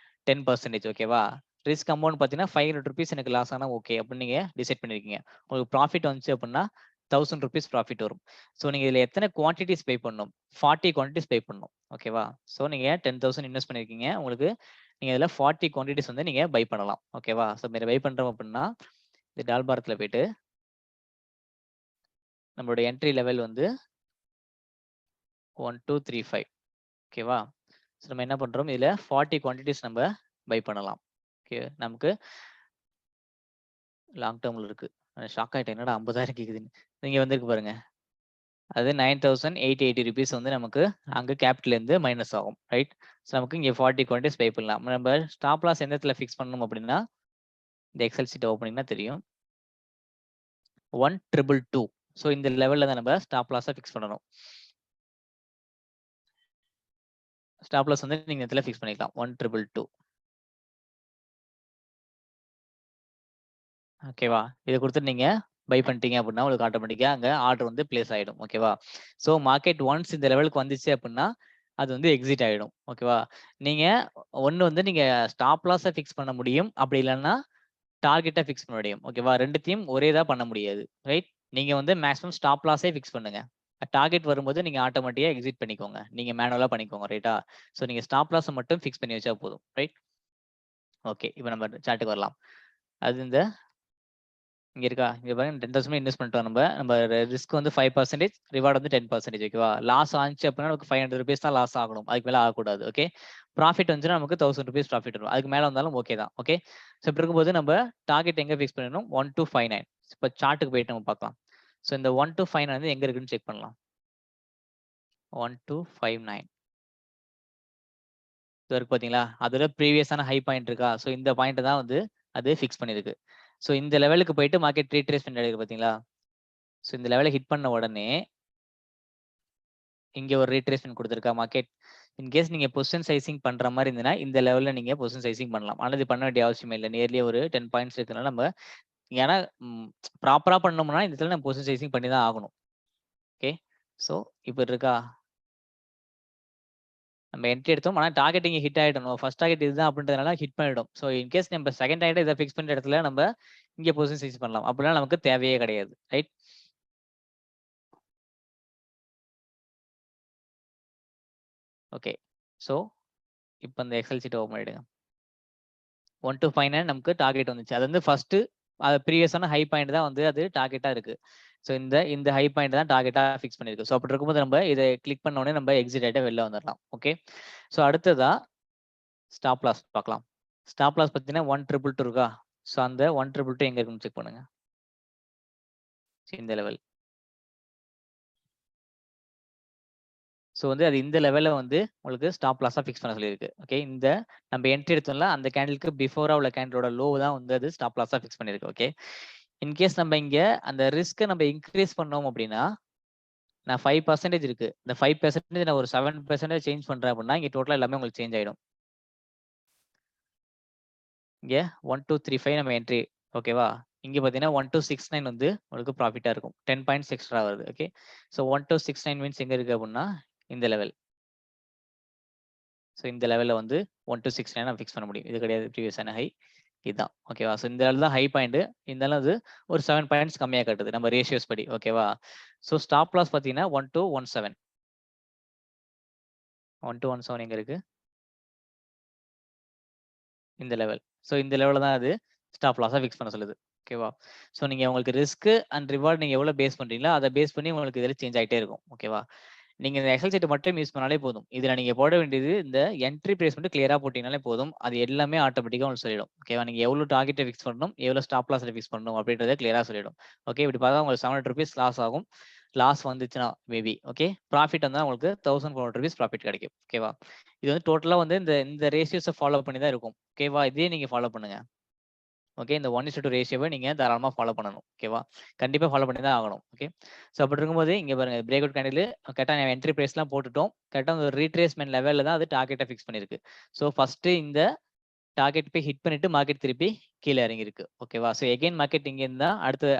10%. ஓகேவா? ரிஸ்க் அமௌண்ட் பார்த்தீங்கன்னா ₹500 எனக்கு லாஸ் ஆனா ஓகே அப்படின்னு நீங்க டிசைட் பண்ணிருக்கீங்க. உங்களுக்கு ப்ராஃபிட் வந்துச்சு அப்படின்னா ₹1000 ப்ராஃபிட் வரும். ஸோ நீங்க இதுல எத்தனை குவான்டிட்டிஸ் பே பண்ணணும்? 40 குவான்டிட்டிஸ் பே பண்ணணும். ஓகேவா? ஸோ நீங்க 10,000 இன்வெஸ்ட் பண்ணிருக்கீங்க. உங்களுக்கு நீங்க இதுல 40 குவான்டிட்டிஸ் வந்து நீங்க பை பண்ணலாம். ஓகேவா? ஸோ நீங்க பை பண்றோம் அப்படின்னா இந்த டால்பாரத்துல போயிட்டு நம்மளோட என்ட்ரி லெவல் வந்து 1, 2, 3, 5. ஓகேவா? ஸோ நம்ம என்ன பண்றோம்? இதுல 40 குவான்டிட்டிஸ் நம்ம பை பண்ணலாம். ஓகே, நமக்கு லாங் டேர்ம்ல இருக்கு. ஷாக் ஆயிட்டேன். என்னடா 50,000 கேக்குதுன்னு. இங்க வந்திருக்கு பாருங்க. அது ₹9,880 வந்து நமக்கு அங்க கேபிட்டல் இருந்து மைனஸ் ஆகும். ரைட்? ஸோ நமக்கு இங்க 40 குவான்டிட்டிஸ் பே பண்ணலாம். நம்ம ஸ்டாப் லாஸ் எந்த இடத்துல ஃபிக்ஸ் பண்ணணும் அப்படின்னா, இந்த எக்ஸல் ஷீட் ஓப்பன் பண்ணீங்கன்னா தெரியும். 1,222. ஸோ இந்த லெவல்ல தான் நம்ம ஸ்டாப் லாஸை ஃபிக்ஸ் பண்ணணும். ஸ்டாப் லாஸ் வந்து நீங்க இடத்துல ஃபிக்ஸ் பண்ணிக்கலாம். 1,222. ஓகேவா? இத குடுத்துட்டு நீங்க பை பண்ணிட்டீங்க அப்படின்னா, உங்களுக்கு ஆட்டோமேட்டிக்கா அங்க ஆர்டர் வந்து பிளேஸ் ஆயிடும். ஓகேவா? ஸோ மார்க்கெட் ஒன்ஸ் இந்த லெவலுக்கு வந்துச்சு அப்படின்னா, அது வந்து எக்ஸிட் ஆயிடும். ஓகேவா? நீங்க ஒண்ணு வந்து நீங்க ஸ்டாப் லாஸ ஃபிக்ஸ் பண்ண முடியும். அப்படி இல்லன்னா டார்கெட்ட ஃபிக்ஸ் பண்ண முடியும். ஓகேவா? 2த்தையும் ஒரே இதா பண்ண முடியாது. ரைட்? நீங்க வந்து மேக்ஸிமம் ஸ்டாப் லாஸே ஃபிக்ஸ் பண்ணுங்க. டார்கெட் வரும்போது நீங்க ஆட்டோமேட்டிக்கா எக்ஸிட் பண்ணிக்கோங்க. நீங்க மேனுவலா பண்ணிக்கோங்க. ரைட்டா? ஸோ நீங்க ஸ்டாப் லாஸ மட்டும் ஃபிக்ஸ் பண்ணி வச்சா போதும். ரைட்? ஓகே. இப்ப நம்ம சார்ட்க்கு வரலாம். அது இந்த இங்க இருக்கா? இங்க பாருங்க 10,000 இன்வெஸ்ட் பண்ணிட்டோம் நம்ம. நம்ம ரிஸ்க் வந்து 5%, ரிவார்ட் வந்து 10%. ஓகேவா? லாஸ் ஆச்சு அப்படின்னா நமக்கு ₹500 தான் லாஸ் ஆகணும். அதுக்கு மேல ஆகக்கூடாது. ஓகே. ப்ராஃபிட் வந்துச்சுன்னா நமக்கு ₹1,000 ப்ராஃபிட் வரும். அதுக்கு மேல வந்தாலும் ஓகே தான். ஓகே. ஸோ இப்படி இருக்கும்போது நம்ம டார்கெட் எங்க ஃபிக்ஸ் பண்ணணும்? 1259. இப்ப சார்ட்டுக்கு போயிட்டு நம்ம பார்க்கலாம். ஸோ இந்த 1259 வந்து எங்க இருக்குன்னு செக் பண்ணலாம். 1259. இது இருக்கு பார்த்தீங்களா? அதோட ப்ரீவியஸான ஹை பாயிண்ட் இருக்கா? ஸோ இந்த பாயிண்ட் தான் வந்து அது ஃபிக்ஸ் பண்ணிருக்கு. ஸோ இந்த லெவலுக்கு போயிட்டு மார்க்கெட் ரீட்ரேஸ்மென்ட் ஆயிருக்கு பார்த்தீங்களா? ஸோ இந்த லெவல ஹிட் பண்ண உடனே இங்க ஒரு ரீட்ரேஸ்மென்ட் குடுத்திருக்கா மார்க்கெட். இன்கேஸ் நீங்க பொசிஷன் சைசிங் பண்ற மாரி இருந்ததுன்னா, இந்த லெவல்ல நீங்க பொசிஷன் சைசிங் பண்ணலாம். ஆனா இது பண்ண வேண்டிய அவசியமே இல்ல. நியர்லி ஒரு 10 பாயிண்ட்ஸ் இருக்கனால நம்ம ஏன்னா ப்ராப்பரா பண்ணோம்னா இந்த இடத்துல நம்ம பொசிஷன் சைசிங் பண்ணி தான் ஆகணும். ஓகே. ஸோ இப்ப இருக்கா? நம்ம என்ட்ரி எடுத்தோம். ஆனா டார்கெட் இங்க ஹிட் ஆயிடணும். ஃபர்ஸ்ட் டார்கெட் இதுதான் அப்படின்றதுனால ஹிட் பண்ணிடும். ஸோ இன்கேஸ் நம்ம செகண்ட் டார்கெட் இத ஃபிக்ஸ் பண்ற இடத்துல நம்ம இங்க பொசிஷன் சைஸ் பண்ணலாம். அப்படின்னா நமக்கு தேவையே கிடையாது. ரைட்? ஓகே. ஸோ இப்ப இந்த எக்ஸல் ஷீட் ஓப்பன் பண்ணிடுங்க. 1259 நமக்கு டார்கெட் வந்துச்சு. அது வந்து ஃபர்ஸ்ட் ப்ரீவியஸான ஹை பாயிண்ட் தான் வந்து அது டார்கெட்டா இருக்கு. ஸோ இந்த ஹை பாயிண்ட் தான் டார்கெட்டா ஃபிக்ஸ் பண்ணிருக்கு. ஸோ அப்படி இருக்கும்போது நம்ம இத கிளிக் பண்ண உடனே நம்ம எக்ஸிட் ஆயிட்டு வெளில வந்துரலாம். ஓகே. ஸோ அடுத்ததா ஸ்டாப் லாஸ் பார்க்கலாம். ஸ்டாப் லாஸ் பார்த்தீங்கன்னா 1,222 இருக்கா? ஸோ அந்த 1,222 எங்க இருக்குன்னு செக் பண்ணுங்க. இந்த லெவல். ஸோ வந்து அது இந்த லெவல்ல வந்து உங்களுக்கு ஸ்டாப் லாஸா ஃபிக்ஸ் பண்ண சொல்லியிருக்கு. ஓகே. இந்த நம்ம என்ட்ரி எடுத்தோம்ல அந்த கேண்டிலுக்கு பிஃபோரா உள்ள கேண்டிலோட லோ தான் வந்து அது ஸ்டாப் லாஸா ஃபிக்ஸ் பண்ணியிருக்கு. ஓகே. இன்கேஸ் நம்ம இங்க அந்த ரிஸ்க்க நம்ம இன்கிரீஸ் பண்ணோம் அப்படின்னா, நான் 5% இருக்கு. இந்த 5% நான் ஒரு 7% சேஞ்ச் பண்றேன் அப்படின்னா, இங்க டோட்டலா எல்லாமே உங்களுக்கு சேஞ்ச் ஆயிடும். இங்க 1235 நம்ம என்ட்ரி. ஓகேவா? இங்க பார்த்தீங்கன்னா 1269 வந்து உங்களுக்கு ப்ராஃபிட்டா இருக்கும். 10 பாயிண்ட்ஸ் எக்ஸ்ட்ரா வருது. ஓகே. ஸோ 1269 மீன்ஸ் எங்க இருக்கு அப்படின்னா, இந்த லெவல். ஸோ இந்த லெவல்ல வந்து 1269 நம்ம ஃபிக்ஸ் பண்ண முடியும். இது கிடையாது ப்ரீவியஸான ஹை. இதுதான். ஓகேவா? ஸோ இந்த லெவல் தான் ஹை பாயிண்ட். இருந்தாலும் அது ஒரு 7 பாயிண்ட்ஸ் கம்மியா காட்டுது. நம்ம ரேஷியோஸ் படி. ஓகேவா? ஸோ ஸ்டாப் லாஸ் பார்த்தீங்கன்னா 1217. 1217 எங்க இருக்கு? இந்த லெவல். ஸோ இந்த லெவல்ல தான் அது ஸ்டாப் லாஸா ஃபிக்ஸ் பண்ண சொல்லுது. ஓகேவா? ஸோ நீங்க உங்களுக்கு ரிஸ்க் அண்ட் ரிவார்ட் நீங்க எவ்வளோ பேஸ் பண்றீங்களோ, அத பேஸ் பண்ணி உங்களுக்கு இதுல சேஞ்ச் ஆயிட்டே இருக்கும். ஓகேவா? நீங்க இந்த எக்ஸல் ஷீட் மட்டும் யூஸ் பண்ணாலே போதும். இதுல நீங்க போட வேண்டியது இந்த என்ட்ரி பிரைஸ் மட்டும் கிளியரா போட்டீங்கனாலே போதும். அது எல்லாமே ஆட்டோமேட்டிக்கா உங்களுக்கு சொல்லிடும். ஓகேவா? நீங்க எவ்வளோ டார்கெட்ட ஃபிக்ஸ் பண்ணணும், எவ்வளோ ஸ்டாப் லாஸ்ல ஃபிக்ஸ் பண்ணணும் அப்படின்றத கிளியரா சொல்லிடும். ஓகே. இப்படி பார்த்தா உங்களுக்கு ₹700 லாஸ் ஆகும். லாஸ் வந்துச்சுன்னா மேபி. ஓகே. ப்ராஃபிட் வந்தா உங்களுக்கு ₹1,400 ப்ராஃபிட் கிடைக்கும். ஓகேவா? இது வந்து டோட்டலா வந்து இந்த இந்த ரேஷியோஸ ஃபாலோ பண்ணி தான் இருக்கும். ஓகேவா? இதே நீங்க ஃபாலோ பண்ணுங்க. ஓகே. இந்த 1:2 ரேஷியோவை நீங்க தாராளமா ஃபாலோ பண்ணணும். ஓகேவா? கண்டிப்பா ஃபாலோ பண்ணி தான் ஆகணும். ஓகே. ஸோ அப்படி இருக்கும்போது இங்க பாருங்க பிரேக் அவுட் கேண்டில் கரெக்ட்டா என்ட்ரி பிரைஸ்லாம் போட்டுட்டோம். கரெக்ட்டா ஒரு ரீட்ரேஸ்மென்ட் லெவல்ல தான் அது டார்கெட்ட ஃபிக்ஸ் பண்ணியிருக்கு. ஸோ ஃபர்ஸ்ட்டு இந்த டார்கெட் போய் ஹிட் பண்ணிட்டு மார்க்கெட் திருப்பி கீழ இறங்கியிருக்கு. ஓகேவா? ஸோ எகைன் மார்க்கெட் இங்க இருந்தா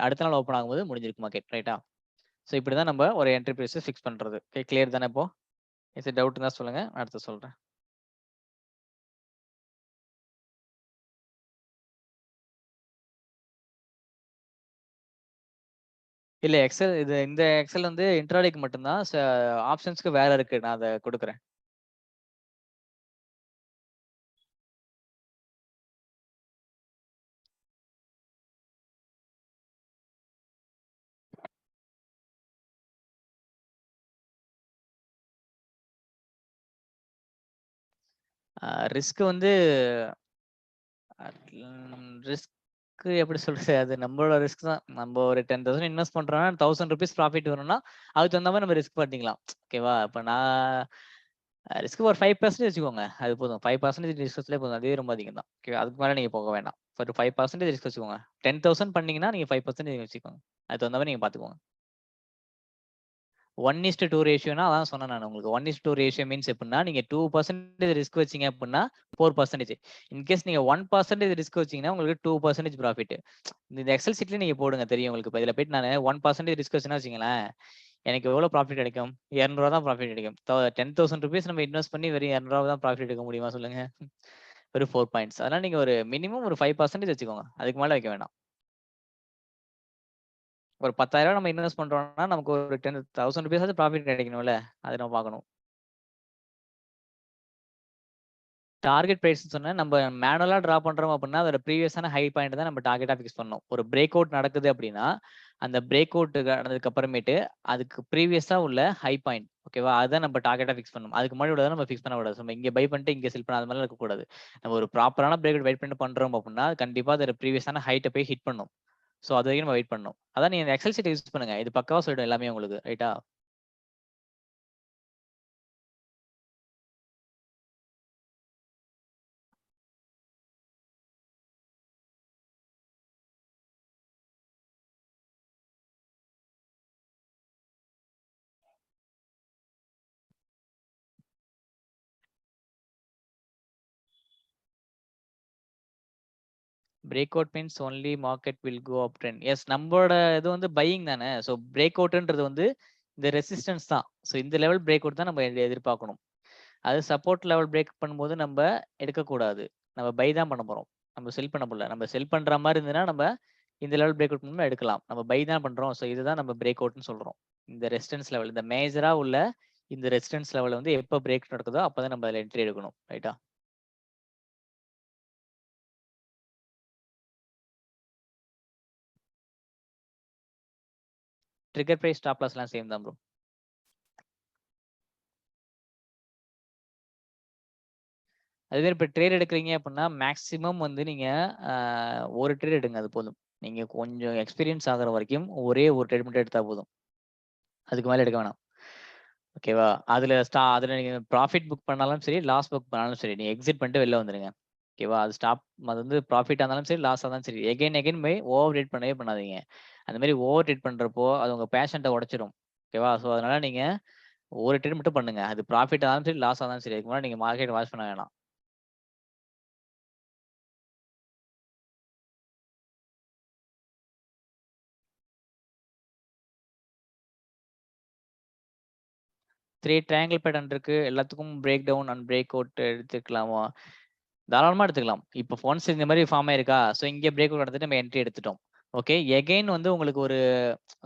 அடுத்த நாள் ஓப்பன் ஆகும்போது முடிஞ்சிருக்கு மார்க்கெட். ரைட்டா? ஸோ இப்படி தான் நம்ம ஒரு என்ட்ரி பிரைஸ ஃபிக்ஸ் பண்றது. கிளியர் தானே இப்போ? டவுட் இருந்தா சொல்லுங்க. அடுத்து சொல்றேன். இல்ல இந்த எக்ஸெல் வந்து இன்ட்ராடேக்கு மட்டும் தான். ஆப்ஷன்ஸ்க்கு வேற இருக்கு. நான் அத குடுக்குறேன். ரிஸ்க் வந்து ரிஸ்க் எப்படி சொல்றது? அது நம்மளோட ரிஸ்க் தான். நம்ம ஒரு 10,000 இன்வெஸ்ட் பண்றோம்னா, ₹1000 ப்ராஃபிட் வரும்னா, அதுக்கு தகுந்த மாரி நம்ம ரிஸ்க் பண்ணிக்கலாம். ஓகேவா? இப்ப நான் ரிஸ்க் ஒரு 5% வச்சுக்கோங்க. அது போதும். 5% ரிஸ்க் வச்சாலே போதும். அதுவே ரொம்ப அதிகம் தான். ஓகே. அதுக்கு மேல நீங்க போக வேண்டாம். ஒரு 5% ரிஸ்க் வச்சுக்கோங்க. 10,000 பண்ணீங்கன்னா, நீங்க 5% வச்சுக்கோங்க. அதுக்கு தகுந்த மாரி நீங்க பார்த்துக்கோங்க. 1:2 ரேஷியோனா அதான் சொன்னேன் நானு உங்களுக்கு. 1:2 ரேஷியோ மீன்ஸ் எப்புட்ன்னா, நீங்க 2% ரிஸ்க் வச்சீங்க அப்புட்ன்னா, 4% இன்கேஸ் நீங்க 1% ரிஸ்க் வச்சீங்கன்னா, உங்களுக்கு 2% ப்ராஃபிட். இந்த எக்ஸெல் ஷீட்லயே நீங்க போடுங்க தெரியும் உங்களுக்கு. இப்ப இதுல போயிட்டு நானு 1% ரிஸ்க் வச்சேன்னா வச்சுக்கங்களேன், எனக்கு எவ்வளோ ப்ராஃபிட் கிடைக்கும்? ₹200 தான் ப்ராஃபிட் கிடைக்கும். ₹10,000 நம்ம இன்வெஸ்ட் பண்ணி வெறும் ₹200 தான் ப்ராஃபிட் எடுக்க முடியுமா சொல்லுங்க? வெறும் 4 பாயிண்ட்ஸ். அதனால நீங்க ஒரு மினிமம் ஒரு 5% வச்சுக்கோங்க. அதுக்கு மேல வைக்க வேண்டாம். ஒரு ₹10,000 நம்ம இன்வெஸ்ட் பண்றோம்னா, நமக்கு ஒரு ₹10,000 ப்ராஃபிட் கிடைக்கணும்ல. அத நம்ம பார்க்கணும். டார்கெட் பிரைஸ்ன்னு சொன்னா, நம்ம மேனுவலா டிரா பண்றோம் அப்டின்னா, அதோட ப்ரீவியஸான ஹை பாயிண்ட் தான் நம்ம டார்கெட்டா ஃபிக்ஸ் பண்ணணும். ஒரு பிரேக் அவுட் நடக்குது அப்டின்னா, அந்த பிரேக் அவுட் நடந்ததுக்கு அப்புறமேட்டு, அதுக்கு ப்ரீவியஸா உள்ள ஹை பாயிண்ட் ஓகேவா? அத நம்ம டார்கெட்டா ஃபிக்ஸ் பண்ணணும். அதுக்கு முன்னாடி உள்ளத நம்ம ஃபிக்ஸ் பண்ணக்கூடாது. நம்ம இங்க பை பண்ணிட்டு, இங்க செல் பண்ண அது மாரிலாம் இருக்கக்கூடாது. நம்ம ஒரு ப்ராப்பரான பிரேக் அவுட் வெயிட் பண்ணிட்டு பண்றோம் அப்டின்னா, கண்டிப்பா அதோட ப்ரீவியஸான ஹைட்ட போய் ஹிட் பண்ணும். சோ, அது வரைக்கும் நம்ம வெயிட் பண்ணணும். அதான் நீங்க இந்த எக்ஸெல் ஷீட் யூஸ் பண்ணுங்க. இது பக்காவா சொல்லிடும் எல்லாமே உங்களுக்கு. ரைட்டா? Break out means only market will go up trend. Yes நம்மளோட இது வந்து பையிங் தானே. ஸோ பிரேக் அவுட்ன்றது வந்து இந்த ரெசிஸ்டன்ஸ் தான். ஸோ இந்த லெவல் பிரேக் அவுட் தான் நம்ம எதிர்பார்க்கணும். அது சப்போர்ட் லெவல் பிரேக் பண்ணும்போது நம்ம எடுக்கக்கூடாது. நம்ம பை தான் பண்ண போறோம். நம்ம செல் பண்ண போறல. நம்ம செல் பண்ற மாரி இருந்ததுன்னா, நம்ம இந்த லெவல் பிரேக் அவுட் பண்ணும்போது எடுக்கலாம். நம்ம பை தான் பண்றோம். ஸோ இதுதான் நம்ம பிரேக் அவுட்ன்னு சொல்றோம். இந்த ரெசிஸ்டன்ஸ் லெவல் இந்த மேஜரா உள்ள இந்த ரெசிஸ்டன்ஸ் லெவல் வந்து எப்ப பிரேக் நடக்குதோ அப்பதான் நம்ம அதுல என்ட்ரி எடுக்கணும். ரைட்டா? ட்ரிகர் பிரைஸ் ஸ்டாப் லாஸ்லாம் சேம் தான் ப்ரோ. அதுவே இப்ப ட்ரேட் எடுக்குறீங்க அப்டின்னா, மேக்ஸிமம் வந்து நீங்க அ ஒரு ட்ரேட் எடுங்க அது போதும். நீங்க கொஞ்சம் எக்ஸ்பீரியன்ஸ் ஆகுற வரைக்கும் ஒரே ஒரு ட்ரேட் மட்டும் எடுத்தா போதும். அதுக்கு மேல எடுக்க வேணாம். ஓகேவா? அதுல நீங்க ப்ராஃபிட் புக் பண்ணாலும் சரி, லாஸ் புக் பண்ணாலும் சரி, நீங்க எக்ஸிட் பண்ணிட்டு வெளில வந்துருங்க. ஓகேவா? அது வந்து ப்ராஃபிட்டா இருந்தாலும் சரி, லாஸா இருந்தாலும் சரி, எகைன் போய் ஓவர் ட்ரேட் பண்ணவே பண்ணாதீங்க. அந்த மாரி ஓவர் ட்ரேட் பண்றப்போ, அது உங்க பேஷன்ட்ட உடைச்சிரும். ஓகேவா? ஸோ அதனால நீங்க ஒரு ட்ரேட் மட்டும் பண்ணுங்க. அது ப்ராஃபிட் ஆனாலும் சரி, லாஸ் ஆனாலும் சரி. அதுக்கு முன்னாடி நீங்க மார்க்கெட் வாட்ச் பண்ண வேணாம். ட்ரையாங்கிள் பேட்டர்ன் இருக்கு. எல்லாத்துக்கும் break down and break out எடுத்துக்கலாமா? தாராளமா எடுத்துக்கலாம். இப்ப ஒன்ஸ் இந்த மாரி ஃபார்ம் ஆயிருக்கா, ஸோ இங்க பிரேக் அவுட் நடந்துட்டு நம்ம என்ட்ரி எடுத்துட்டோம். ஓகே. எகைன் வந்து உங்களுக்கு ஒரு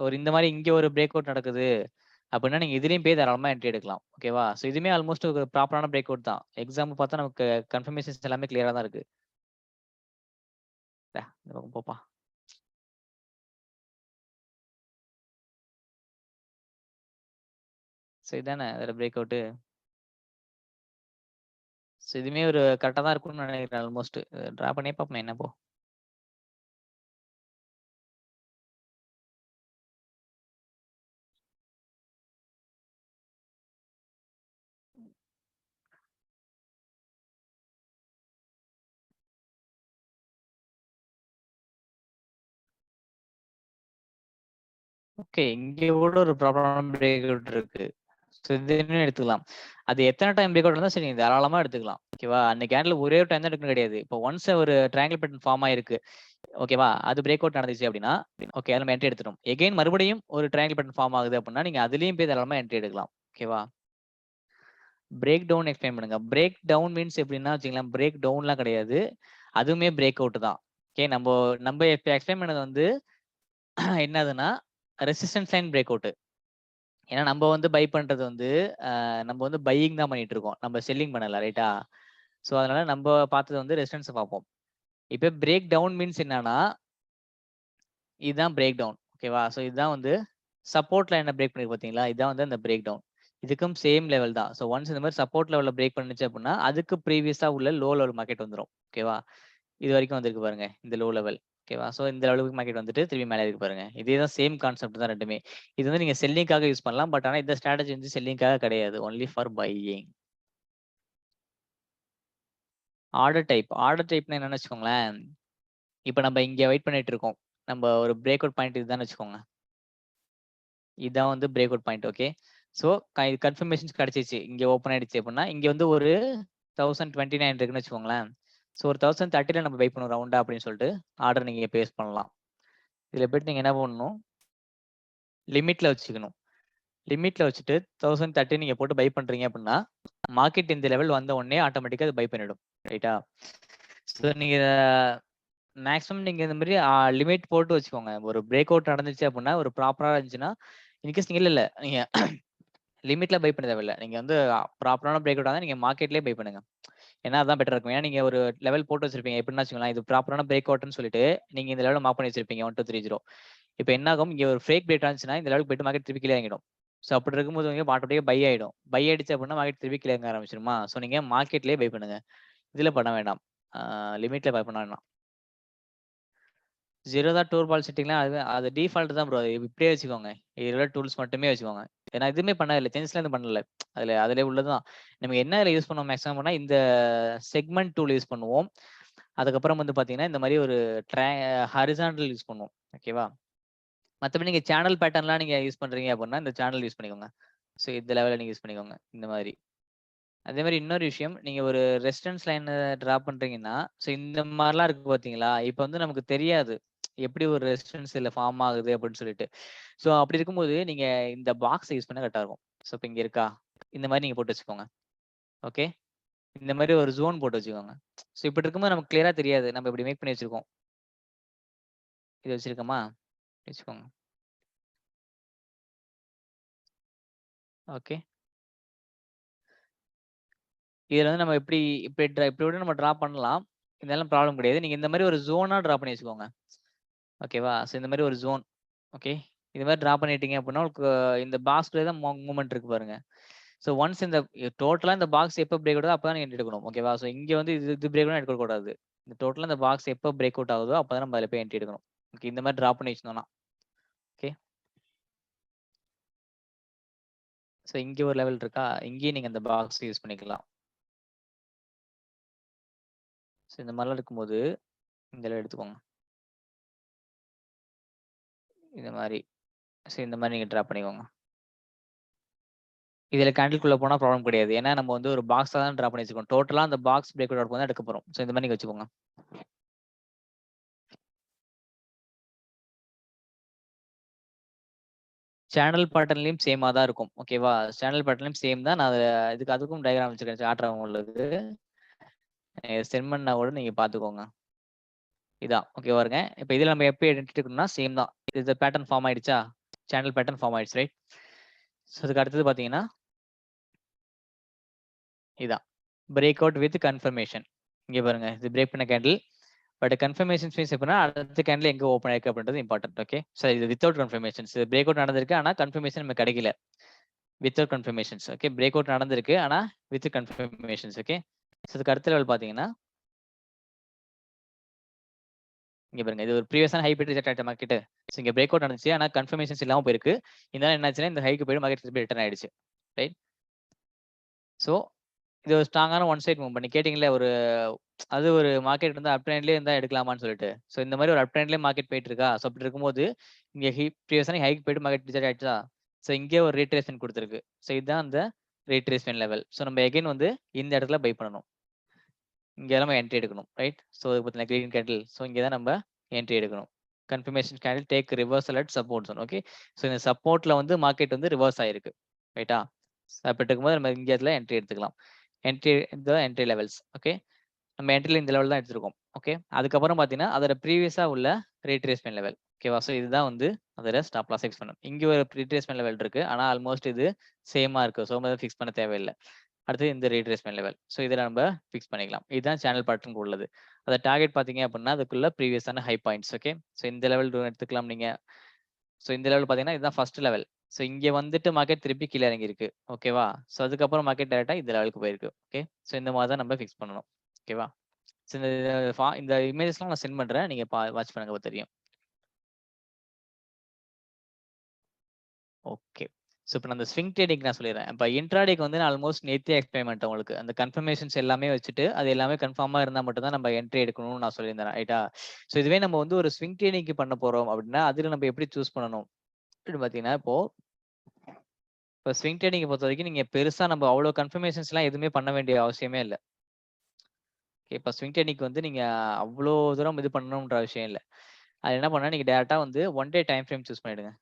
ஒரு இந்த மாரி இங்க ஒரு பிரேக் அவுட் நடக்குது. அப்டின்னா நீங்க இதுலயும் போய் தாராளமா என்ட்ரி எடுக்கலாம். ஓகேவா? ஸோ இதுவுமே ஆல்மோஸ்ட் ஒரு ப்ராப்பரான பிரேக் அவுட் தான். எக்ஸாம்பிள் பார்த்தா நமக்கு கன்ஃபர்மேஷன்ஸ் எல்லாமே கிளியரா தான் இருக்கு. இந்த பக்கம் போப்பா. ஸோ இதானே அதோட பிரேக் அவுட்டு. ஸோ இதுவுமே ஒரு கரெக்ட்டா தான் இருக்கும்னு நெனைக்கிறேன் ஆல்மோஸ்ட். டிரா பண்ணியே பார்ப்போமே என்ன போ ஓகே. இங்க கூட ஒரு ப்ராப்பரான பிரேக் அவுட் இருக்கு. ஸோ இதுன்னு எடுத்துக்கலாம். அது எத்தனை டைம் பிரேக் அவுட் இருந்தா சரி, நீங்க தாராளமா எடுத்துக்கலாம். ஓகேவா? அந்த கேண்டில்ல ஒரே ஒரு டைம் தான் எடுக்கணும் கிடையாது. இப்போ ஒன்ஸ் ஒரு ட்ரையாங்கிள் பேட்டர்ன் ஃபார்ம் ஆயிருக்கு. ஓகேவா? அது பிரேக் அவுட் நடந்துச்சு அப்படின்னா, ஓகே அதுல நம்ம என்ட்ரி எடுத்துட்டோம். எகைன் மறுபடியும் ஒரு ட்ரையாங்கிள் பேட்டர்ன் ஃபார்ம் ஆகுது அப்படின்னா, நீங்க அதுலயும் போய் தாராளமா என்ட்ரி எடுக்கலாம். ஓகேவா? பிரேக் டவுன் எக்ஸ்பிளைன் பண்ணுங்க. பிரேக் டவுன் மீன்ஸ் எப்படின்னா வச்சுக்கங்களேன், பிரேக் டவுன்லாம் கிடையாது. அதுவுமே பிரேக் அவுட் தான். ஓகே நம்ம இப்ப எக்ஸ்பிளைன் பண்ணது வந்து என்னதுன்னா, ரெசிஸ்டன்ஸ் லைன் பிரேக் அவுட். ஏன்னா நம்ம வந்து பை பண்றது வந்து நம்ம வந்து பையிங் தான் பண்ணிட்டு இருக்கோம். நம்ம செல்லிங் பண்ணல ரைட்டா? ஸோ அதனால நம்ம பார்த்தது வந்து ரெசிஸ்டன்ஸ பார்ப்போம். இப்ப பிரேக் டவுன் மீன்ஸ் என்னன்னா, இதுதான் பிரேக் டவுன். ஓகேவா? ஸோ இதுதான் வந்து சப்போர்ட் லைன பிரேக் பண்ணிருக்கு பார்த்தீங்களா? இதான் வந்து அந்த பிரேக் டவுன். இதுக்கும் சேம் லெவல் தான். ஸோ ஒன்ஸ் இந்த மாதிரி சப்போர்ட் லெவல்ல பிரேக் பண்ணுச்சு அப்படின்னா, அதுக்கு ப்ரீவியஸா உள்ள லோ லெவல் மார்க்கெட் வந்துரும். ஓகேவா? இது வரைக்கும் வந்திருக்கு பாருங்க. இந்த லோ லெவல். ஓகேவா? ஸோ இந்த லெவலுக்கு மார்க்கெட் வந்துட்டு திரும்பி மேல இருக்கு பாருங்க. இதே தான் சேம் கான்செப்ட் தான் 2மே. இது வந்து நீங்க செல்லிங்காக யூஸ் பண்ணலாம். பட் ஆனா இந்த ஸ்ட்ராட்டஜி வந்து செல்லிங்காக கிடையாது. Only for buying. ஆர்டர் டைப்னா என்னன்னு வச்சுக்கோங்களேன். இப்ப நம்ம இங்க வெயிட் பண்ணிட்டு இருக்கோம். நம்ம ஒரு பிரேக் அவுட் பாயிண்ட் இதுதான்னு வச்சுக்கோங்க. இதான் வந்து break out point. Okay. So confirmations கிடைச்சிச்சு. இங்க ஓப்பன் ஆயிடுச்சு அப்படின்னா, இங்க வந்து ஒரு 1029 இருக்குன்னு வச்சுக்கோங்களேன். ஸோ ஒரு 1030ல நம்ம பை பண்ணுவோம் ரவுண்டா அப்படின்னு சொல்லிட்டு ஆர்டர் நீங்க பேஸ் பண்ணலாம். இதுல போயிட்டு நீங்க என்ன பண்ணணும், லிமிட்ல வச்சுக்கணும். லிமிட்ல வச்சுட்டு 1030 நீங்க போட்டு பை பண்றீங்க அப்படின்னா, மார்க்கெட் இந்த லெவல் வந்த உடனே ஆட்டோமேட்டிக்கா அது பை பண்ணிடும். ரைட்டா? ஸோ நீங்க மேக்ஸிமம் நீங்க இந்த மாதிரி லிமிட் போட்டு வச்சுக்கோங்க. ஒரு பிரேக் அவுட் நடந்துச்சு அப்படின்னா, ஒரு ப்ராப்பரா இருந்துச்சுன்னா, இன்கேஸ் நீங்க இல்ல நீங்க லிமிட்ல பை பண்ண தேவையில்ல. நீங்க வந்து ப்ராப்பரான பிரேக் அவுட் ஆனா நீங்க மார்க்கெட்லயே பை பண்ணுங்க. ஏன்னா அதான் பெட்டரா இருக்கும். ஏன்னா நீங்க ஒரு லெவல் போட்டு வச்சிருப்பீங்க. எப்படின்னா வச்சுக்கோங்களேன், இது ப்ராப்பரான பிரேக் அவுட்ன்னு சொல்லிட்டு நீங்க இந்த லெவல மார்க் பண்ணி வச்சிருப்பீங்க 1230. இப்ப என்ன ஆகும், இங்க ஒரு ஃபேக் பிரேக் ஆச்சுன்னா இந்த லெவலுக்கு போயிட்டு மார்க்கெட் திருப்பி கீழ இறங்கிடும். ஸோ அப்படி இருக்கும்போது வந்து ஆட்டோமேட்டிக்கா பை ஆயிடும். பை ஆயிடுச்சு அப்படின்னா மார்க்கெட் திருப்பி கீழ இறங்க ஆரம்பிச்சிருமா? ஸோ நீங்க மார்க்கெட்லயே பை பண்ணுங்க. இதுல பண்ண வேண்டாம். லிமிட்ல பை பண்ண வேண்டாம். ஜீரோதா டூர் பால் செட்டிங்லாம் அது டிஃபால்ட் தான் ப்ரோ. இப்படியே வச்சுக்கோங்க. இதுல டூல்ஸ் மட்டுமே வச்சுக்கோங்க. ஏன்னா எதுவுமே பண்ணதில்ல. சேஞ்சஸ்லாம் எதுவும் பண்ணல. அதிலே உள்ளதுதான். நம்ம என்ன இதுல யூஸ் பண்ணுவோம் மேக்ஸிமம்னா, இந்த செக்மெண்ட் டூல் யூஸ் பண்ணுவோம். அதுக்கப்புறம் வந்து பார்த்தீங்கன்னா, இந்த மாரி ஒரு ஹாரிசான்டல் யூஸ் பண்ணுவோம். ஓகேவா? மத்தபடி நீங்க சேனல் பேட்டர்ன்லாம் நீங்க யூஸ் பண்றீங்க அப்படின்னா, இந்த சேனல் யூஸ் பண்ணிக்கோங்க. ஸோ இந்த லெவல்ல நீங்க யூஸ் பண்ணிக்கோங்க. இந்த மாரி. அதே மாரி இன்னொரு விஷயம், நீங்க ஒரு ரெசிஸ்டன்ஸ் லைன் டிரா பண்றீங்கன்னா, ஸோ இந்த மாரிலாம் இருக்கு பார்த்தீங்களா? இப்ப வந்து நமக்கு தெரியாது. எப்படி ஒரு ரெசிஸ்டன்ஸ் இதுல ஃபார்ம் ஆகுது அப்படின்னு சொல்லிட்டு. ஸோ அப்படி இருக்கும்போது, நீங்க இந்த பாக்ஸ யூஸ் பண்ணா கரெக்ட்டா இருக்கும். ஸோ இப்ப இங்க இருக்கா? இந்த மாரி நீங்க போட்டு வச்சுக்கோங்க. ஓகே. இந்த மாரி ஒரு ஜோன் போட்டு வச்சுக்கோங்க. ஸோ இப்படி இருக்கும்போது நமக்கு கிளியரா தெரியாது. நம்ம இப்படி மேக் பண்ணி வச்சிருக்கோம். இது வச்சிருக்கோமா? வச்சுக்கோங்க. ஓகே. இதுல வந்து நம்ம இப்படி கூட நம்ம டிரா பண்ணலாம். இதெல்லாம் ப்ராப்ளம் கிடையாது. நீங்க இந்த மாரி ஒரு ஜோனா டிரா பண்ணி வச்சுக்கோங்க. ஓகேவா? ஸோ இந்த மாரி ஒரு ஜோன். ஓகே. இது மாரி டிரா பண்ணிட்டீங்க அப்படின்னா, உங்களுக்கு இந்த பாக்ஸ்குள்ளே தான் மூவ்மெண்ட் இருக்கு பாருங்க. ஸோ ஒன்ஸ் இந்த டோட்டலா இந்த பாக்ஸ் எப்ப பிரேக் அவுட் ஆகுதோ அப்பதான் நீங்க என்ட்ரி எடுக்கணும். ஓகேவா? ஸோ இங்க வந்து இது பிரேக் அவுட் எடுக்கக்கூடாது. இந்த டோட்டலா இந்த பாக்ஸ் எப்ப பிரேக் அவுட் ஆகுதோ அப்பதான் நம்ம அதுல போய் என்ட்ரி எடுக்கணும். ஓகே. இந்த மாரி டிரா பண்ணி வச்சிருந்தோம்னா. ஓகே. ஸோ இங்க ஒரு லெவல் இருக்கா? இங்கேயும் நீங்க அந்த பாக்ஸ் யூஸ் பண்ணிக்கலாம். ஸோ இந்த மாரிலாம் இருக்கும்போது, இந்த லெவல் எடுத்துக்கோங்க. இந்த மாரி. ஸோ இந்த மாரி நீங்க டிரா பண்ணிக்கோங்க. இதுல கேண்டில்குள்ள போனா ப்ராப்ளம் கிடையாது. ஏன்னா நம்ம வந்து ஒரு பாக்ஸா தான் டிரா பண்ணி வச்சிருக்கோம். டோட்டலா அந்த பாக்ஸ் பிரேக் அவுட் தான் எடுக்க போறோம். ஸோ இந்த மாரி நீங்க வச்சுக்கோங்க. சேனல் பேட்டர்ன்லயும் சேமா தான் இருக்கும். ஓகேவா? சேனல் பேட்டர்ன்லயும் சேம் தான். நான் அதுக்கும் டயகிராம் வச்சிருக்கேன். காட்டுறேன் உங்களுக்கு. சென்ட் பண்ணா கூட நீங்க பார்த்துக்கோங்க. இதான். ஓகே பாருங்க. இப்ப இதுல நம்ம எப்ப என்ட்ரி எடுக்கணும்னா சேம் தான். இது பேட்டர்ன் ஃபார்ம் ஆயிடுச்சா? சேனல் பேட்டர்ன் ஃபார்ம் ஆயிடுச்சு ரைட்? ஸோ அதுக்கு அடுத்தது பார்த்தீங்கன்னா, இதான். Break out with confirmation. இங்க பாருங்க. இது பிரேக் பண்ண கேண்டில். பட் கன்ஃபர்மேஷன் மீன்ஸ் எப்படின்னா, அடுத்த கேண்டில் எங்க ஓப்பன் ஆயிருக்கு அப்படின்றது இம்பார்ட்டன்ட். ஓகே. ஸோ இது வித்தவுட் கன்ஃபர்மேஷன்ஸ். பிரேக் அவுட் நடந்திருக்கு. ஆனா கன்ஃபர்மேஷன் நமக்கு கிடைக்கல. Without confirmations. Okay. Break out நடந்திருக்கு. ஆனா வித் கன்ஃபர்மேஷன்ஸ். ஓகே. ஸோ அதுக்கு அடுத்த லெவல் பார்த்தீங்கன்னா, இங்க பாருங்க. இது ஒரு ப்ரீவியஸான ஹை போயிட்டு ரிஜெக்ட் ஆயிட்ட மார்க்கெட். ஸோ இங்க பிரேக் அவுட் நடந்துச்சு. ஆனா கன்ஃபர்மேஷன்ஸ் இல்லாம போயிருக்கு. இதனால என்னாச்சுன்னா, இந்த ஹைக்கு போயிட்டு மார்க்கெட் திருப்பி ரிட்டர்ன் ஆயிடுச்சு. ரைட்? ஸோ இது ஒரு ஸ்ட்ராங்கான ஒன் சைட் மூவ்மெண்ட். நீங்க கேட்டீங்கல்ல ஒரு அது ஒரு மார்க்கெட் வந்து அப் ட்ரெண்ட்லயே இருந்தா எடுக்கலாமான்னு சொல்லிட்டு. ஸோ இந்த மாதிரி ஒரு அப் ட்ரெண்ட்லயே மார்க்கெட் போயிட்டு இருக்கா. ஸோ அப்படி இருக்கும்போது இங்க ப்ரீவியஸான ஹைக் போயிட்டு மார்க்கெட் ரிஜெக்ட் ஆயிடுச்சா. ஸோ இங்கே ஒரு ரீட்ரேஸ்மென்ட் கொடுத்துருக்கு. ஸோ இதுதான் அந்த ரீட்ரேஸ்மென்ட் லெவல். ஸோ நம்ம எகைன் வந்து இந்த இடத்துல பை பண்ணணும். இங்க நம்ம என்ட்ரி எடுக்கணும். ரைட். ஸோ பார்த்தீங்கன்னா கிரீன் கேண்டில். ஸோ இங்கே தான் நம்ம என்ட்ரி எடுக்கணும். Confirmation candle take reversal at support zone. Okay. So இந்த சப்போர்ட்ல வந்து மார்க்கெட் வந்து ரிவர்ஸ் ஆயிருக்கு. ரைட்டா. அப்படி இருக்கும்போது நம்ம இங்க இடத்துல என்ட்ரி எடுத்துக்கலாம். என்ட்ரி இந்த என்ட்ரி லெவல்ஸ். ஓகே. நம்ம என்ட்ரில இந்த லெவல் தான் எடுத்திருக்கோம். ஓகே. அதுக்கப்புறம் பார்த்தீங்கன்னா அதோட ப்ரீவியஸா உள்ள ரீட்ரேஸ்மென்ட் லெவல். ஓகேவா. ஸோ இதுதான் வந்து அதோட ஸ்டாப் லாஸ் ஃபிக்ஸ் பண்ணணும். இங்க ஒரு ரீட்ரேஸ்மென்ட் லெவல் இருக்கு. ஆனா ஆல்மோஸ்ட் இது சேமா இருக்கு. ஸோ நம்ம ஃபிக்ஸ் பண்ண தேவையில்லை. அடுத்து இந்த ரீட்ரேஸ்மென்ட் லெவல். ஸோ இதில் நம்ம ஃபிக்ஸ் பண்ணிக்கலாம். இதுதான் சேனல் பேட்டர்னுக்கு உள்ளது. அதை டார்கெட் பார்த்தீங்க அப்படின்னா அதுக்குள்ள ப்ரீவியஸான ஹை பாயிண்ட்ஸ். ஓகே. ஸோ இந்த லெவல் எடுத்துக்கலாம் நீங்க. ஸோ இந்த லெவல் பார்த்தீங்கன்னா இதுதான் ஃபர்ஸ்ட் லெவல். ஸோ இங்க வந்துட்டு மார்க்கெட் திருப்பி கீழே இறங்கி இருக்கு. ஓகேவா. ஸோ அதுக்கப்புறம் மார்க்கெட் டேரக்டா இந்த லெவலுக்கு போயிருக்கு. ஓகே. ஸோ இந்த மாதிரி தான் நம்ம ஃபிக்ஸ் பண்ணணும். ஓகேவா. ஸோ இந்த இமேஜஸ்லாம் நான் சென்ட் பண்றேன். நீங்க வாட்ச் பண்ணுங்க தெரியும். ஓகே. ஸோ இப்போ நான் அந்த ஸ்விங் ட்ரேடிங் நான் சொல்லிடுறேன். இப்போ இன்ட்ராடேக்கு வந்து நான் ஆல்மோஸ்ட் நேத்தே எக்ஸ்பிளைன் பண்ணிட்டேன் உங்களுக்கு. அந்த கன்ஃபர்மேஷன்ஸ் எல்லாமே வச்சுட்டு அது எல்லாமே கன்ஃபார்மா இருந்தா மட்டும் தான் நம்ம என்ட்ரி எடுக்கணும்னு நான் சொல்லியிருந்தேன். ரைட்டா. ஸோ இதுவே நம்ம வந்து ஒரு ஸ்விங் ட்ரேடிங்க்கு பண்ண போறோம் அப்படின்னா அதுல நம்ம எப்படி சூஸ் பண்ணணும் அப்படின்னு பார்த்தீங்கன்னா இப்போ ஸ்விங் ட்ரேடிங் பொறுத்தவரைக்கும் நீங்க பெருசா நம்ம அவ்வளோ கன்ஃபர்மேஷன்ஸ்லாம் எதுவுமே பண்ண வேண்டிய அவசியமே இல்ல. ஓகே. இப்போ ஸ்விங் ட்ரேடிங்க்கு வந்து நீங்க அவ்வளோ தூரம் இது பண்ணணும்ன்ற விஷயம் இல்ல. அது என்ன பண்ணா நீங்க டைரக்டா வந்து 1 டே டைம் ஃப்ரேம் சூஸ் பண்ணிடுங்க.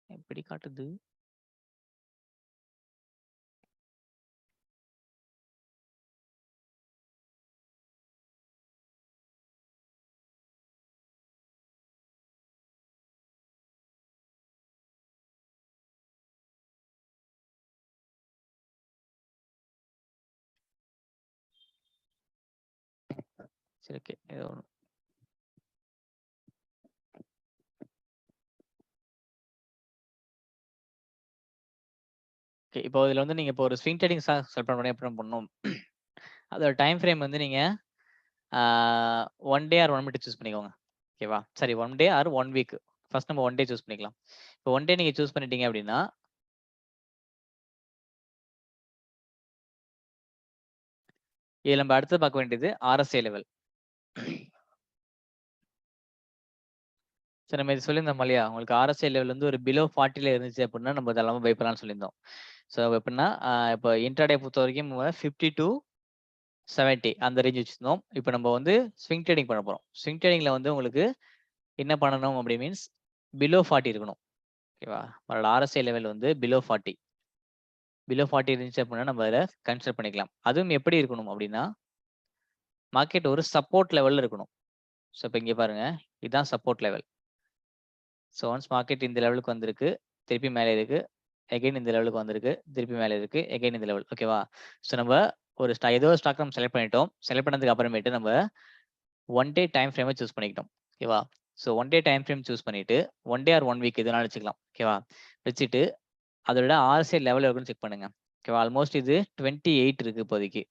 எப்படி காட்டுது? சரி. ஓகே. ஏதோ ஒண்ணு. ஓகே. இப்போ இதுல வந்து நீங்க இப்போ ஒரு ஸ்விங் ட்ரேடிங் செலக்ட் பண்ண எப்படி பண்ணணும்? அதோட டைம் ஃப்ரேம் வந்து நீங்க 1 டே ஆர் 1 மினிட் சூஸ் பண்ணிக்கோங்க. ஓகேவா? சரி 1 டே ஆர் 1 வீக். ஃபர்ஸ்ட் நம்ம 1 டே சூஸ் பண்ணிக்கலாம். இப்போ 1 டே நீங்க சூஸ் பண்ணிட்டீங்க அப்படின்னா இதுல நம்ம அடுத்து பார்க்க வேண்டியது RSI லெவல். சரி நம்ம இது சொல்லியிருந்தோம் இல்லையா? உங்களுக்கு RSI லெவல் வந்து ஒரு பிலோ 40ல இருந்துச்சு அப்படின்னா நம்ம தாராளமா பை பண்ணலாம்னு சொல்லியிருந்தோம். ஸோ எப்படின்னா இப்போ இன்ட்ராடே பொறுத்தவரைக்கும் 50 டூ 70 அந்த ரேஞ்ச் வச்சிருந்தோம். இப்போ நம்ம வந்து ஸ்விங் ட்ரேடிங் பண்ண போறோம். ஸ்விங் ட்ரேடிங்ல வந்து உங்களுக்கு என்ன பண்ணணும் அப்படி மீன்ஸ் பிலோ 40 இருக்கணும். ஓகேவா? உங்களோட RSI லெவல் வந்து பிலோ 40. பிலோ 40 இருந்துச்சு அப்படின்னா நம்ம அதில கன்சிடர் பண்ணிக்கலாம். அதுவும் எப்படி இருக்கணும் அப்படின்னா மார்க்கெட் ஒரு சப்போர்ட் லெவல்ல இருக்கணும். ஸோ இப்போ இங்க பாருங்க. இதுதான் support level. So once market இந்த லெவலுக்கு வந்திருக்கு. திருப்பி மேலே இருக்கு. அகைன் இந்த லெவலுக்கு வந்திருக்கு. திருப்பி மேலே இருக்கு. அகைன் இந்த லெவல். ஓகேவா? ஸோ நம்ம ஒரு ஏதோ ஒரு ஸ்டாக் நம்ம செலக்ட் பண்ணிட்டோம். செலக்ட் பண்ணதுக்கு அப்புறமேட்டு நம்ம 1 டே டைம் ஃப்ரேம சூஸ் பண்ணிக்கிட்டோம். ஓகேவா? So 1 day time frame choose பண்ணிட்டு 1 டே ஆர் 1 வீக் எதுனாலும் வச்சுக்கலாம். ஓகேவா? வச்சுட்டு அதோட RSI லெவல் எவ்வளோன்னு செக் பண்ணுங்க. ஓகேவா? ஆல்மோஸ்ட் இது 28 இருக்கு இப்போதைக்கு.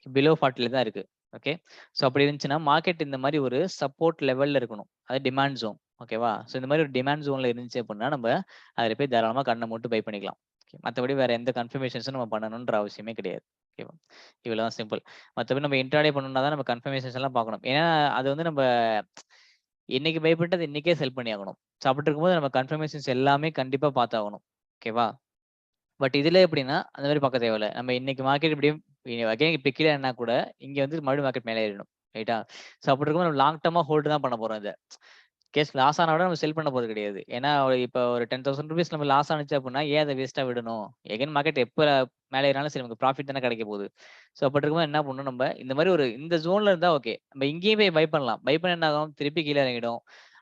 பிலோ 40ல தான் இருக்கு. ஓகே. ஸோ அப்படி இருந்துச்சுன்னா மார்க்கெட் இந்த மாதிரி ஒரு சப்போர்ட் லெவல்ல இருக்கணும். அது டிமாண்ட் ஜோன். ஓகேவா? ஸோ இந்த மாதிரி ஒரு டிமாண்ட் ஜோன்ல இருந்துச்சு அப்படின்னா நம்ம அதில போய் தாராளமா கண்ண மூட்டு பை பண்ணிக்கலாம். மத்தபடி வேற எந்த கன்ஃபர்மேஷன்ஸும் நம்ம பண்ணணும்ன்ற அவசியமே கிடையாது. ஓகேவா? இவ்வளவுதான் சிம்பிள். மத்தபடி நம்ம இன்ட்ராடே பண்ணணும்னா தான் நம்ம கன்ஃபர்மேஷன்ஸ் எல்லாம் பார்க்கணும். ஏன்னா அது வந்து நம்ம இன்னைக்கு பை பண்ணிட்டு அது இன்னைக்கே செல் பண்ணி ஆகணும். ஸோ அப்படி இருக்கும்போது நம்ம கன்ஃபர்மேஷன்ஸ் எல்லாமே கண்டிப்பா பார்த்தாகணும். ஓகேவா? பட் இதுல எப்படின்னா, அந்த மாரி பார்க்க தேவையில்ல. நம்ம இன்னைக்கு மார்க்கெட் இப்படியும் அகைன் இப்ப கீழன்னா கூட, இங்க வந்து மறுபடியும் மார்க்கெட் மேலே ஏறிடும். ரைட்டா? ஸோ அப்படி இருக்கும்போது நம்ம லாங் டர்மா ஹோல்டு தான் பண்ண போறோம் இத. கேஸ் லாஸ் ஆனா கூட நம்ம செல் பண்ண போறது கிடையாது. ஏன்னா இப்ப ஒரு ₹10,000 நம்ம லாஸ் ஆனுச்சு அப்படின்னா, ஏன் அத வேஸ்ட்டா விடணும்? எகைன் மார்க்கெட் எப்ப மேலே ஏறினாலும் சரி நமக்கு ப்ராஃபிட் தானே கிடைக்க போகுது. ஸோ அப்படி இருக்கும்போது என்ன பண்ணணும் நம்ம, இந்த மாரி ஒரு இந்த ஜோன்ல இருந்தா ஓகே. நம்ம இங்கேயும் போய் பை பண்ணலாம். பை பண்ணா என்ன ஆகும்? திருப்பி கீழ இறங்கிடும்.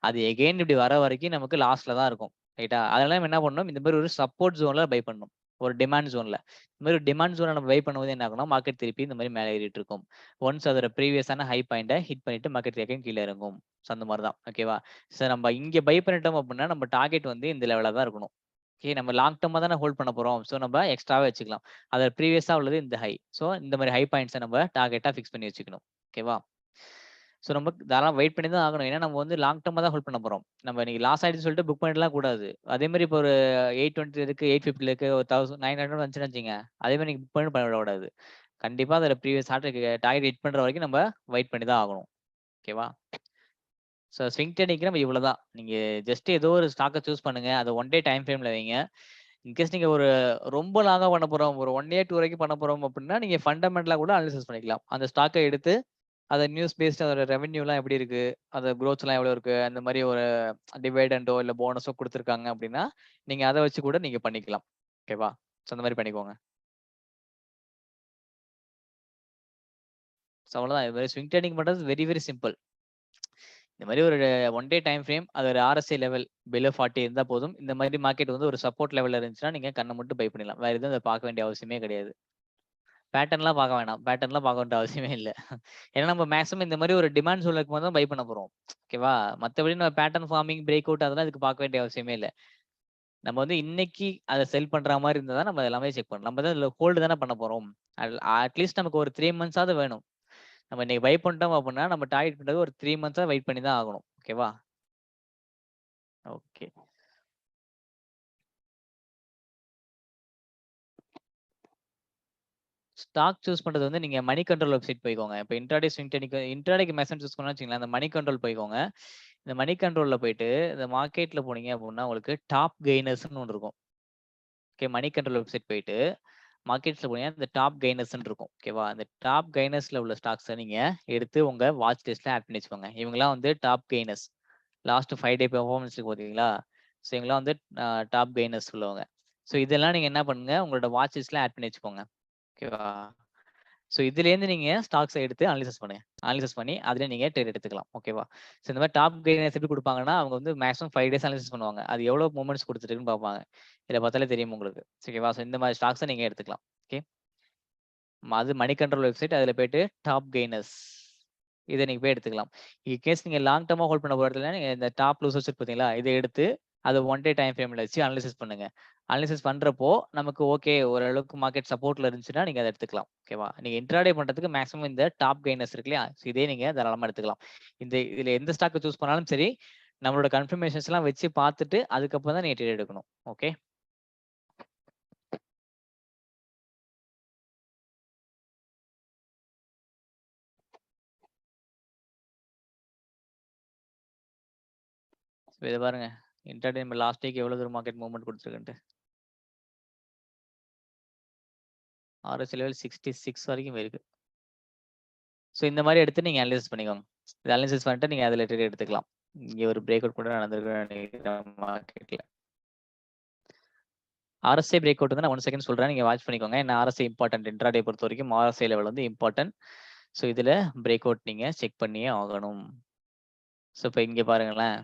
அது எகைன் இப்படி வர வரைக்கும் நமக்கு லாஸ்ல தான் இருக்கும். ரைட்டா? அதனால நம்ம என்ன பண்ணணும்? இந்த மாரி ஒரு சப்போர்ட் ஜோன்ல பை பண்ணணும். ஒரு டிமாண்ட் ஜோன்ல. இந்த மாரி டிமாண்ட் ஜோன்ல நம்ம பை பண்ணும்போது என்ன ஆகும்னா, மார்க்கெட் திருப்பி இந்த மாரி மேலே ஏறிட்டு இருக்கும். ஒன்ஸ் அதோட ப்ரீவியஸான ஹை பாயிண்ட்ட ஹிட் பண்ணிட்டு மார்க்கெட் எகைன் கீழ இறங்கும். ஸோ அந்த மாரி தான். ஓகேவா? ஸோ நம்ம இங்க பை பண்ணிட்டோம் அப்படின்னா, நம்ம டார்கெட் வந்து இந்த லெவல்ல தான் இருக்கணும். ஓகே. நம்ம லாங் டர்மா தானே ஹோல்ட் பண்ண போறோம். ஸோ நம்ம எக்ஸ்ட்ராவா வச்சுக்கலாம். அதோட ப்ரீவியஸா உள்ளது இந்த ஹை. ஸோ இந்த மாரி ஹை பாயிண்ட்ஸ நம்ம டார்கெட்டா ஃபிக்ஸ் பண்ணி வச்சுக்கணும். ஓகேவா? ஸோ நம்ம தாராளமா வெயிட் பண்ணி தான் ஆகணும். ஏன்னா நம்ம வந்து லாங் டர்மா தான் ஹோல்ட் பண்ண போறோம். நம்ம இன்னைக்கு லாஸ் ஆயிடுச்சுன்னு சொல்லிட்டு புக் பண்ணிடலாம் கூடாது. அதே மாரி இப்போ ஒரு 820 இருக்கு, 850 இருக்கு, ஒரு 1900 வந்துச்சுன்னு வச்சுக்கங்க. அதே மாரி நீங்க புக் பண்ண விடக்கூடாது. கண்டிப்பா அதில ப்ரீவியஸ் டார்கெட் ஹிட் பண்ற வரைக்கும் நம்ம வெயிட் பண்ணி தான் ஆகணும். ஓகேவா? ஸோ ஸ்விங் ட்ரேடிங்க்கு நம்ம இவ்வளோதான். நீங்க ஜஸ்ட் ஏதோ ஒரு ஸ்டாக்க சூஸ் பண்ணுங்க. அத ஒன் டே டைம் ஃப்ரேம்ல வைங்க. இன்கேஸ் நீங்க ஒரு ரொம்ப லாங்கா பண்ண போறோம், ஒரு 1 இயர், 2 வரைக்கும் பண்ண போறோம் அப்டின்னா, நீங்க ஃபண்டமெண்டலா கூட அனலைசிஸ் பண்ணிக்கலாம். அந்த ஸ்டாக்க எடுத்து அத நியூஸ் பேஸ்ட் அதோட ரெவென்யூலாம் எப்படி இருக்கு? அது குரோத்ஸ்லாம் எவ்வளோ இருக்கு? அந்த மாரி ஒரு டிவிடெண்டோ இல்ல போனஸோ குடுத்துருக்காங்க அப்டின்னா, நீங்க அத வச்சு கூட நீங்க பண்ணிக்கலாம். ஓகேவா? ஸோ அந்த மாரி பண்ணிக்கோங்க. ஸோ அவ்வளோதான். இது மாரி ஸ்விங் ட்ரேடிங் பண்றது வெரி வெரி சிம்பிள். இந்த மாரி ஒரு ஒன் டே டைம் ஃப்ரேம் அது ஒரு RSI லெவல் பிலோ 40 இருந்தா போதும். இந்த மாரி மார்க்கெட் வந்து ஒரு சப்போர்ட் லெவல்ல இருந்துச்சுன்னா, நீங்க கண்ண மூடிட்டு பை பண்ணிடலாம். வேற எதுவும் அத பார்க்க வேண்டிய அவசியமே கிடையாது. பேட்டர்ன்லாம் பார்க்க வேணாம். பேட்டர்ன்லாம் பார்க்க வேண்டிய அவசியமே இல்ல. ஏன்னா நம்ம மேக்ஸிமம் இந்த மாரி ஒரு டிமாண்ட் ஜோன்ல இருக்கும்போது தான் பை பண்ண போறோம். ஓகேவா? மத்தபடி நம்ம பேட்டர்ன் ஃபார்மிங், பிரேக் அவுட் அதெல்லாம் இதுக்கு பார்க்க வேண்டிய அவசியமே இல்ல. நம்ம வந்து இன்னைக்கு அத செல் பண்ற மாரி இருந்தா தான் நம்ம எல்லாமே செக் பண்ணணும். நம்ம தான் இதுல ஹோல்டு தானே பண்ண போறோம். அட்லீஸ்ட் நமக்கு ஒரு 3 மந்த்ஸாவது வேணும். நம்ம இன்னைக்கு பை பண்ணிட்டோம் அப்டின்னா, நம்ம டார்கெட் பண்றது ஒரு 3 மந்த்ஸா வெயிட் பண்ணி தான் ஆகணும். ஓகேவா? ஓகே. ஸ்டாக் சூஸ் பண்றது வந்து நீங்க மணி கண்ட்ரோல் வெப்சைட் போய்க்கோங்க. இப்ப இன்ட்ராடே ஸ்விங் ட்ரேடிங்க்கு இன்ட்ராடேக்கு மெஷின் சூஸ் பண்ணா வச்சுக்கங்களேன், அந்த மணி கண்ட்ரோல் போய்க்கோங்க. இந்த மணி கண்ட்ரோல்ல போயிட்டு, இந்த மார்க்கெட்ல போனீங்க அப்டின்னா, உங்களுக்கு டாப் கெய்னர்ஸ்ன்னு ஒண்ணு இருக்கும். ஓகே. மணி கண்ட்ரோல் வெப்சைட் போயிட்டு, மார்க்கெட்ஸ்ல போனீங்கன்னா, இந்த டாப் கெய்னர்ஸ்ன்னு இருக்கும். ஓகேவா? அந்த டாப் கெய்னர்ஸ்ல உள்ள ஸ்டாக்ஸ நீங்க எடுத்து உங்க வாட்ச் லிஸ்ட்ல ஆட் பண்ணி வச்சுக்கோங்க. இவங்கலாம் வந்து டாப் கெய்னர்ஸ். லாஸ்ட் 5 டே பெர்ஃபார்மன்ஸ் இருக்கு பார்த்தீங்களா? ஸோ இவங்கலாம் வந்து டாப் கெய்னர்ஸ் உள்ளவங்க. ஸோ இதெல்லாம் நீங்க என்ன பண்ணுங்க, உங்களோட வாட்ச் லிஸ்ட்ல ஆட் பண்ணி வச்சுக்கோங்க. ஓகேவா? ஸோ இதுலேருந்து நீங்க ஸ்டாக்ஸ எடுத்து அனலைசிஸ் பண்ணுங்க. அனலைசிஸ் பண்ணி அதில நீங்க ட்ரேட் எடுத்துக்கலாம். ஓகேவா? ஸோ இந்த மாரி டாப் கெய்னர்ஸ் எப்படி குடுப்பாங்கன்னா, அவங்க வந்து மேக்ஸிமம் 5 டேஸ் அனலைசிஸ் பண்ணுவாங்க. அது எவ்வளோ மூவ்மெண்ட்ஸ் குடுத்துருக்குன்னு பார்ப்பாங்க. இதில பார்த்தாலே தெரியும் உங்களுக்கு. ஓகேவா? ஸோ இந்த மாரி ஸ்டாக்ஸ நீங்க எடுத்துக்கலாம். ஓகே. அது மணி கண்ட்ரோல் வெப்சைட். அதில போயிட்டு டாப் கெய்னர்ஸ் இத நீங்க போய் எடுத்துக்கலாம். இன்கேஸ் நீங்க லாங் டர்மா ஹோல்ட் பண்ண போறதுல நீங்க இந்த டாப் லூசர்ஸ் இருக்கு பார்த்தீங்களா? இத எடுத்து அத ஒன் டே டைம் ஃப்ரேம்ல வச்சு அனலைசிஸ் பண்ணுங்க. அனலைசிஸ் பண்றப்போ நமக்கு ஓகே ஓரளவுக்கு மார்க்கெட் சப்போர்ட்ல இருந்துச்சுன்னா, நீங்க அத எடுத்துக்கலாம். ஓகேவா? நீங்க இன்ட்ராடே பண்றதுக்கு மேக்ஸிமம் இந்த டாப் கெய்னர்ஸ் இருக்கு இல்லையா? இதே நீங்க தாராளமா எடுத்துக்கலாம். இதுல எந்த ஸ்டாக்க சூஸ் பண்ணாலும் சரி, நம்மளோட கன்ஃபர்மேஷன்ஸ்லாம் வச்சு பார்த்துட்டு, அதுக்கப்புறம் தான் நீங்க ட்ரேட் எடுக்கணும். ஓகே. இத பாருங்க. இன்ட்ராடே லாஸ்ட் வீக் எவ்வளவு தூரம் மார்க்கெட் மூவ்மெண்ட் குடுத்துருக்குன்ட்டு. RSI லெவல் 66 வரைக்கும் போயிருக்கு. ஸோ இந்த மாரி எடுத்து நீங்க அனலைசிஸ் பண்ணிக்கோங்க. இத அனலைசிஸ் பண்ணிட்டு நீங்க அதில ட்ரேட் எடுத்துக்கலாம். இங்க ஒரு பிரேக் அவுட் கூட நடந்திருக்குன்னு நினைக்கிறேன் மார்க்கெட்ல. RSI பிரேக் அவுட் வந்து நான் 1 செகண்ட் சொல்றேன். நீங்க வாட்ச் பண்ணிக்கோங்க. ஏன்னா RSI இம்பார்ட்டன்ட். இன்ட்ராடே பொறுத்தவரைக்கும் RSI லெவல் வந்து இம்பார்ட்டன்ட். ஸோ இதுல பிரேக் அவுட் நீங்க செக் பண்ணியே ஆகணும். ஸோ இப்ப இங்க பாருங்களேன்.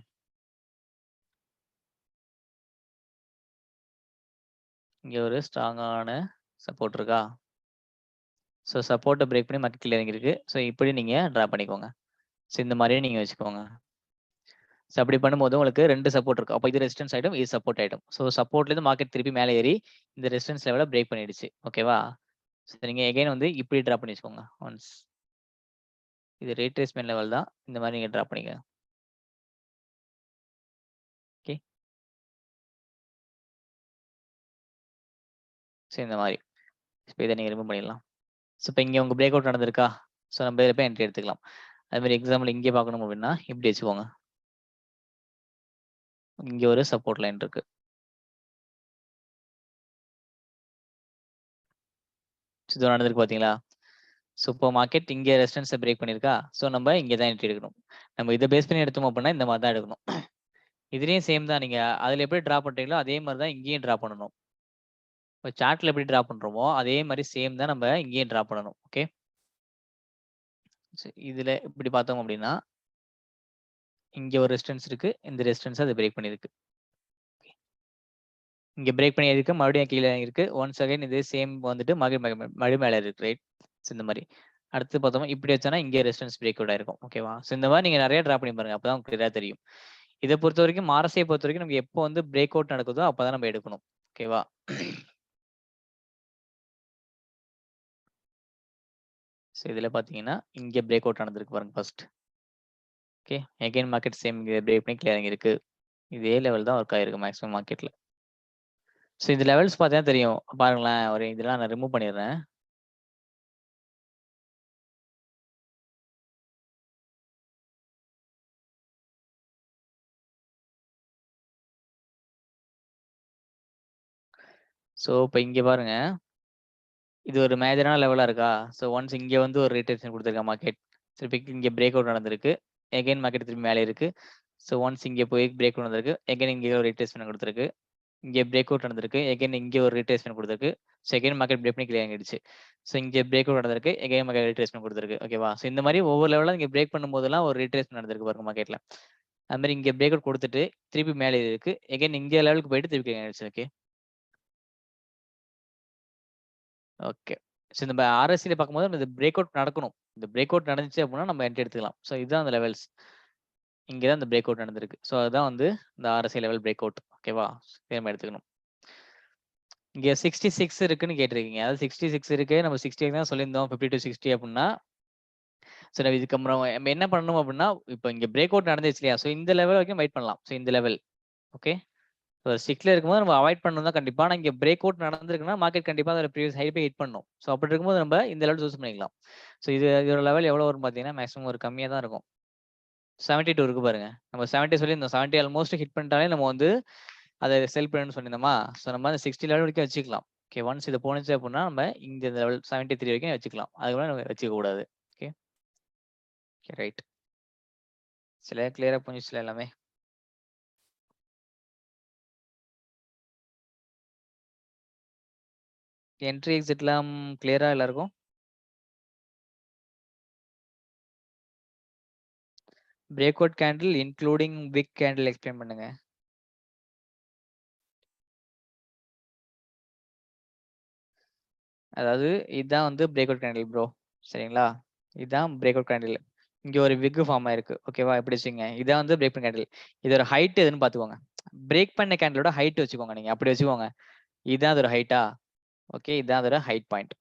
இங்க ஒரு ஸ்ட்ராங்கான சப்போர்ட் இருக்கா? ஸோ சப்போர்ட்ட பிரேக் பண்ணி மார்க்கெட் கீழ இறங்கியிருக்கு. ஸோ இப்படி நீங்க டிரா பண்ணிக்கோங்க. ஸோ இந்த மாரியே நீங்க வச்சுக்கோங்க. ஸோ அப்படி பண்ணும்போது உங்களுக்கு 2 சப்போர்ட் இருக்கும். அப்ப இது ரெசிஸ்டன்ஸ் ஆயிடும். இது சப்போர்ட் ஆயிடும். ஸோ சப்போர்ட்லேருந்து மார்க்கெட் திருப்பி மேல ஏறி இந்த ரெசிஸ்டன்ஸ் லெவல பிரேக் பண்ணிடுச்சு. ஓகேவா? ஸோ நீங்க எகைன் வந்து இப்படி டிரா பண்ணி வச்சுக்கோங்க. ஒன்ஸ். இது ரீட்ரேஸ்மென்ட் லெவல் தான். இந்த மாரி நீங்க டிரா பண்ணிக்கங்க. ஓகே. ஸோ இந்த மாரி. இப்ப இத நீங்க ரிமூவ் பண்ணிடலாம். ஸோ இப்ப இங்க உங்க பிரேக் அவுட் நடந்திருக்கா? ஸோ நம்ம இதில போய் என்ட்ரி எடுத்துக்கலாம். அது மாரி எக்ஸாம்பிள் இங்கே பார்க்கணும் அப்படின்னா, இப்படி வச்சுக்கோங்க. இங்க ஒரு சப்போர்ட் லைன் இருக்கு. ஸோ இது நடந்திருக்கு பார்த்தீங்களா? ஸோ இப்போ மார்க்கெட் இங்க ரெசிஸ்டன்ஸ பிரேக் பண்ணியிருக்கா? ஸோ நம்ம இங்க தான் என்ட்ரி எடுக்கணும். நம்ம இத பேஸ் பண்ணி எடுத்தோம் அப்படின்னா, இந்த மாரி தான் எடுக்கணும். இதுலயும் சேம் தான். நீங்க அதில எப்படி டிரா பண்றீங்களோ, அதே மாரி தான் இங்கேயும் டிரா பண்ணணும். இப்ப சார்ட்ல எப்படி டிரா பண்றோமோ, அதே மாரி சேம் தான் நம்ம இங்கேயும் டிரா பண்ணணும். ஓகே. இதுல இப்படி பார்த்தோம் அப்படின்னா, இங்க ஒரு ரெசிஸ்டன்ஸ் இருக்கு. இந்த ரெசிஸ்டன்ஸ அது பிரேக் பண்ணியிருக்கு. இங்க பிரேக் பண்ணியிருக்கு. மறுபடியும் கீழ இருக்கு. ஒன்ஸ் அகைன் இதே சேம் வந்துட்டு மறுபடியும் மேல இருக்கு. ரைட். ஸோ இந்த மாரி. அடுத்து பார்த்தோம்னா, இப்படி வச்சோம்னா இங்கே ரெசிஸ்டன்ஸ் பிரேக் அவுட் ஆயிருக்கும். ஓகேவா? ஸோ இந்த மாரி நீங்க நெறைய டிரா பண்ணி பாருங்க. அப்பதான் உங்களுக்கு கிளியரா தெரியும். இத பொறுத்தவரைக்கும் RSI பொறுத்தவரைக்கும் நமக்கு எப்போ வந்து பிரேக் அவுட் நடக்குதோ, அப்பதான் நம்ம எடுக்கணும். ஓகேவா? ஸோ இதுல பார்த்தீங்கன்னா, இங்க பிரேக் அவுட் நடந்திருக்கு பாருங்க first. Okay. Again market same இங்க பிரேக் பண்ணி கிளியரிங் இருக்கு. இதே லெவல் தான் ஒர்க் ஆயிருக்கு மேக்ஸிமம் மார்க்கெட்ல. ஸோ இந்த லெவல்ஸ் பார்த்தீங்கன்னா தெரியும். பாருங்களேன், ஒரு இதெல்லாம் நான் ரிமூவ் பண்ணிடுறேன். ஸோ இப்போ இங்க பாருங்க. இது ஒரு மேஜரான லெவலா இருக்கா? ஸோ ஒன்ஸ் இங்க வந்து ஒரு ரீட்ரேஸ்மென்ட் குடுத்திருக்கா மார்க்கெட். திருப்பி இங்க பிரேக் அவுட் நடந்திருக்கு. அகைன் மார்க்கெட் திரும்பி மேலே இருக்கு. ஸோ ஒன்ஸ் இங்க போய் பிரேக் அவுட் நடந்திருக்கு. அகைன் இங்க ஒரு ரீட்ரேஸ்மென்ட் குடுத்திருக்கு. இங்க பிரேக் அவுட் நடந்திருக்கு. அகைன் இங்க ஒரு ரீட்ரேஸ்மென்ட் குடுத்திருக்கு. ஸோ அகைன் மார்க்கெட் பிரேக் பண்ணி கிளியர் ஆயிடுச்சு. ஸோ இங்க பிரேக் அவுட் நடந்திருக்கு. அகைன் மார்க்கெட் ரீட்ரேஸ்மென்ட் குடுத்திருக்கு. ஓகேவா? ஸோ இந்த மாரி ஒவ்வொரு லெவலா இங்க பிரேக் பண்ணும்போதெல்லாம் ஒரு ரீட்ரேஸ்மென்ட் நடந்திருக்கு பாருங்க மார்க்கெட்ல. அது மாரி இங்க பிரேக் அவுட் குடுத்துட்டு திருப்பி மேலே இருக்கு. அகைன் இங்க லெவலுக்கு போயிட்டு திருப்பி கிளியர் ஆயிடுச்சு. ஓகே. ஓகே. ஸோ நம்ம ஆர்எஸ்சில பார்க்கும்போது இந்த பிரேக் அவுட் நடக்கணும். இந்த பிரேக் அவுட் நடந்துச்சு அப்படின்னா நம்ம என்ட்ரி எடுத்துக்கலாம். ஸோ இதுதான் அந்த லெவல்ஸ். இங்க தான் இந்த பிரேக் அவுட் நடந்திருக்கு. ஸோ அதுதான் வந்து இந்த ஆர்எஸ்சி லெவல் பிரேக் அவுட். ஓகேவா? சேம் எடுத்துக்கணும். இங்க 66 இருக்குன்னு கேட்டிருக்கீங்க. அதாவது 66 இருக்கு. நம்ம 60 தான் சொல்லியிருந்தோம். 50 to 60 அப்படின்னா, ஸோ நம்ம இதுக்கப்புறம் நம்ம என்ன பண்ணணும் அப்படின்னா, இப்போ இங்க பிரேக் அவுட் நடந்துச்சு இல்லையா? ஸோ இந்த லெவல் வரைக்கும் வெயிட் பண்ணலாம். ஸோ இந்த லெவல். ஓகே. ஸோ ஸ்டிக்ல இருக்கும்போது நம்ம அவாய்ட் பண்ணணும் தான் கண்டிப்பா. ஆனா இங்க பிரேக் அவுட் நடந்திருக்குன்னா, மார்க்கெட் கண்டிப்பா அதோட ப்ரீவியஸ் ஹை போய் ஹிட் பண்ணும். ஸோ அப்படி இருக்கும்போது நம்ம இந்த லெவல் சூஸ் பண்ணிக்கலாம். ஸோ இதோட லெவல் எவ்வளோ வரும் பார்த்தீங்கன்னா, மேக்ஸிமம் ஒரு கம்மியா தான் இருக்கும். 72 இருக்கு பாருங்க. நம்ம 70 சொல்லியிருந்தோம். 70 ஆல்மோஸ்ட் ஹிட் பண்ணிட்டாலே நம்ம வந்து அத செல் பண்ணணும்னு சொல்லியிருந்தோமா? ஸோ நம்ம அந்த 60 லெவல் வரைக்கும் வச்சுக்கலாம். ஓகே. ஒன்ஸ் இது போணுச்சு அப்படின்னா, நம்ம இந்த லெவல் 73 வரைக்கும் வச்சுக்கலாம். அதுக்கு மேல நம்ம வச்சுக்க கூடாது. ஓகே. ஓகே. ரைட். சில கிளியரா புரிஞ்சுச்சுல எல்லாமே? என்ட்ரி, எக்ஸிட்லாம் கிளியரா எல்லாருக்கும்? பிரேக் அவுட் கேண்டில் இன்க்ளூடிங் விக் கேண்டில் எக்ஸ்பிளைன் பண்ணுங்க. அதாவது இதுதான் வந்து பிரேக் அவுட் கேண்டில் ப்ரோ. சரிங்களா? இதுதான் பிரேக் அவுட் கேண்டில். இங்க ஒரு விக் ஃபார்ம் ஆயிருக்கு. ஓகேவா? இப்படி வச்சுக்கங்க. இதான் வந்து பிரேக் பண்ண கேண்டில். இதோட ஹைட் எதுன்னு பார்த்துக்கோங்க. பிரேக் பண்ண கேண்டிலோட ஹைட் வச்சுக்கோங்க நீங்க. அப்படி வச்சுக்கோங்க. இதுதான் அதோட ஹைட்டா? ஓகே. இதுதான் அதோட height point.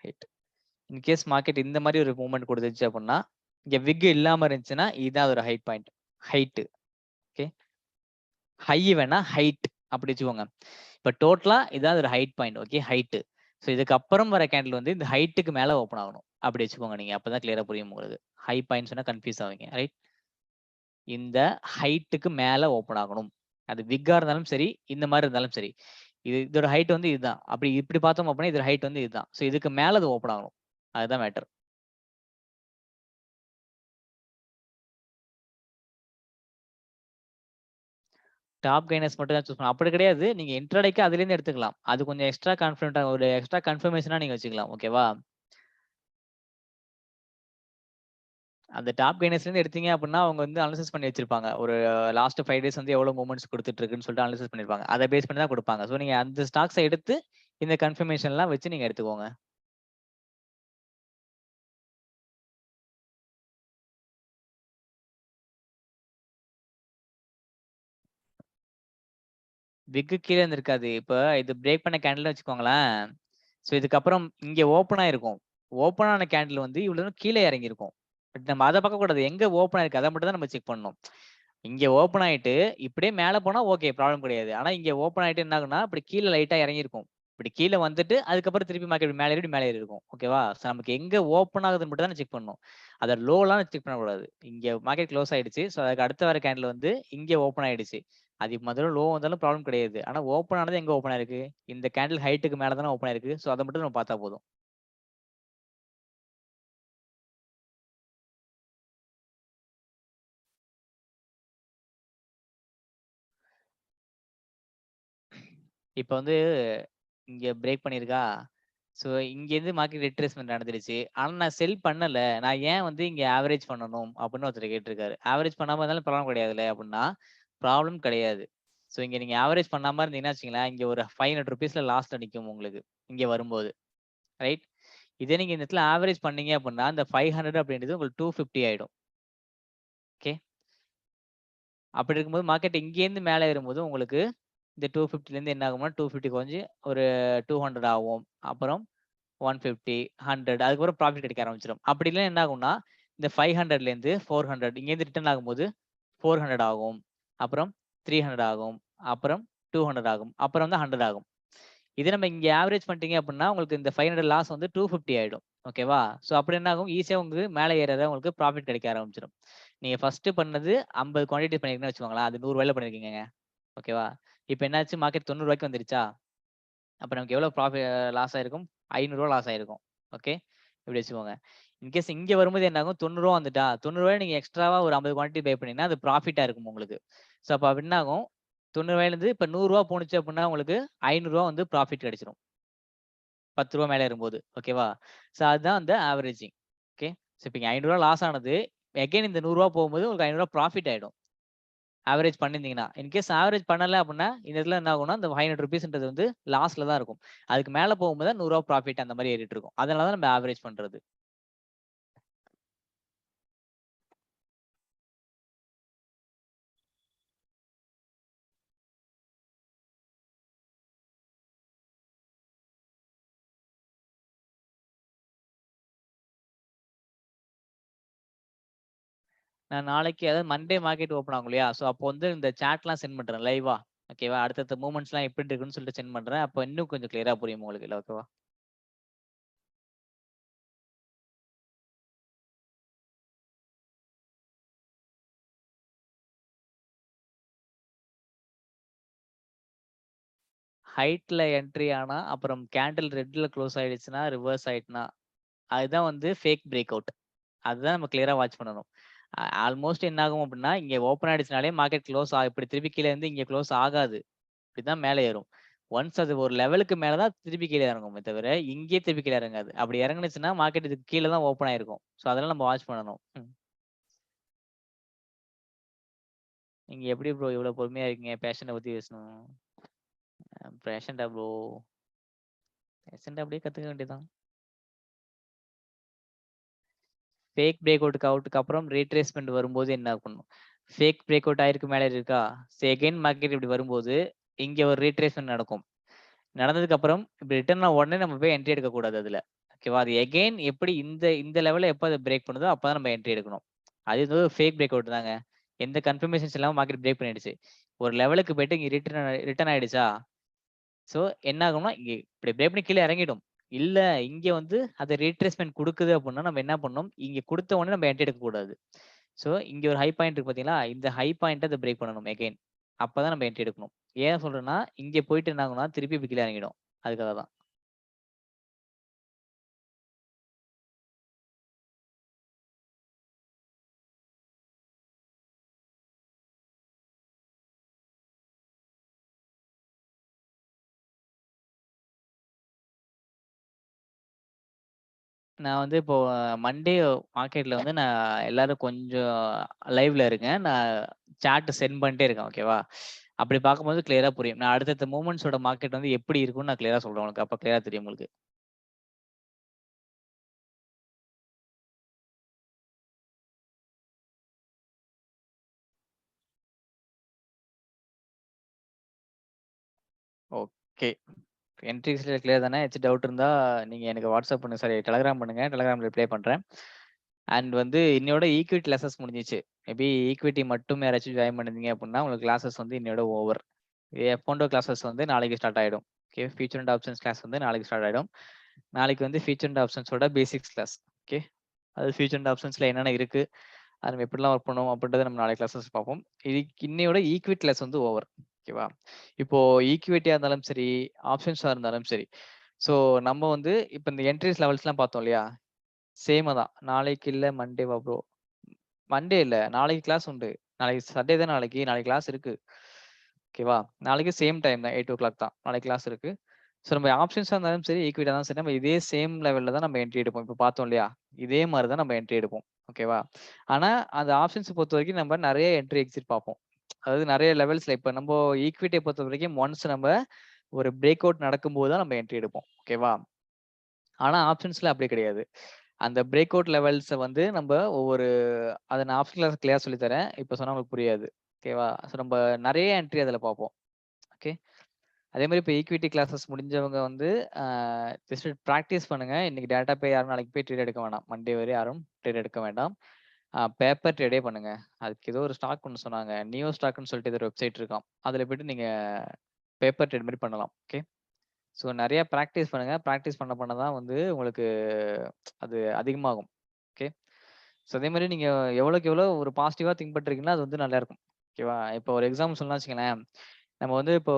Height. In case market இந்த மாதிரி ஒரு மூவ்மெண்ட் கொடுத்துச்சு அப்படின்னா, இங்க விக் இல்லாம இருந்துச்சுன்னா இதுதான் அதோட height point. Height. Okay. High வேணா ஹைட் அப்படி வச்சுக்கோங்க. இப்ப டோட்டலா இதான் ஒரு height point. Okay. Height. So இதுக்கு அப்புறம் வர கேண்டில் வந்து இந்த ஹைட்டுக்கு மேல ஓப்பன் ஆகணும். அப்படி வச்சுக்கோங்க நீங்க. அப்பதான் கிளியரா புரியும் உங்களுக்கு. ஹை பாயிண்ட் சொன்னா கன்ஃபியூஸ் ஆவீங்க. ரைட்? இந்த ஹைட்டுக்கு மேல ஓப்பன் ஆகணும். அது விக்கா இருந்தாலும் சரி, இந்த மாதிரி இருந்தாலும் சரி. இதோட ஹைட் வந்து இதுதான். அப்படி இப்படி பார்த்தோம் அப்படின்னா இதோட ஹைட் வந்து இதுதான். ஸோ இதுக்கு மேல அது ஓப்பன் ஆகணும். அதுதான் மேட்டர். டாப் கெய்னர்ஸ் மட்டும் தான் சூஸ் பண்ணணும். அப்படி கிடையாது. நீங்க இன்ட்ராடேக்கு அதுலேருந்து எடுத்துக்கலாம். அது கொஞ்சம் எக்ஸ்ட்ரா கான்ஃபிடென்ட்டா ஒரு எக்ஸ்ட்ரா கன்ஃபர்மேஷனா நீங்க வச்சுக்கலாம். ஓகேவா? அந்த டாப் கெய்னர்ஸ்லேருந்து எடுத்தீங்க அப்படின்னா, அவங்க வந்து அனலைசிஸ் பண்ணி வச்சிருப்பாங்க. ஒரு லாஸ்ட் 5 டேஸ் வந்து எவ்வளோ மூவ்மெண்ட்ஸ் குடுத்துட்டு இருக்குன்னு சொல்லிட்டு அனலைசிஸ் பண்ணிருப்பாங்க. அத பேஸ் பண்ணி தான் குடுப்பாங்க. ஸோ நீங்க அந்த ஸ்டாக்ஸ எடுத்து இந்த கன்ஃபர்மேஷன்லாம் வச்சு நீங்க எடுத்துக்கோங்க. விக்கு கீழ இருந்து இருக்காது. இப்ப இது பிரேக் பண்ண கேண்டில்னு வச்சுக்கோங்களேன். ஸோ இதுக்கப்புறம் இங்க ஓப்பன் ஆயிருக்கும். ஓப்பன் ஆன கேண்டில் வந்து இவ்வளவு தூரம் கீழ இறங்கியிருக்கும். பட் நம்ம அத பார்க்கக்கூடாது. எங்க ஓப்பன் ஆயிருக்கு அத மட்டும் தான் நம்ம செக் பண்ணணும். இங்க ஓப்பன் ஆயிட்டு இப்படியே மேல போனா ஓகே ப்ராப்ளம் கிடையாது. ஆனா இங்க ஓப்பன் ஆயிட்டு என்ன ஆகும்னா, இப்படி கீழ லைட்டா இறங்கியிருக்கும். இப்படி கீழ வந்துட்டு அதுக்கப்புறம் திருப்பி மார்க்கெட் மேல ஏறி மேல ஏறி இருக்கும். ஓகேவா? ஸோ நமக்கு எங்க ஓப்பன் ஆகுதுன்னு மட்டும் தான் செக் பண்ணணும். அத லோலாம் செக் பண்ணக்கூடாது. இங்க மார்க்கெட் க்ளோஸ் ஆயிடுச்சு. ஸோ அதுக்கு அடுத்த வர கேண்டில் வந்து இங்க ஓப்பன் ஆயிடுச்சு. அது முதல்ல லோ வந்தாலும் ப்ராப்ளம் கிடையாது. ஆனா ஓப்பன் ஆனது எங்க ஓப்பன் ஆயிருக்கு? இந்த கேண்டில் ஹைட்டுக்கு மேல தானே ஓப்பன் ஆயிருக்கு. ஸோ அத மட்டும் நம்ம பார்த்தா போதும். இப்ப வந்து இங்க பிரேக் பண்ணியிருக்கா? ஸோ இங்கேருந்து மார்க்கெட் ரிட்ரேஸ்மென்ட் நடந்துருச்சு. ஆனா நான் செல் பண்ணல. நான் ஏன் வந்து இங்க ஆவரேஜ் பண்ணணும்? அப்படின்னு ஒருத்தர் கேட்டிருக்காரு. ஆவரேஜ் பண்ணாம இருந்தாலும் ப்ராப்ளம் கிடையாதுல்ல அப்படின்னா, ப்ராப்ளம் கிடையாது. ஸோ இங்க நீங்க ஆவரேஜ் பண்ணாம இருந்தீங்கன்னா வச்சுக்கங்களேன், இங்க ஒரு ₹500 லாஸ்ட்ல நிக்கும் உங்களுக்கு. இங்க வரும்போது. ரைட்? இதே நீங்க இந்த இடத்துல ஆவரேஜ் பண்ணீங்க அப்படின்னா, இந்த 500 அப்படின்றது உங்களுக்கு 250 ஆயிடும். ஓகே. அப்படி இருக்கும்போது மார்க்கெட் இங்கேருந்து மேல ஏறும்போது உங்களுக்கு இந்த 250லேருந்து என்ன ஆகும்னா, 250 குறைஞ்சு ஒரு 200 ஆகும். அப்புறம் 150, 100 அதுக்கப்புறம் ப்ராஃபிட் கிடைக்க ஆரம்பிச்சுரும். அப்படி இல்லன்னா என்ன ஆகும்னா, இந்த 500ல இருந்து 400 இங்க இருந்து ரிட்டர்ன் ஆகும்போது 400 ஆகும். அப்புறம் 300 ஆகும். அப்புறம் 200 ஆகும். அப்புறம் வந்து 100 ஆகும். இது நம்ம இங்க ஆவரேஜ் பண்ணிட்டீங்க அப்படின்னா உங்களுக்கு இந்த 500 லாஸ் வந்து 250 ஆயிடும். ஓகேவா? ஸோ அப்படி என்ன ஆகும்? ஈஸியா உங்களுக்கு மேலே ஏற உங்களுக்கு ப்ராஃபிட் கிடைக்க ஆரம்பிச்சிடும். நீங்க ஃபர்ஸ்ட் பண்ணது 50 குவான்டிட்டி பண்ணிருக்கீங்கன்னு வச்சுக்கோங்களேன். அது 100 ரூபாயில பண்ணிருக்கீங்க. ஓகேவா? இப்போ என்னாச்சு மார்க்கெட் 90 ரூபாய்க்கு வந்துருச்சா? அப்ப நமக்கு எவ்வளவு லாஸ் ஆயிருக்கும்? 500 ரூபாய் லாஸ் ஆயிருக்கும். ஓகே. இப்படி வச்சுக்கோங்க. இன்கேஸ் இங்க வரும்போது என்ன ஆகும்? 90 ரூபாய் வந்துட்டா 90 ரூபாய் நீங்க எக்ஸ்ட்ராவா ஒரு 50 குவான்டிட்டி பை பண்ணீங்கன்னா அது ப்ராஃபிட்டா இருக்கும் உங்களுக்கு. ஸோ அப்ப என்ன ஆகும்? 90 ரூபாயிலிருந்து இப்ப 100 ரூபாய் போணுச்சு அப்படின்னா உங்களுக்கு 500 ரூபாய் வந்து ப்ராஃபிட் கிடைச்சிரும். 10 ரூபாய் மேல ஏறும்போது. ஓகேவா? ஸோ அதுதான் அந்த ஆவரேஜிங். ஓகே. ஸோ இப்ப இங்க 500 ரூபாய் லாஸ் ஆனது அகைன் இந்த 100 ரூபாய் போகும்போது உங்களுக்கு 500 ரூபாய் ப்ராஃபிட் ஆயிடும். ஆவரேஜ் பண்ணியிருந்தீங்கன்னா. இன்கேஸ் ஆவரேஜ் பண்ணல அப்படின்னா, இந்த இடத்துல என்ன ஆகும்னா, இந்த ₹500 வந்து லாஸ்ல தான் இருக்கும். அதுக்கு மேல போகும்போது தான் ₹100 ப்ராஃபிட் அந்த மாரி ஏறிட்டு இருக்கும். அதனால தான் நம்ம ஆவரேஜ் பண்றது. நான் நாளைக்கு அதாவது மண்டே மார்க்கெட் ஓப்பன் ஆகும் இல்லையா? ஸோ அப்போ வந்து இந்த சாட்லாம் சென்ட் பண்றேன் லைவா. ஓகேவா? அடுத்தடுத்த மூவ்மெண்ட்ஸ்லாம் எப்படி இருக்குன்னு சொல்லிட்டு சென்ட் பண்றேன். அப்போ இன்னும் கொஞ்சம் கிளியரா புரியும் உங்களுக்கு. இல்ல ஓகேவா? ஹைட்ல என்ட்ரி ஆனா, அப்புறம் கேண்டில் ரெட்ல க்ளோஸ் ஆயிடுச்சுன்னா, ரிவர்ஸ் ஆயிட்டுனா, அதுதான் வந்து ஃபேக் பிரேக் அவுட். அதுதான் நம்ம கிளியரா வாட்ச் பண்ணணும். ஆல்மோஸ்ட் என்ன ஆகும் அப்படின்னா, இங்க ஓப்பன் ஆயிடுச்சுனாலே மார்க்கெட் க்ளோஸ் இப்படி திருப்பி கீழ இருந்து இங்க க்ளோஸ் ஆகாது. இப்படிதான் மேல ஏறும். ஒன்ஸ் அது ஒரு லெவலுக்கு மேல தான் திருப்பி கீழ இறங்குமே தவிர, இங்கேயே திருப்பி கீழ இறங்காது. அப்படி இறங்குனுச்சுன்னா மார்க்கெட் இதுக்கு கீழ தான் ஓப்பன் ஆயிருக்கும். ஸோ அதெல்லாம் நம்ம வாட்ச் பண்ணணும். நீங்க எப்படி ப்ரோ இவ்வளவு பொறுமையா இருக்கீங்க? பேஷண்ட்ட பத்தி பேசணும். பேஷண்ட்டா ப்ரோ? பேஷண்ட் அப்படியே கத்துக்க வேண்டியதுதான். ஃபேக் பிரேக் அவுட்டுக்கு அப்புறம் ரீட்ரேஸ்மென்ட் வரும்போது என்ன பண்ணும்? ஃபேக் பிரேக் அவுட் ஆயிருக்கு மேல இருக்கா? அகைன் மார்க்கெட் இப்படி வரும்போது, இங்க ஒரு ரீட்ரேஸ்மென்ட் நடக்கும். நடந்ததுக்கு அப்புறம் இப்படி ரிட்டர்ன் ஆன உடனே நம்ம போய் என்ட்ரி எடுக்கக்கூடாது அதுல. ஓகேவா? அது எகைன் எப்படி இந்த இந்த லெவல்ல எப்ப அது பிரேக் பண்ணுதோ அப்பதான் நம்ம என்ட்ரி எடுக்கணும். அது ஏதோ ஃபேக் பிரேக் அவுட் தாங்க. எந்த கன்ஃபர்மேஷன்ஸ் இல்லாம மார்க்கெட் பிரேக் பண்ணிடுச்சு. ஒரு லெவலுக்கு போயிட்டு இங்க ரிட்டர்ன் ஆயிடுச்சா? ஸோ என்ன ஆகும்னா, இங்க இப்படி பிரேக் பண்ணி கீழ இறங்கிடும். இல்ல இங்க வந்து அது ரீட்ரேஸ்மென்ட் குடுக்குது அப்படின்னா, நம்ம என்ன பண்ணணும்? இங்க குடுத்த உடனே நம்ம என்ட்ரி எடுக்கக்கூடாது. ஸோ இங்க ஒரு ஹை பாயிண்ட் இருக்கு பார்த்தீங்களா? இந்த ஹை பாயிண்ட்ட அத பிரேக் பண்ணணும் அகைன். அப்பதான் நம்ம என்ட்ரி எடுக்கணும். ஏன் சொல்றேன்னா, இங்க போயிட்டு என்ன ஆகும்னா, திருப்பி இப்படி கீழ இறங்கிடும். அதுக்காக தான். நான் வந்து இப்போ மண்டே மார்க்கெட்ல வந்து நான் எல்லாரும் கொஞ்சம் லைவ்ல இருக்கேன். நான் சார்ட் சென்ட் பண்ணிட்டே இருக்கேன். ஓகேவா? அப்படி பார்க்கும்போது கிளியரா புரியும். நான் அடுத்தடுத்த மூவ்மெண்ட்ஸோட மார்க்கெட் வந்து எப்படி இருக்கும்னு நான் கிளியரா சொல்றேன் உனக்கு. அப்ப கிளியரா தெரியும் உங்களுக்கு. ஓகே. என்ட்ரிஸ்ல கிளியர் தானே? ஏதாச்சும் டவுட் இருந்தா நீங்க எனக்கு வாட்ஸ்அப் பண்ணுங்க. சாரி டெலகிராம் பண்ணுங்க. டெலகிராம்ல ரிப்ளை பண்றேன். அண்ட் வந்து இன்னையோட ஈக்விட்டி கிளாஸஸ் முடிஞ்சிச்சு. மேபி ஈக்விட்டி மட்டும் யாராச்சும் ஜாயின் பண்ணிருந்தீங்க அப்படின்னா, உங்களுக்கு கிளாஸஸ் வந்து இன்னையோட ஓவர். எஃப்&ஓ கிளாஸஸ் வந்து நாளைக்கு ஸ்டார்ட் ஆயிடும். Okay. Future and options class வந்து நாளைக்கு ஸ்டார்ட் ஆயிடும். நாளைக்கு வந்து ஃபியூச்சர் அண்ட் ஆப்ஷன்ஸோட பேசிக்ஸ் கிளாஸ். ஓகே. அது ஃபியூச்சர் அண்ட் ஆப்ஷன்ஸ்ல என்னென்ன இருக்கு? அது நம்ம எப்படிலாம் ஒர்க் பண்ணுவோம் அப்படின்றத நம்ம நாளைக்கு கிளாஸஸ் பார்ப்போம். இன்னையோட ஈக்விட்டி கிளாஸ் வந்து ஓவர். ஓகேவா? இப்போ ஈக்விட்டியா இருந்தாலும் சரி, ஆப்ஷன்ஸா இருந்தாலும் சரி. ஸோ நம்ம வந்து இப்ப இந்த என்ட்ரிஸ் லெவல்ஸ்லாம் பார்த்தோம் இல்லையா? சேமா தான். நாளைக்கு இல்ல மண்டேவா ப்ரோ? மண்டே இல்ல. நாளைக்கு கிளாஸ் உண்டு. நாளைக்கு சண்டே தான் நாளைக்கு. நாளைக்கு கிளாஸ் இருக்கு. ஓகேவா? நாளைக்கு சேம் டைம் தான் 8:00 தான். நாளைக்கு கிளாஸ் இருக்கு. ஸோ நம்ம ஆப்ஷன்ஸா இருந்தாலும் சரி, ஈக்விட்டியா இருந்தாலும் சரி, நம்ம இதே சேம் லெவல்ல தான் நம்ம என்ட்ரி எடுப்போம். இப்ப பார்த்தோம் இல்லையா? இதே மாரி தான் நம்ம என்ட்ரி எடுப்போம். ஓகேவா? ஆனா, அந்த ஆப்ஷன்ஸ பொறுத்தவரைக்கும் நம்ம நெறைய என்ட்ரி, எக்ஸிட் பார்ப்போம். அதாவது நெறைய லெவல்ஸ்ல இப்ப நம்ம ஈக்விட்டிய பொறுத்தவரைக்கும் ஒன்ஸ் நம்ம ஒரு பிரேக் அவுட் நடக்கும்போது தான் நம்ம என்ட்ரி எடுப்போம். ஓகேவா? ஆனா ஆப்ஷன்ஸ்ல அப்படி கிடையாது. அந்த பிரேக் அவுட் லெவல்ஸ வந்து நம்ப ஒவ்வொரு அத நான் ஆப்ஷன் கிளாஸ் கிளியரா சொல்லி தரேன். இப்ப சொன்னா உங்களுக்கு புரியாது. ஓகேவா? ஸோ நம்ப நெறைய என்ட்ரி அதுல பார்ப்போம். ஓகே. அதே மாதிரி இப்போ ஈக்விட்டி கிளாஸஸ் முடிஞ்சவங்க வந்து ஜஸ்ட் ப்ராக்டிஸ் பண்ணுங்க. இன்னைக்கு டேட்டா போய் யாரும் நாளைக்கு போய் ட்ரேட் எடுக்க வேண்டாம். மண்டே வரை யாரும் ட்ரேட் எடுக்க வேண்டாம். பேப்பர் ட்ரேடே பண்ணுங்க. அதுக்கு ஏதோ ஒரு ஸ்டாக் ஒன்று சொன்னாங்க. நியோ ஸ்டாக்னு சொல்லிட்டு ஏதோ ஒரு வெப்சைட் இருக்காம். அதில் போயிட்டு நீங்க பேப்பர் ட்ரேட் மாதிரி பண்ணலாம். ஓகே. ஸோ நிறைய ப்ராக்டிஸ் பண்ணுங்க. ப்ராக்டிஸ் பண்ண தான் வந்து உங்களுக்கு அது அதிகமாகும். ஓகே. ஸோ அதே மாதிரி நீங்க எவ்வளோக்கு எவ்வளோ ஒரு பாசிட்டிவா திங்க் பண்றீங்கன்னா அது வந்து நல்லா இருக்கும். ஓகேவா? இப்போ ஒரு எக்ஸாம்பிள் சொல்லலாம் வச்சுங்களேன். நம்ம வந்து இப்போ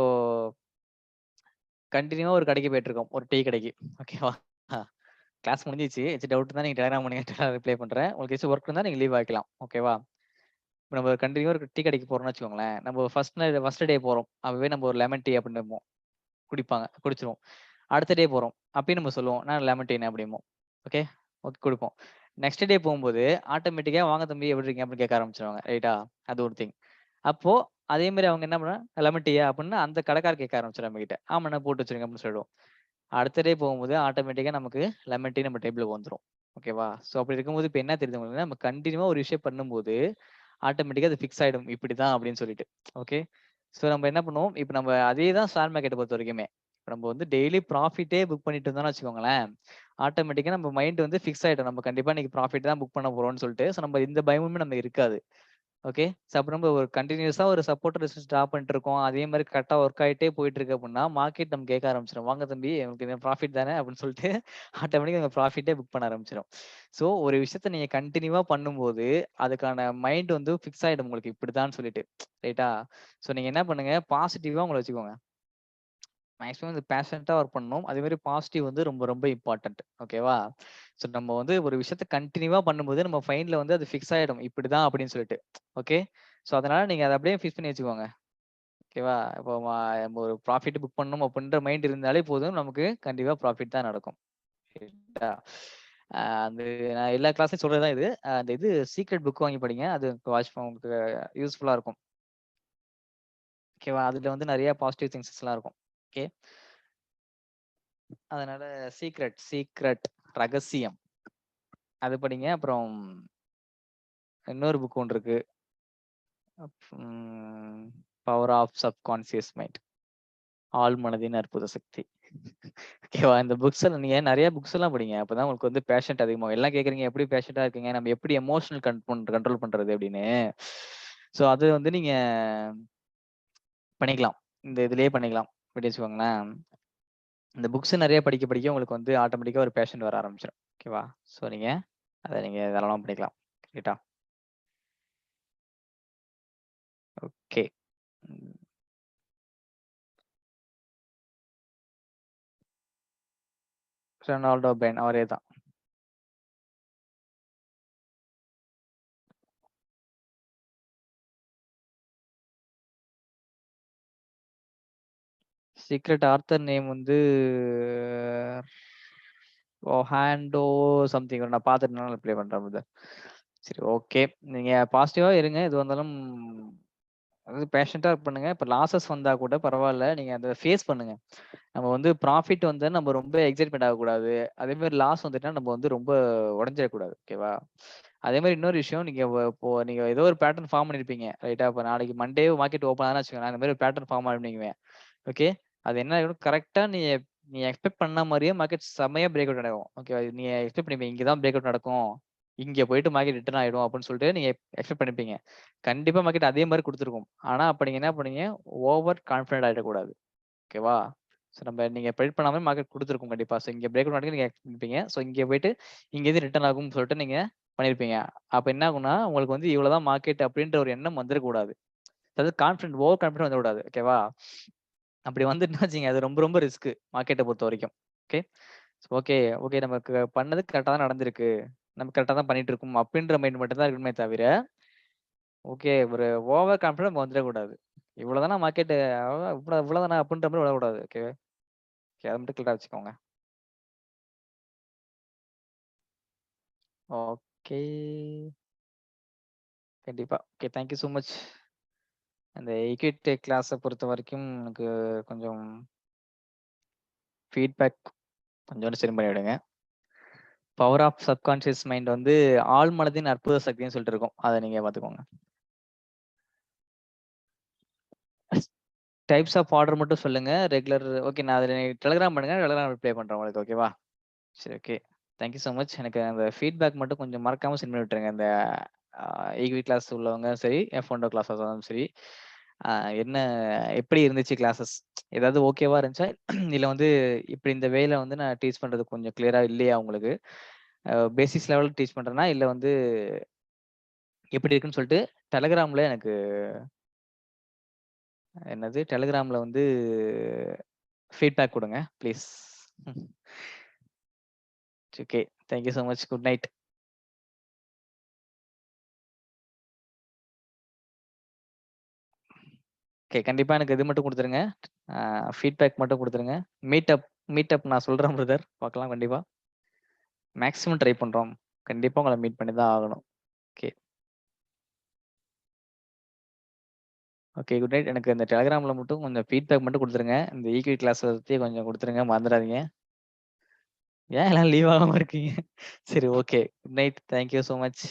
கண்டினியூவா ஒரு கடைக்கு போயிட்டு இருக்கோம். ஒரு டீ கடைக்கு. ஓகேவா? கிளாஸ் முடிஞ்சிச்சு. ஏதாச்சும் டவுட் இருந்தா நீங்க டெலகிராம் பண்ணுங்க. ரிப்ளை பண்றேன். உங்களுக்கு ஏதாச்சும் ஒர்க் இருந்தா நீங்க லீவ் ஆக்கிக்கலாம். ஓகேவா? இப்போ நம்ம கண்டினியூவா ஒரு டீ கடைக்கு போறோம்னு வச்சுக்கோங்களேன். நம்ம ஃபர்ஸ்ட் டே போறோம். அப்பவே நம்ம ஒரு லெமன் டீ அப்படின்னு குடிச்சிருவோம். அடுத்த டே போறோம். அப்பயும் நம்ம சொல்லுவோம். நான் லெமன் டீ அப்படிம்போம். ஓகே. ஓகே குடிப்போம். நெக்ஸ்ட் டே போகும்போது ஆட்டோமேட்டிக்கா வாங்க தம்பி எப்படி இருக்கீங்க அப்படின்னு கேட்க ஆரம்பிச்சிருவாங்க. ரைட்டா? அது ஒரு திங். அப்போ அதே மாதிரி அவங்க என்ன பண்ணுவாங்க லெமன் டீயா அப்படின்னு அந்த கடைக்காரர் கேட்க ஆரம்பிச்சிடும் நம்ம கிட்ட. ஆமாண்ணா போட்டு வச்சிருங்க அப்படின்னு சொல்லிடுவோம். அடுத்த டே போகும்போது ஆட்டோமேட்டிக்கா நமக்கு லெமன் டீ நம்ம டேபிளுக்கு வந்துரும். ஓகேவா? ஸோ அப்படி இருக்கும்போது இப்போ என்ன தெரியுது உங்களுக்கு நம்ம கண்டினியூவா ஒரு விஷயம் பண்ணும்போது ஆட்டோமேட்டிக்கா அது ஃபிக்ஸ் ஆயிடும். இப்படிதான் அப்படின்னு சொல்லிட்டு. ஓகே. ஸோ நம்ம என்ன பண்ணுவோம், இப்போ நம்ம அதே தான் ஷேர் மார்க்கெட்ட பொறுத்த வரைக்குமே. இப்ப நம்ம வந்து டெய்லி ப்ராஃபிட்டே புக் பண்ணிட்டு இருந்தோம்னு வச்சுக்கோங்களேன், ஆட்டோமேட்டிக்கா நம்ம மைண்ட் வந்து ஃபிக்ஸ் ஆயிடும். நம்ம கண்டிப்பா இன்னைக்கு ப்ராஃபிட் தான் புக் பண்ண போறோம்னு சொல்லிட்டு. ஸோ நம்ம இந்த பயமுமே நமக்கு இருக்காது. ஓகே. ஸோ அப்ப நம்ம ஒரு கன்டினியூஸா ஒரு சப்போர்ட் ரெசிஸ்டன்ஸ் டிரா பண்ணிட்டு இருக்கோம். அதே மாதிரி கரெக்ட்டா ஒர்க் ஆயிட்டே போயிட்டு இருக்கு அப்படின்னா, மார்க்கெட் நம்ம கேட்க ஆரம்பிச்சிடும். வாங்க தம்பி உங்களுக்கு இது ப்ராஃபிட் தானே அப்படின்னு சொல்லிட்டு ஆட்டோமேட்டிக்கா நம்ம ப்ராஃபிட்டே புக் பண்ண ஆரம்பிச்சிடும். ஸோ ஒரு விஷயத்த நீங்க கன்டினியூவா பண்ணும்போது, அதுக்கான மைண்ட் வந்து ஃபிக்ஸ் ஆயிடும் உங்களுக்கு இப்படிதான்னு சொல்லிட்டு. ரைட்டா? ஸோ நீங்க என்ன பண்ணுங்க, பாசிட்டிவா உங்கள வச்சுக்கோங்க. மேக்ஸிமம் இந்த பேஷனட்டா ஒர்க் பண்ணணும். அதே மாதிரி பாசிட்டிவ் வந்து ரொம்ப ரொம்ப இம்பார்ட்டன்ட். ஓகேவா? ஸோ நம்ம வந்து ஒரு விஷயத்த கன்டினியூவா பண்ணும்போது நம்ம மைண்ட்ல வந்து அது ஃபிக்ஸ் ஆயிடும். இப்படிதான் அப்படின்னு சொல்லிட்டு. ஓகே. ஸோ அதனால நீங்க அத அப்படியே ஃபிக்ஸ் பண்ணி வச்சுக்கோங்க. ஓகேவா? இப்போ நம்ம ஒரு ப்ராஃபிட் புக் பண்ணணும் அப்படின்ற மைண்ட் இருந்தாலே போதும். நமக்கு கண்டிப்பா ப்ராஃபிட் தான் நடக்கும். ரைட்டா? அந்த நான் எல்லா கிளாஸ்லயும் சொல்றது தான் இது. அந்த இது சீக்ரெட் புக் வாங்கி படிங்க. அது உங்களுக்கு யூஸ்ஃபுல்லா இருக்கும். ஓகேவா? அதுல வந்து நிறைய பாசிட்டிவ் திங்ஸஸ்லாம் இருக்கும். ஓகே. அதனால சீக்ரெட் ரகசியம். அது படிங்க. அப்புறம் இன்னொரு புக் ஒண்ணு இருக்கு. Power of subconscious mind. ஆழ் மனதின் அற்புத சக்தி. ஓகேவா? இந்த புக்ஸ் எல்லாம் நீங்க நிறைய புக்ஸ் எல்லாம் படிங்க. அப்பதான் உங்களுக்கு வந்து பேஷண்ட் அதிகமாகும். எல்லாம் கேட்குறீங்க எப்படி பேஷண்டா இருக்கீங்க? நம்ம எப்படி எமோஷனல் கண்ட்ரோல் பண்றது அப்படின்னு. ஸோ அது வந்து நீங்க பண்ணிக்கலாம். இந்த இதுலயே பண்ணிக்கலாம். எப்படி வச்சுக்கோங்களேன். இந்த புக்ஸ் நிறைய படிக்க உங்களுக்கு வந்து ஆட்டோமேட்டிக்கா ஒரு பேஷண்ட் வர ஆரம்பிச்சிடும். ஓகேவா? ஸோ நீங்க அத நீங்க தாராளமா பண்ணிக்கலாம். ரைட்டா? ஓகே. ரெனால்டோ பென் அவரே தான். சீக்ரெட் ஆர்த்தர் நேம் வந்து ஹேண்டோ சம்திங் நான் பார்த்துட்டு ரிப்ளை பண்றேன் பிரதர். சரி ஓகே. நீங்க பாசிட்டிவா இருங்க. எது வந்தாலும் அதாவது பேஷண்டா பண்ணுங்க. இப்ப லாஸஸ் வந்தா கூட பரவால்ல. நீங்க அத ஃபேஸ் பண்ணுங்க. நம்ம வந்து ப்ராஃபிட் வந்தா நம்ம ரொம்ப எக்ஸைட்மென்ட் ஆகக்கூடாது. அதே மாரி லாஸ் வந்துட்டா நம்ம வந்து ரொம்ப உடைஞ்சிடக்கூடாது. ஓகேவா? அதே மாரி இன்னொரு விஷயம் நீங்க இப்போ நீங்க ஏதோ ஒரு பேட்டர்ன் ஃபார்ம் பண்ணியிருப்பீங்க. ரைட்டா? இப்ப நாளைக்கு மண்டே மார்க்கெட் ஓப்பன் ஆகுதுன்னு வச்சுக்கோங்களேன். அந்த மாரி ஒரு பேட்டர்ன் ஃபார்ம் பண்ணிக்குவேன். ஓகே. அது என்ன ஆயிடும் கரெக்ட்டா நீ எக்ஸ்பெக்ட் பண்ண மாரியே மார்க்கெட் செம்மையா பிரேக் அவுட் நடக்கும். ஓகேவா? நீங்க எக்ஸ்பெக்ட் பண்ணிருப்பீங்க. இங்க தான் பிரேக் அவுட் நடக்கும். இங்க போயிட்டு மார்க்கெட் ரிட்டர்ன் ஆயிடும் அப்படின்னு சொல்லிட்டு நீங்க எக்ஸ்பெக்ட் பண்ணிருப்பீங்க. கண்டிப்பா மார்க்கெட் அதே மாரி குடுத்துருக்கும். ஆனா அப்ப நீங்க என்ன பண்ணீங்க? ஓவர் கான்ஃபிடென்ட் ஆயிடக்கூடாது. ஓகேவா? ஸோ நீங்க ப்ரெடிக்ட் பண்ணாம மார்க்கெட் குடுத்துருக்கும் கண்டிப்பா. ஸோ இங்க பிரேக் அவுட் நடக்குதுன்னு நீங்க எக்ஸ்பெக்ட் பண்ணிருப்பீங்க. ஸோ இங்க போயிட்டு இங்கேருந்து ரிட்டர்ன் ஆகும்னு சொல்லிட்டு நீங்க பண்ணியிருப்பீங்க. அப்ப என்ன ஆகும்னா, உங்களுக்கு வந்து இவ்வளவுதான் மார்க்கெட் அப்படின்ற ஒரு எண்ணம் வந்துரக்கூடாது. அதாவது ஓவர் கான்ஃபிடென்ட் வந்துடக்கூடாது. ஓகேவா? அப்படி வந்துட்டுன்னு வச்சுக்கங்க, அது ரொம்ப ரொம்ப ரிஸ்க் மார்க்கெட்ட பொறுத்தவரைக்கும். ஓகே. ஓகே, ஓகே நமக்கு பண்ணது கரெக்ட்டா தான் நடந்திருக்கு. நம்ம கரெக்ட்டா தான் பண்ணிட்டு இருக்கோம் அப்படின்ற மைண்ட் மட்டும் தான் இருக்கணுமே தவிர, ஓகே ஒரு ஓவர் கான்ஃபிடென்ட் வந்துடக்கூடாது. இவ்வளவுதானா மார்க்கெட் இவ்வளவுதானா அப்படின்ற மாரி விடக்கூடாது. ஓகே. ஓகே. அத மட்டும் கிளியரா வச்சுக்கோங்க. ஓகே. கண்டிப்பா. Okay. Thank you so much. அந்த ஈக்விட்டி கிளாஸ பொறுத்தவரைக்கும் எனக்கு கொஞ்சம் ஃபீட்பேக் கொஞ்சோண்டு சென்ட் பண்ணி விடுங்க. பவர் ஆஃப் சப்கான்ஷியஸ் மைண்ட் வந்து ஆழ்மனதின் அற்புத சக்தின்னு சொல்லிட்டு இருக்கும். அத நீங்க பார்த்துக்கோங்க. டைப்ஸ் ஆஃப் ஆர்டர் மட்டும் சொல்லுங்க. Regular okay. நான் அதில டெலகிராம் பண்ணுங்க. டெலகிராம் ரிப்ளை பண்றேன் உங்களுக்கு. ஓகேவா? சரி okay. Thank you so much. எனக்கு அந்த ஃபீட்பேக் மட்டும் கொஞ்சம் மறக்காம சென்ட் பண்ணி விட்டுருங்க. இந்த ஈக்வி கிளாஸ் உள்ளவங்க சரி, F1 கிளாஸா இருந்தாலும் சரி. அ என்ன எப்படி இருந்துச்சு கிளாஸஸ்? ஏதாவது ஓகேவா இருந்துச்சா? இல்ல வந்து இப்படி இந்த வேல வந்து நான் டீச் பண்றது கொஞ்சம் கிளியரா இல்லையா உங்களுக்கு? பேசிக்ஸ் லெவல் டீச் பண்றேனா? இல்ல வந்து எப்படி இருக்குன்னு சொல்லிட்டு டெலகிராம்ல எனக்கு என்னது டெலகிராம்ல வந்து ஃபீட்பேக் குடுங்க please. Okay. Thank you so much. Good night. Okay. கண்டிப்பா எனக்கு இது மட்டும் குடுத்துருங்க. ஃபீட்பேக் மட்டும் குடுத்துருங்க. மீட்டப் மீட்டப் நான் சொல்றேன் பிரதர். பார்க்கலாம் கண்டிப்பா. மேக்ஸிமம் ட்ரை பண்றோம். கண்டிப்பா உங்கள மீட் பண்ணி தான் ஆகணும். ஓகே. ஓகே. Good night. எனக்கு இந்த டெலகிராம்ல மட்டும் கொஞ்சம் ஃபீட்பேக் மட்டும் குடுத்துருங்க. இந்த ஈக்வி கிளாஸ பத்தி கொஞ்சம் குடுத்துருங்க. மறந்துறாதீங்க. ஏன் எல்லாரும் லீவ் ஆகாம இருக்கீங்க? சரி okay. Good night. Thank you so much.